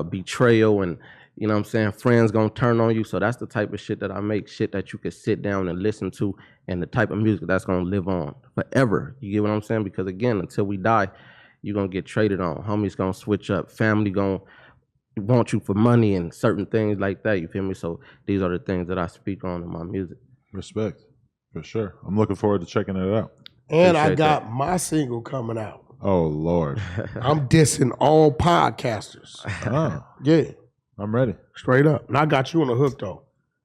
betrayal, and you know what I'm saying, friends gonna turn on you. So that's the type of shit that I make, shit that you can sit down and listen to, and the type of music that's gonna live on forever. You get what I'm saying? Because again, until we die, you're gonna get traded on. Homies gonna switch up, family gonna want you for money and certain things like that, you feel me? So these are the things that I speak on in my music. Respect, for sure. I'm looking forward to checking it out. And I Appreciate got my single coming out. Oh Lord. I'm dissing all podcasters. Oh, Yeah, I'm ready. straight up. And I got you on the hook though.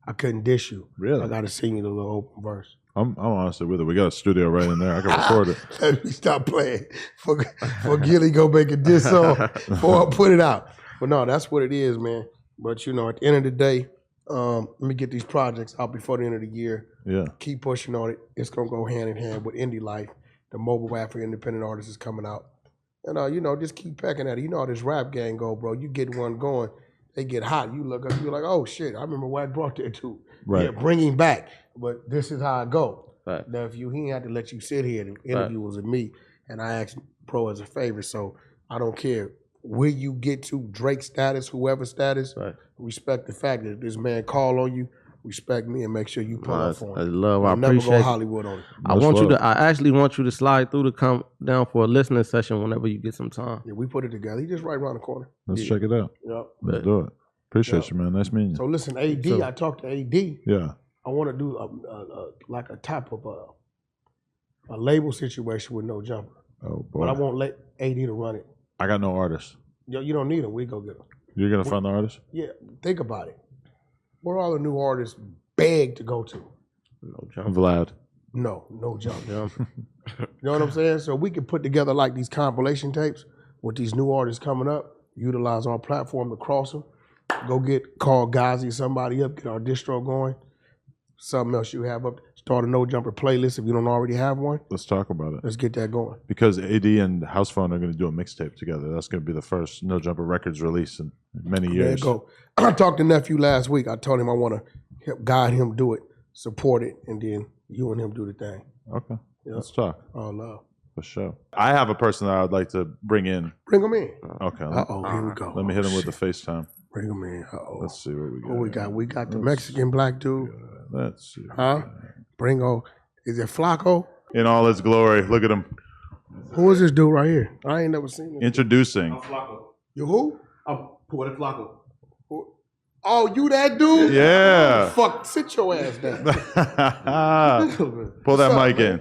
I couldn't diss you. Really? I got to sing you the little open verse. I'm honestly with it. We got a studio right in there. I can record it. Let me stop playing. For Gilly go make a diss song before I put it out. But no, that's what it is, man. But you know, at the end of the day, let me get these projects out before the end of the year. Yeah. Keep pushing on it. It's gonna go hand in hand with indie life. The mobile app for independent artists is coming out. And you know, just keep pecking at it. You know how this rap gang go, bro. You get one going, they get hot. You look up, you're like, oh shit, I remember Wack brought that too. Right. Yeah, bring him back. But this is how I go. Right. Now, if he ain't had to let you sit here, the interview was with me, and I asked Pro as a favor, so I don't care where you get to, Drake status, whoever status, respect the fact that this man call on you, respect me, and make sure you pull up for him. Love, I I'll never appreciate go it. Hollywood on it. I actually want you to slide through to come down for a listening session whenever you get some time. Yeah, we put it together. He just right around the corner. Let's check it out. Yep. Let's do it. Appreciate you, man. Nice meeting you. So listen, AD, I talked to AD. Yeah. I want to do like a type of a label situation with no jumper. Oh But I boy. won't let AD to run it. I got no artists. Yo, you don't need them. We go get them. You're gonna find the artist? Yeah, think about it. Where all the new artists beg to go to? No jump. Vlad. No jump. Jump. You know what I'm saying? So we can put together like these compilation tapes with these new artists coming up, utilize our platform to cross them, go call Ghazi, somebody up, get our distro going. Something else you have up, start a No Jumper playlist if you don't already have one. Let's talk about it. Let's get that going. Because AD and House Phone are gonna do a mixtape together. That's gonna be the first No Jumper Records release in many There you years. go. I talked to Nephew last week. I told him I want to help guide him do it, support it, and then you and him do the thing. Okay. Yeah. Let's talk. Oh, love. For sure. I have a person that I'd like to bring in. Bring him in. Okay. Uh-oh, here we go. Let me hit him with the FaceTime. Bring him in. Uh-oh. Let's see what we got. What we got? We got the Mexican black dude. Let's see. Huh? Bring on. Is it Flakko? In all its glory. Look at him. Who is this dude right here? I ain't never seen him. Introducing. You who? I'm Poetic Flakko. Oh, you that dude? Yeah. Fuck, sit your ass down. Pull that What's up, mic man? in.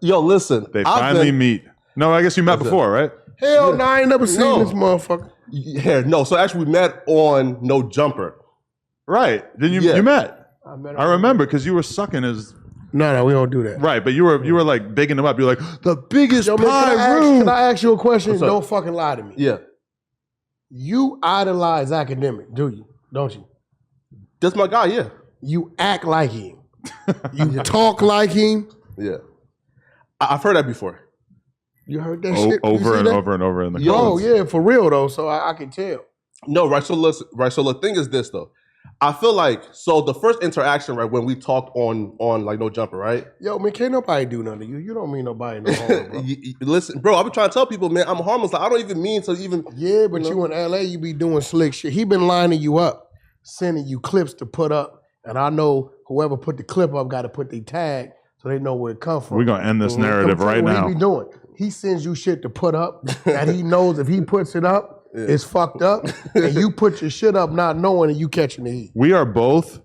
Yo, listen. They finally meet. No, I guess you met before, right? Hell no, I ain't never seen No. this motherfucker. Yeah, no. So actually, we met on No Jumper. Right. Then you Yeah. you met. met I remember because you were sucking his No, we don't do that. right, but you were like bigging him up. You're like the biggest Yo, man, pie room. can I ask you a question? What's up? Don't fucking lie to me. Yeah, You idolize Akademiks, do you? Don't you? that's my guy. Yeah, You act like him. You talk like him. yeah. I've heard that before. You heard that shit? You Over see and that? over and over in the Oh comments. yeah, for real though. So I can tell. No, right. So listen, right. So the thing is this though. I feel like, so the first interaction, right, when we talked on like No Jumper, right? Yo, man, can't nobody do nothing to you. You don't mean nobody no harm, bro. Listen, bro, I've been trying to tell people, man, I'm harmless. Like, I don't even mean to even. Yeah, but you in LA, you be doing slick shit. He been lining you up, sending you clips to put up, and I know whoever put the clip up got to put the tag so they know where it come from. We're going to end this narrative right now. What he be doing? He sends you shit to put up that he knows if he puts it up, it's fucked up, and you put your shit up not knowing and you catching the heat. We are both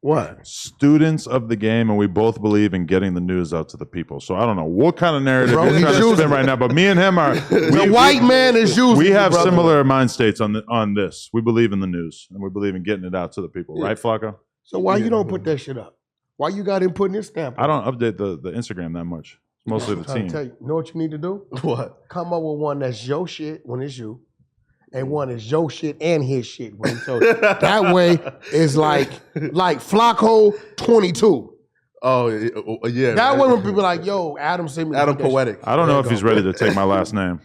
What? students of the game, and we both believe in getting the news out to the people. So I don't know what kind of narrative Bro, you're he's trying to using spin right now, but me and him are... The white man is using We have brother. similar mind states on this. We believe in the news, and we believe in getting it out to the people. Right, Flakko? So why you don't put that shit up? Why you got him putting his stamp I on? don't update the Instagram that much. It's mostly the I'm trying to tell team. you know what you need to do? What? Come up with one that's your shit when it's you, and one is your shit and his shit when it's your shit. That way, it's like Flacco 22. Oh, yeah. That man. way when people like, yo, Adam sent me Adam that shit. Poetic. I don't know There if you he's go. ready to take my last name.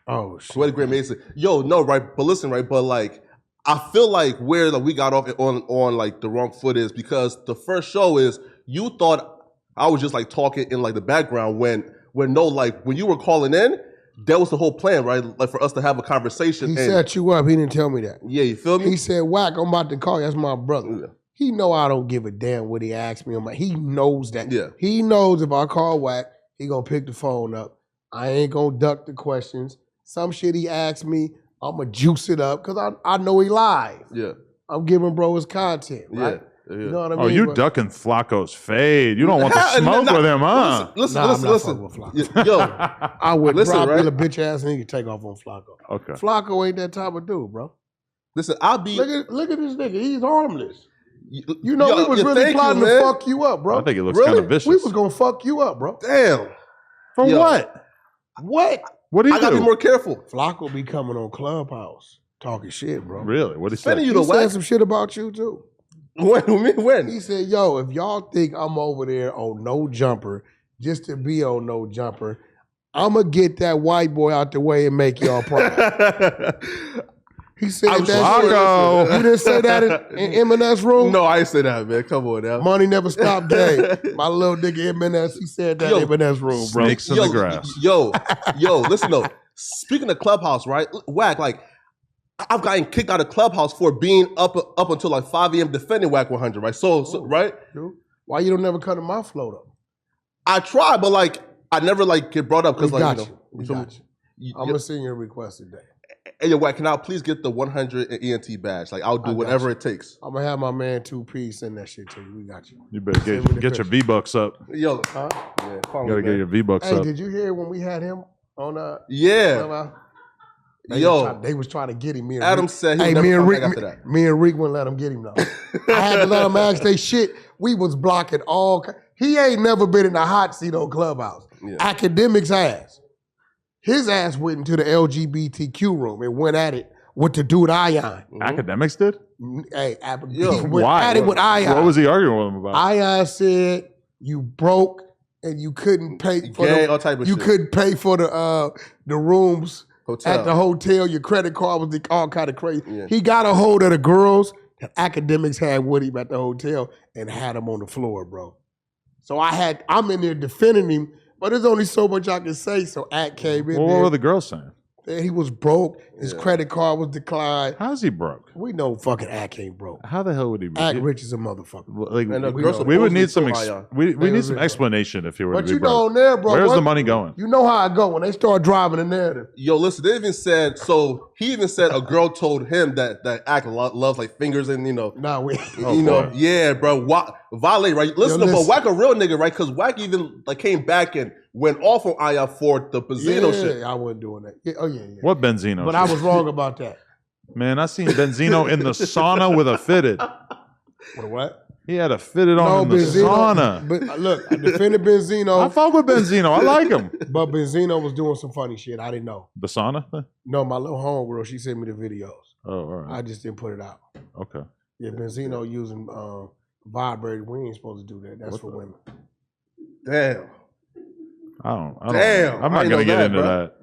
Oh, shit. Poetic Great Mason. Yo, no, right, but listen, right, but like, I feel like where like, we got off on like the wrong foot is because the first show is you thought I was just like talking in like the background when no, like when you were calling in, that was the whole plan, right? Like for us to have a conversation. He and, set you up. He didn't tell me that. yeah, you feel me? He said, Wack, I'm about to call you. That's my brother. Yeah. He know I don't give a damn what he asked me. He knows that. Yeah. He knows if I call Wack, he gonna pick the phone up. I ain't gonna duck the questions. Some shit he asked me, I'm gonna juice it up because I know he live. Yeah. I'm giving bro his content, right? Yeah. You know what I mean? Oh, you But- ducking Flacco's fade. You don't want the smoke with him, huh? Listen, Nah, I'm not listen. fucking with Flacco. Yo, I would Listen, drop right? a bitch ass nigga take off on Flacco. Okay. Flacco ain't that type of dude, bro. listen, I'll be. Look at this nigga. He's harmless. You know, Yo, we was yeah, really thank plotting you, to man. fuck you up, bro. I think it looks Really? kind of vicious. We was gonna fuck you up, bro. Damn. For Yo. what? What? What do you I gotta do? be more careful. Flacco be coming on Clubhouse talking shit, bro. Really? What did he Sending say? you He to said Wack. some shit about you too. When? He said, yo, if y'all think I'm over there on No Jumper just to be on No Jumper, I'm going to get that white boy out the way and make y'all proud. He said I'm that shit. Flacco. You didn't say that in M&S room? No, I ain't say that, man. Come on now. Money never stopped game. My little nigga M&S, he said that in M&S room, bro. Snakes in the grass. Yo, listen though. Speaking of Clubhouse, right? Wack, like, I've gotten kicked out of Clubhouse for being up until like 5 a.m. defending Wack100, right? So right? Dude, why you don't never cut in my float up? I tried, but like, I never like get brought up We because got like, you. you We know. got you. I'm going to send you a request today. Hey, yo, Wack, can I please get the 100 and ENT badge? Like, I'll I do got whatever you. it takes. I'm going to have my man 2P send that shit to you. We got you. You better Send me the get your picture. V-Bucks up. Yo, Huh? yeah, call You me, gotta get man. your V-Bucks Hey, up. did you hear when we had him on Yeah. they was trying to get him. Me and Adam Rick. said he Hey, would me never and come Rick, back after that. me and Rick wouldn't let him get him though. I had to let him ask they shit. We was blocking all. He ain't never been in the hot seat on Clubhouse. Yeah. Academics ass. His ass went into the LGBTQ room and went at it with the dude Ion. Academics did? Hey, Yo, he went Why? at it with Ion. What was he arguing with him about? Ion said you broke and you couldn't pay for Gay, the, all type of you shit. couldn't pay for the rooms Hotel. at the hotel. Your credit card was all kind of crazy. Yeah. He got a hold of the girls that Academics had with him at the hotel and had him on the floor, bro. So I'm in there defending him, but there's only so much I can say. So Act came in Well, what there. were the girls saying? And he was broke. His Yeah. credit card was declined. How's he broke? We know fucking Act ain't broke. How the hell would he be? Act rich is a motherfucker. Like, And the we, girls we would supposedly need some told Ion. we They need was some rich. explanation if he were But to be you broke. know on there, bro. Where's what- the money going? You know how I go when they start driving the narrative. Yo, listen, they even said, so he even said a girl told him that Act loves like fingers and, you know, Nah, we. Oh, you know, boy. yeah, bro, violate, right? Listen, Yo, but listen. Wack a real nigga, right? Because Wack even like came back and went off on Ion for the Benzino shit. I wasn't doing that. Yeah, oh yeah, yeah. What Benzino? But I was wrong about that. Man, I seen Benzino in the sauna with a fitted. What? He had a fitted on in the sauna. But look, I defended I Benzino, fuck with Benzino. I like him. but Benzino was doing some funny shit. I didn't know. The sauna thing? No, my little homegirl, she sent me the videos. Oh, all right. I just didn't put it out. Okay. Yeah, Benzino using vibrator. We ain't supposed to do that. That's What for the- women. Damn. I don't Damn, I'm I not ain't gonna know get that, into bro. that.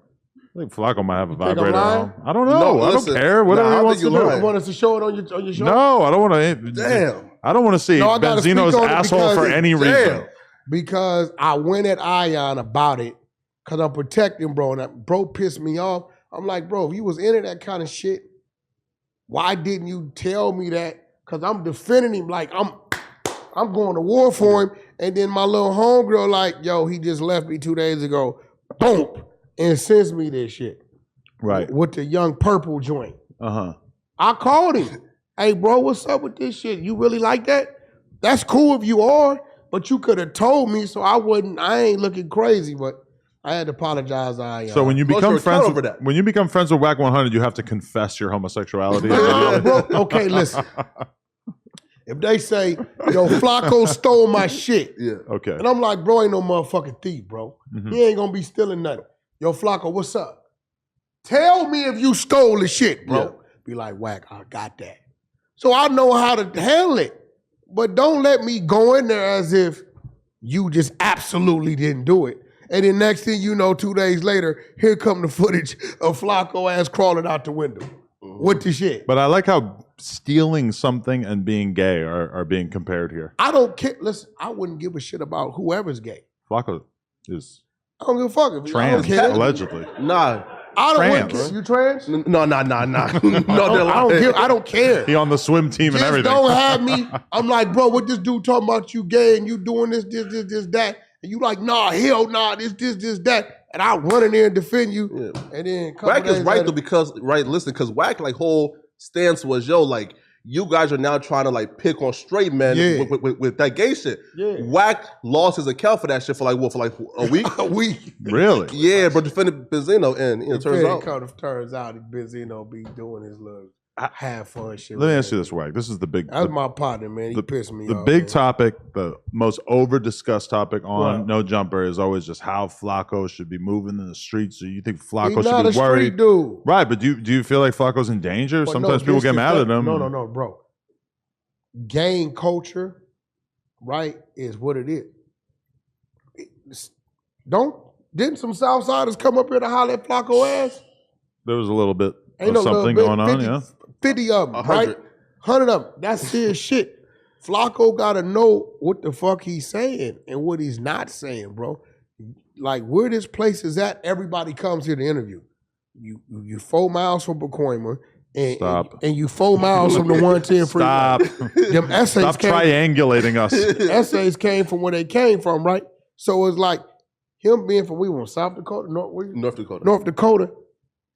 I think Flacco might have a think I'm vibrator lying? on. I don't know. No, I listen. don't care. Whatever Nah, I he don't wants think to you're do. lying. You want us to show it on your show? No, I don't want to. Damn. I don't want to see No, I gotta speak Benzino's on it asshole because for it- any Damn. reason. Because I went at Ion about it because I'm protecting bro, and that bro pissed me off. I'm like, bro, if you was into that kind of shit, why didn't you tell me that? Because I'm defending him like I'm going to war for him. And then my little homegirl like, yo, he just left me 2 days ago. Boom. And sends me this shit. Right. With the young purple joint. Uh-huh. I called him. Hey, bro, what's up with this shit? You really like that? That's cool if you are, but you could have told me so I ain't looking crazy, but I had to apologize. So when you Close become your friends account with, over that. when you become friends with Wack100, you have to confess your homosexuality. Nah, bro, okay, listen. If they say, yo, Flacco stole my shit, Yeah. Okay. and I'm like, bro, ain't no motherfucking thief, bro. Mhm. He ain't gonna be stealing nothing. Yo, Flacco, what's up? Tell me if you stole the shit, bro. Yeah. Be like, Wack, I got that. So I know how to handle it. But don't let me go in there as if you just absolutely didn't do it. And then next thing you know, 2 days later, here come the footage of Flacco ass crawling out the window. With the shit. But I like how stealing something and being gay are being compared here. I don't care. Listen, I wouldn't give a shit about whoever's gay. Flacco is I don't give a fuck. If I trans, don't care. allegedly. Nah. I don't Trans. care. You trans? No, nah. No, I don't care. He on the swim team and Just everything. don't have me. I'm like, bro, what this dude talking about you gay and you doing this, that. And you like, nah, hell nah, this, that. And I run in there and defend you. Yeah. And then a couple Wack is days right later- though because Wack like whole stance was like you guys are now trying to like pick on straight men Yeah. with that gay shit. Yeah. Wack lost his account for that shit for like a week. a week. Really? Yeah, but defended Benzino and it Turns out Benzino be doing his little have fun shit. Let me with ask you that. this, Wack. This is the big, That's my partner, man. He pissed me the off. big man. topic, the most over-discussed topic on What? No Jumper is always just how Flacco should be moving in the streets. So you think He's Flacco not should a be worried? street dude. Right, but do you feel like Flacco's in danger? But Sometimes no, people this get is mad what- at him. No, bro. Gang culture, right, is what it is. Didn't some Southsiders come up here to holler at Flacco ass? There was a little bit Ain't of no little something bit, going on, 50, yeah. 50 of them, 100. right? 100 of them. That's serious shit. Flacco gotta know what the fuck he's saying and what he's not saying, bro. Like where this place is at, everybody comes here to interview. You 4 miles from Pacoima and Stop. and you 4 miles from the 110 freeway. Stop. Them essays Stop came, triangulating us. essays came from where they came from, right? So it's like him being from South Dakota, North Dakota. North Dakota.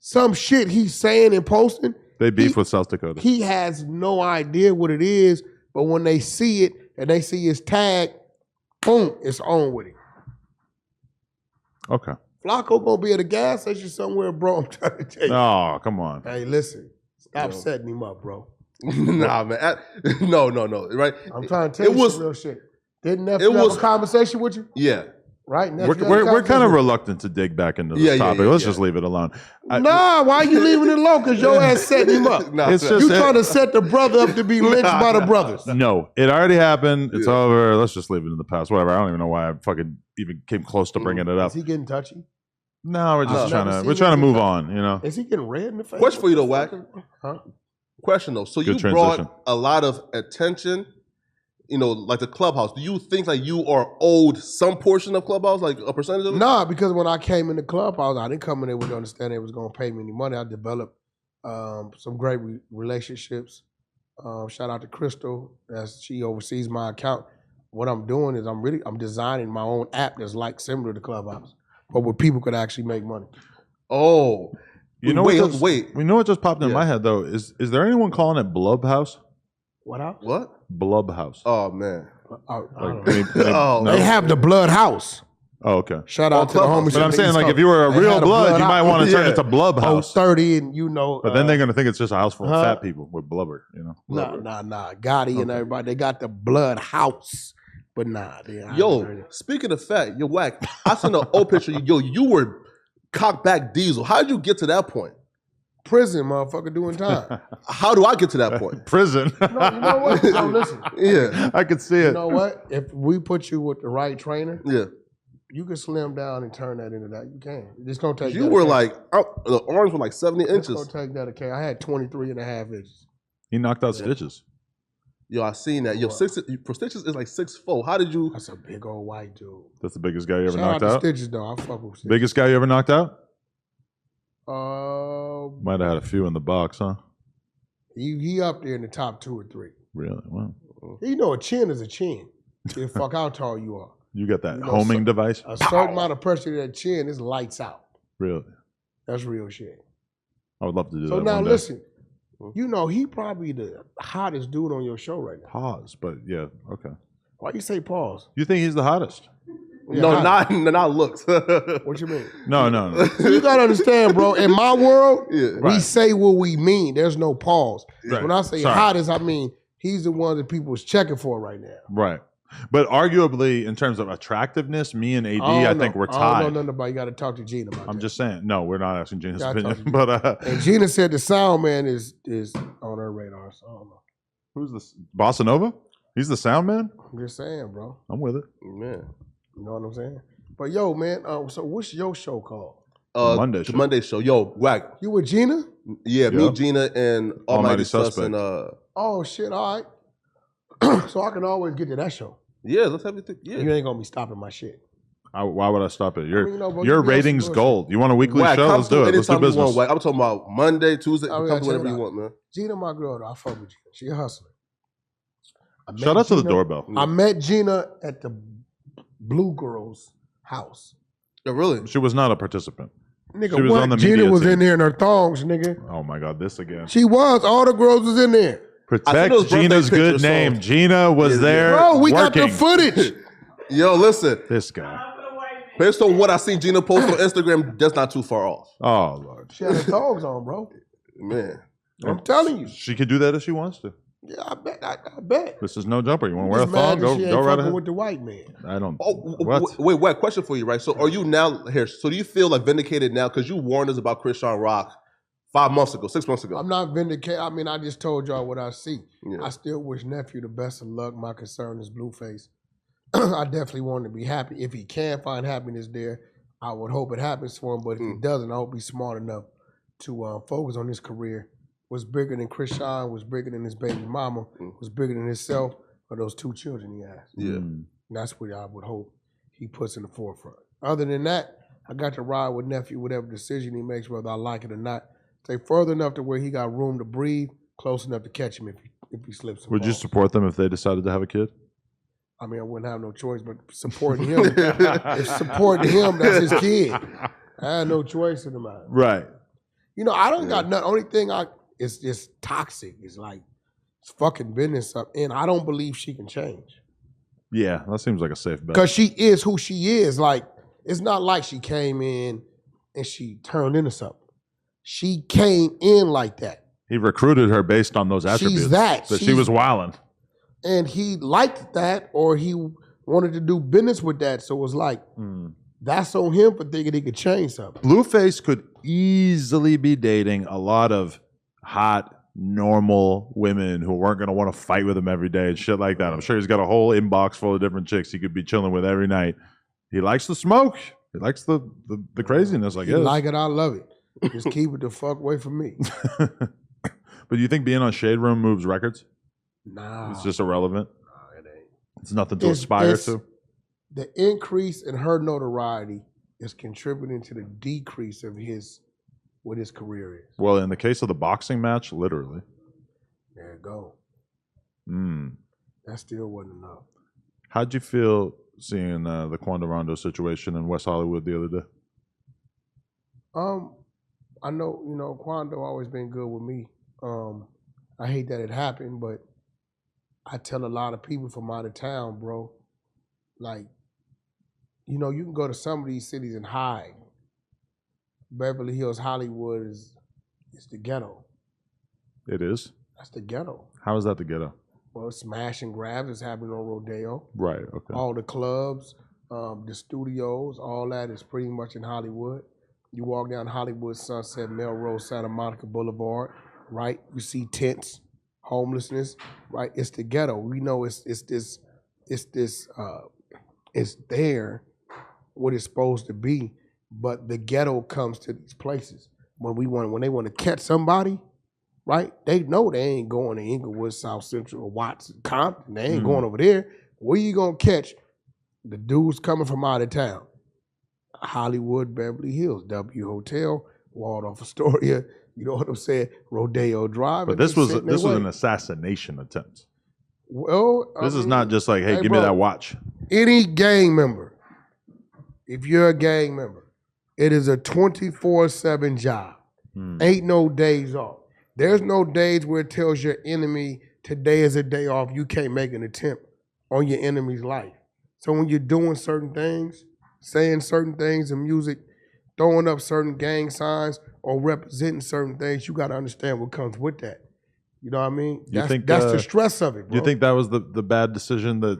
Some shit he's saying and posting. They beef with South Dakota. He has no idea what it is, but when they see it and they see his tag, boom, it's on with him. Okay. Flacco gonna be at a gas station somewhere, bro. I'm trying to tell you. Oh, come on. Hey, listen, stop setting him up, bro. Nah, man. No. Right? I'm trying to tell you some real shit. Didn't Nephew have a conversation with you? Yeah. Right? Nephew had a We're kind conversation of with you. reluctant to dig back into this Yeah, topic. yeah, Let's yeah. just leave it alone. Nah, why you leaving it alone? Because your ass setting him up. Nah, It's nah. just- You trying to set the brother up to be lynched by the brothers. No, it already happened. It's Yeah. over. Let's just leave it in the past. Whatever. I don't even know why I fucking even came close to bringing it up. Is he getting touchy? No, we're just I've never trying seen to him move get on. You know. Is he getting red in the face? Question for you though, Wack. Huh? Question though. So Good you brought transition. a lot of attention, like the Clubhouse. Do you think like you are owed some portion of Clubhouse, like a percentage of it? Nah, because when I came in the Clubhouse, I didn't come in there with the understanding it was going to pay me any money. I developed some great relationships. Shout out to Crystal, as she oversees my account. What I'm doing is I'm designing my own app that's like similar to Clubhouse, but where people could actually make money. Oh. You know wait, what just, wait. We know what just popped in Yeah. my head though. Is there anyone calling it Blubhouse? What else? What? Blubhouse. Oh man. I Like, don't know. Oh, no? They have the Blood House. Oh, okay. Shout out to the Clubhouse. homies. But I'm at saying, East like, Coast. if you were a They real had blood, you might want to turn Yeah. it to Blubhouse. 30 and you know. But then they're gonna think it's just a house full of Huh? fat people with blubber. You know. Nah. Gotti and everybody, they got the Blood House. But nah. Yo, speaking of fat, yo, Wack, I seen an old picture. Yo, you were cockback diesel. How did you get to that point? prison, motherfucker, doing time. How do I get to that point? Prison. No, you know what? No, listen. Yeah. I could see it. You know what? If we put you with the right trainer, Yeah. You can slim down and turn that into that. You can. It's gonna take. You were like, the arms were like 70 It's inches. gonna take that. Okay, I had 23 and a half inches. He knocked out Stitches. Yo, I seen that. Yo, for Stitches is like 6'4". How did you? That's a big old white dude. That's the biggest guy you ever Shout knocked out out? to Stitches though. I fuck with Stitches. Biggest guy you ever knocked out? Uh, Might have had a few in the box, huh? he up there in the top 2 or 3. Really? Wow. You know, a chin is a chin. Give a fuck how tall you are. You got that You know, homing device? A certain amount of pressure to that chin is lights out. Really? That's real shit. I would love to do So that now one day. listen, you know he probably the hottest dude on your show right now. Pause, but yeah, okay. Why you say pause? You think he's the hottest? Yeah, No, hottest. not looks. What you mean? No. So you gotta understand, bro. In my world, Yeah. we Right. say what we mean. There's no pause. Right. When I say Sorry. hottest, I mean he's the one that people is checking for right now. Right. But arguably, in terms of attractiveness, me and AD, I think we're I don't tied. know nothing about. You got to talk to Gina about I'm that. just saying. No, we're not asking Gina's Gotta talk opinion. to But And Gina said the sound man is on her radar. So I don't know. who's this? Bossa Nova? He's the sound man? I'm just saying, bro. I'm with it. Man. You know what I'm saying? But yo, man. So what's your show called? Monday the show. Monday show. Yo, Wack. You with Gina? Yeah, Yeah. me, Gina, and Almighty Sus Suspect. and Oh shit! All right. So I can always get to that show. yeah, let's have it. Yeah. You ain't gonna be stopping my shit. Why would I stop it? Your mean, you know, bro, your you be on some ratings bullshit. gold. You want a weekly Wack, show? come Let's do through it. Let's do anytime you business. want, Wack. I'm talking about Monday, Tuesday. Oh, Come yeah, through whatever check it you out. want, man. Gina, my girl, though. I fuck with Gina. She a hustler. I met Shout out to the Gina- doorbell. I met Gina at the Blue Girls house. Yeah, really? She was not a participant. Nigga, She was what? on the Gina media was team. in there in her thongs, nigga. Oh my God, this again. She was. All the girls was in there. Protect those birthday Gina's good pictures, name. so- Gina was Yeah, there. Bro, we working. got the footage. Yo, listen. This guy. Based on what I seen Gina post on Instagram, that's not too far off. Oh Lord. She had her thongs on, bro. Man. I'm telling you. She could do that if she wants to. Yeah, I bet. I bet. This is no jumper. You want to wear a Just mad thong? that Go she ain't right fucking ahead. with the white man. I don't. Oh, What? wait, question for you, right? So are you now here? So do you feel like vindicated now? Because you warned us about Chrisean Rock 5 months ago, 6 months ago. I'm not vindicated. I mean, I just told y'all what I see. Yeah. I still wish Nephew the best of luck. My concern is Blueface. I definitely want him to be happy. If he can find happiness there, I would hope it happens for him. But if he doesn't, I hope he's smart enough to focus on his career. What's bigger than Chrisean, was bigger than his baby mama, was bigger than himself, or those 2 children he has. Yeah. And that's what I would hope he puts in the forefront. Other than that, I got to ride with Nephew, whatever decision he makes, whether I like it or not. Stay further enough to where he got room to breathe, close enough to catch him if he slips and Would you falls. support them if they decided to have a kid? I mean, I wouldn't have no choice but supporting him. If supporting him, that's his kid. I had no choice in the matter. Right. You know, I don't got nothing. Only thing it's just toxic. It's like it's fucking business up, and I don't believe she can change Yeah, that seems like a safe bet. because she is who she is. Like it's not like she came in and she turned into something. She came in like that, He recruited her based on those attributes. that. But she She's- was wilding. and he liked that, or he wanted to do business with that. So it was like that's on him for thinking he could change something. Blueface could easily be dating a lot of hot, normal women who weren't going to want to fight with him every day and shit like that. I'm sure he's got a whole inbox full of different chicks he could be chilling with every night. He likes the smoke. He likes the craziness, I You guess. like it, I love it. Just keep it the fuck away from me. But do you think being on Shade Room moves records? Nah, It's just irrelevant. it ain't. It's nothing to It's- aspire it's- to. The increase in her notoriety is contributing to the decrease of what his career is. Well, in the case of the boxing match, literally. There you go. Mm. That still wasn't enough. How'd you feel seeing the Quando Rondo situation in West Hollywood the other day? I know, Quando always been good with me. I hate that it happened, but I tell a lot of people from out of town, bro, like, you can go to some of these cities and hide. Beverly Hills, Hollywood is the ghetto. It is. That's the ghetto. How is that the ghetto? Well, smash and grabs is happening on Rodeo. Right. Okay. All the clubs, the studios, all that is pretty much in Hollywood. You walk down Hollywood, Sunset, Melrose, Santa Monica Boulevard, right? You see tents, homelessness, right? It's the ghetto. We know it's there, what it's supposed to be, but the ghetto comes to these places. When they want to catch somebody, right? They know they ain't going to Inglewood, South Central, or Watts, Compton. They ain't going over there. Where you gonna catch the dudes coming from out of town? Hollywood, Beverly Hills, W Hotel, Waldorf Astoria. You know what I'm saying? Rodeo Drive. But this was an assassination attempt. Well, this is not just like, hey, give me that watch. Any gang member, if you're a gang member, it is a 24/7 job. Ain't no days off. There's no days where it tells your enemy today is a day off. You can't make an attempt on your enemy's life. So when you're doing certain things, saying certain things in music, throwing up certain gang signs or representing certain things, you got to understand what comes with that. You know what I mean? That's the stress of it, bro. You think that was the bad decision that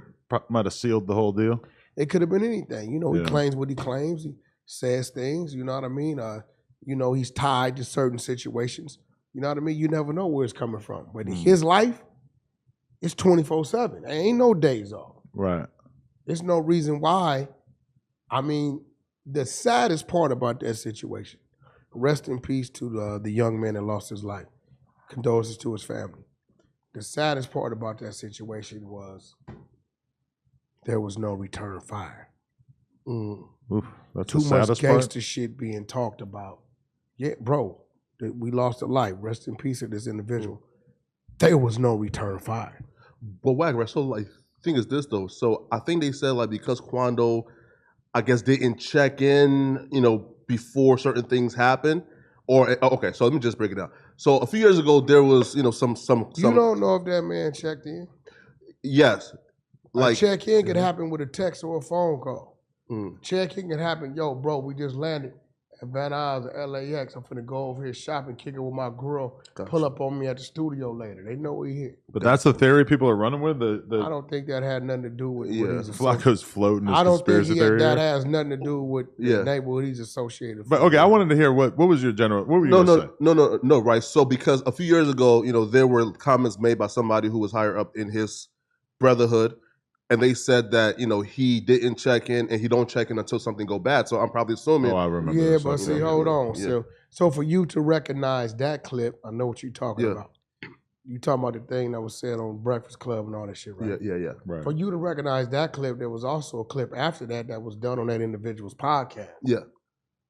might have sealed the whole deal? It could have been anything. You know, he claims what he claims. He says things, you know what I mean? You know, he's tied to certain situations. You know what I mean? You never know where it's coming from. But his life, it's 24/7. There ain't no days off. Right. There's no reason why. I mean, the saddest part about that situation, rest in peace to the young man that lost his life. Condolences to his family. The saddest part about that situation was there was no return fire. Oof, that's Too the much saddest gangster part. shit being talked about. Yeah, bro, we lost a life. Rest in peace to this individual. There was no return fire. But Wack, right? So like, thing is this though. So I think they said like because Quando, I guess didn't check in, you know, before certain things happen. Or okay, so let me just break it down. So a few years ago, there was, you know, some. You don't know if that man checked in. Yes, like a check in could happen with a text or a phone call. Check in could happen. Yo, bro, we just landed at Van Nuys or LAX. I'm finna go over here shopping, kick it with my girl. Gotcha. Pull up on me at the studio later. They know we here. But that's the theory people are running with. I don't think that had nothing to do with what he's Flacco's floating his I don't think conspiracy theory. that has nothing to do with the neighborhood he's associated with. But okay, I wanted to hear what was your general. What were you gonna say? No, right. So because a few years ago, you know, there were comments made by somebody who was higher up in his brotherhood, and they said that, you know, he didn't check in and he don't check in until something go bad. So I'm probably assuming. Oh, I remember. Yeah, this. but see, hold on. Yeah. So for you to recognize that clip, I know what you're talking about. You talking about the thing that was said on Breakfast Club and all that shit, right? Yeah. Right. For you to recognize that clip, there was also a clip after that that was done on that individual's podcast. Yeah.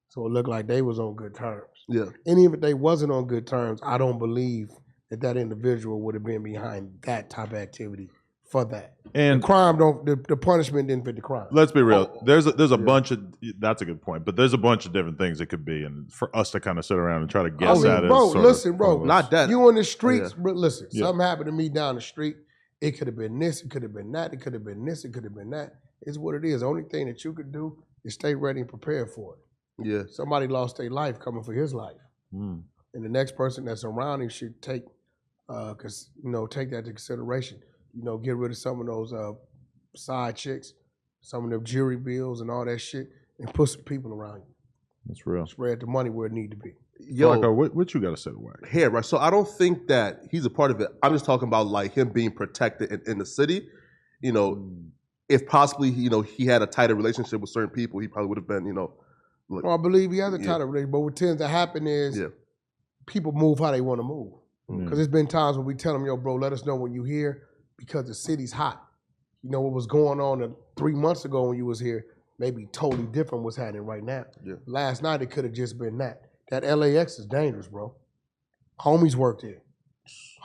So it looked like they was on good terms. Yeah. And even if they wasn't on good terms, I don't believe that individual would have been behind that type of activity for that. And the crime the punishment didn't fit the crime. Let's be real. There's a bunch of, that's a good point, but there's a bunch of different things it could be, and for us to kind of sit around and try to guess at it. Bro, listen, bro. Not that. You in the streets, but listen, something happened to me down the street. It could have been this, it could have been that, it could have been this, it could have been that. It's what it is. The only thing that you could do is stay ready and prepare for it. Yeah. Somebody lost their life coming for his life. And the next person that's around him should take that into consideration. You know, get rid of some of those side chicks, some of them jury bills and all that shit, and put some people around you. That's real. Spread the money where it need to be. Yo, Flacco, what you got to say to Wack? Here, right? So I don't think that he's a part of it. I'm just talking about like him being protected in the city. You know, if possibly, you know, he had a tighter relationship with certain people, he probably would have been, you know. Well, I believe he has a tighter relationship, but what tends to happen is people move how they want to move. Because there's been times when we tell them, yo, bro, let us know when you're here because the city's hot. You know, what was going on 3 months ago when you was here, maybe totally different what's happening right now. Yeah. Last night, it could have just been that. That LAX is dangerous, bro. Homies work there.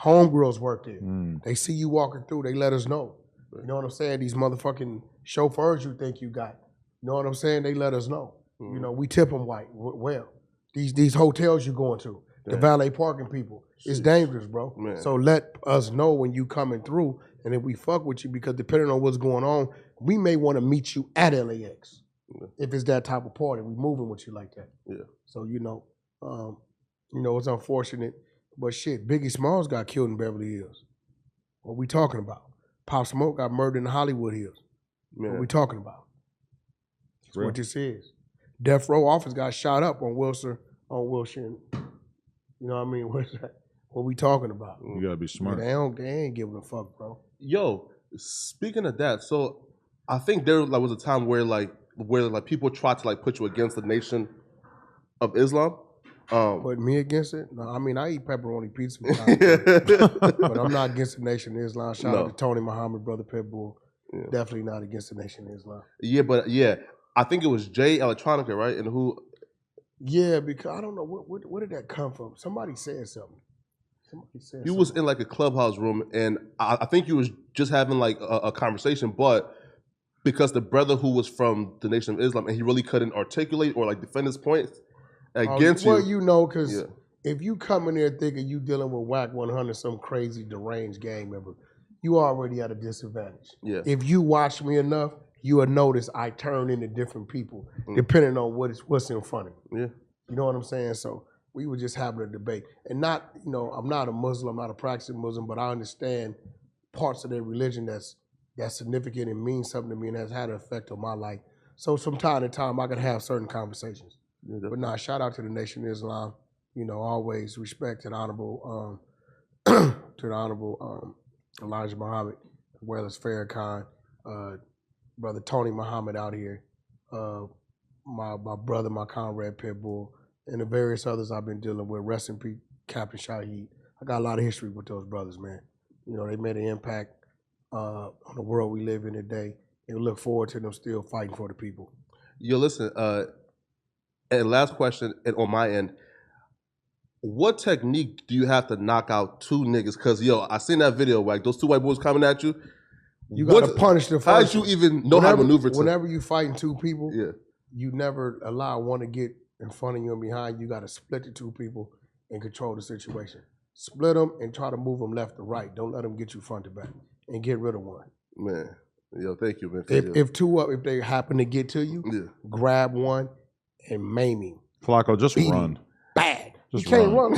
Homegirls work there. They see you walking through, they let us know. You know what I'm saying? These motherfucking chauffeurs you think you got. You know what I'm saying? They let us know. You know, we tip them well. These hotels you going to, the valet parking people, it's dangerous, bro. Man. So let us know when you coming through, and if we fuck with you, because depending on what's going on, we may want to meet you at LAX. If it's that type of party, we moving with you like that. Yeah. So it's unfortunate, but shit, Biggie Smalls got killed in Beverly Hills. What we talking about? Pop Smoke got murdered in the Hollywood Hills. What we talking about? That's what this is. Death Row office got shot up on Wilshire. You know what I mean? What we talking about? You gotta be smart. They ain't giving a fuck, bro. Yo, speaking of that, so I think there was a time where like where like people try to like put you against the Nation of Islam. Put me against it? No, I mean, I eat pepperoni pizza sometimes, but I'm not against the Nation of Islam. Shout out to Tony Muhammad, brother Pitbull. Yeah. Definitely not against the Nation of Islam. Yeah, but I think it was Jay Electronica, right? And who? Yeah, because I don't know where did that come from. Somebody said something. You was in like a Clubhouse room, and I think you was just having like a conversation, but because the brother who was from the Nation of Islam and he really couldn't articulate or like defend his points against you. Well, you know, because if you come in there thinking you dealing with Wack100, some crazy deranged gang member, you already at a disadvantage. Yeah. If you watch me enough, you will notice I turn into different people depending on what's in front of me. Yeah. You know what I'm saying? So we were just having a debate. And not, you know, I'm not a Muslim, I'm not a practicing Muslim, but I understand parts of their religion that's significant and means something to me and has had an effect on my life. So from time to time, I can have certain conversations. Yeah, but nah, shout out to the Nation of Islam. You know, always respect and honorable to the honorable Elijah Muhammad, as well as Farrakhan, brother Tony Muhammad out here, my brother, my comrade Pitbull, and the various others I've been dealing with. Rest in peace, Captain Shaheed. I got a lot of history with those brothers, man. You know, they made an impact on the world we live in today, and we look forward to them still fighting for the people. Yo, listen, and last question on my end, what technique do you have to knock out two niggas? Because, yo, I seen that video, like those two white boys coming at you. You got to punish the first. How did you even know how to maneuver to? Whenever you fighting two people, you never allow one to get in front of you and behind you. You got to split the two people and control the situation. Split them and try to move them left to right. Don't let them get you front to back and get rid of one. Man, yo, thank you, man. If they happen to get to you, grab one and maim him. Flakko, just run. Bad. Just he can't run.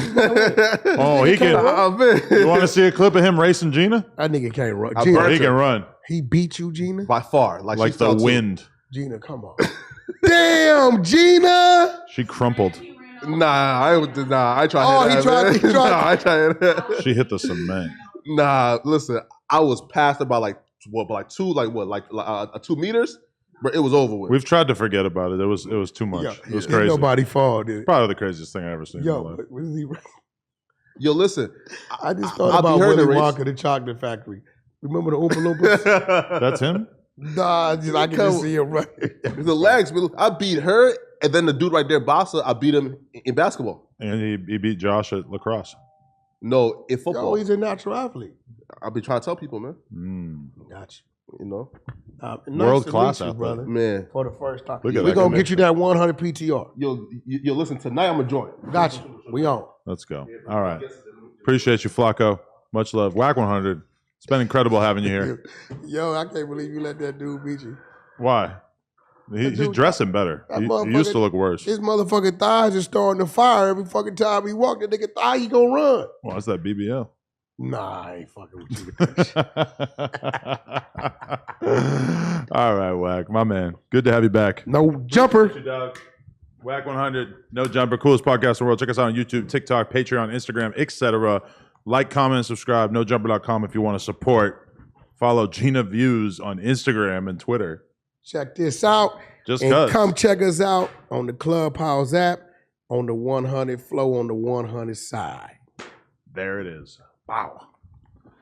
Oh, he can. You want to see a clip of him racing Gina? That nigga can't run. He can run. He beat you, Gina? By far. Like the wind. Gina, come on. Damn, Gina! She crumpled. I tried. Oh, he tried. I tried. She hit the cement. Nah, listen, I was past her by like 2 meters? But it was over with. We've tried to forget about it. It was too much. It was crazy. Nobody fall, dude. Probably the craziest thing I ever seen in my life. Yo, listen. I just thought about Willy Wonka, the chocolate factory. Remember the Oompa Loompas? That's him? Nah, I can just see him running. The legs, I beat her, and then the dude right there, Bossa, I beat him in basketball. And he beat Josh at lacrosse. No, in football. Oh, he's a natural athlete. I'll be trying to tell people, man. Gotcha. You know? World class athlete. Brother. Man. For the first time. We're going to get you that 100 PTR. Yo, listen, tonight I'm going to join. Gotcha. We on. Let's go. All right. Appreciate you, Flakko. Much love. Wack100. It's been incredible having you here. Yo, I can't believe you let that dude beat you. Why? He's dressing better. He used to look worse. His motherfucking thighs is starting to fire every fucking time he walk. That nigga thigh, he gonna run. Well, that's that BBL. Nah, I ain't fucking with you. All right, Wack, my man. Good to have you back. No jumper. Wack100, No Jumper, coolest podcast in the world. Check us out on YouTube, TikTok, Patreon, Instagram, etc. Like, comment, and subscribe. NoJumper.com if you want to support. Follow Gina Views on Instagram and Twitter. Check this out. Come check us out on the Clubhouse app, on the 100 Flow, on the 100 side. There it is. Wow.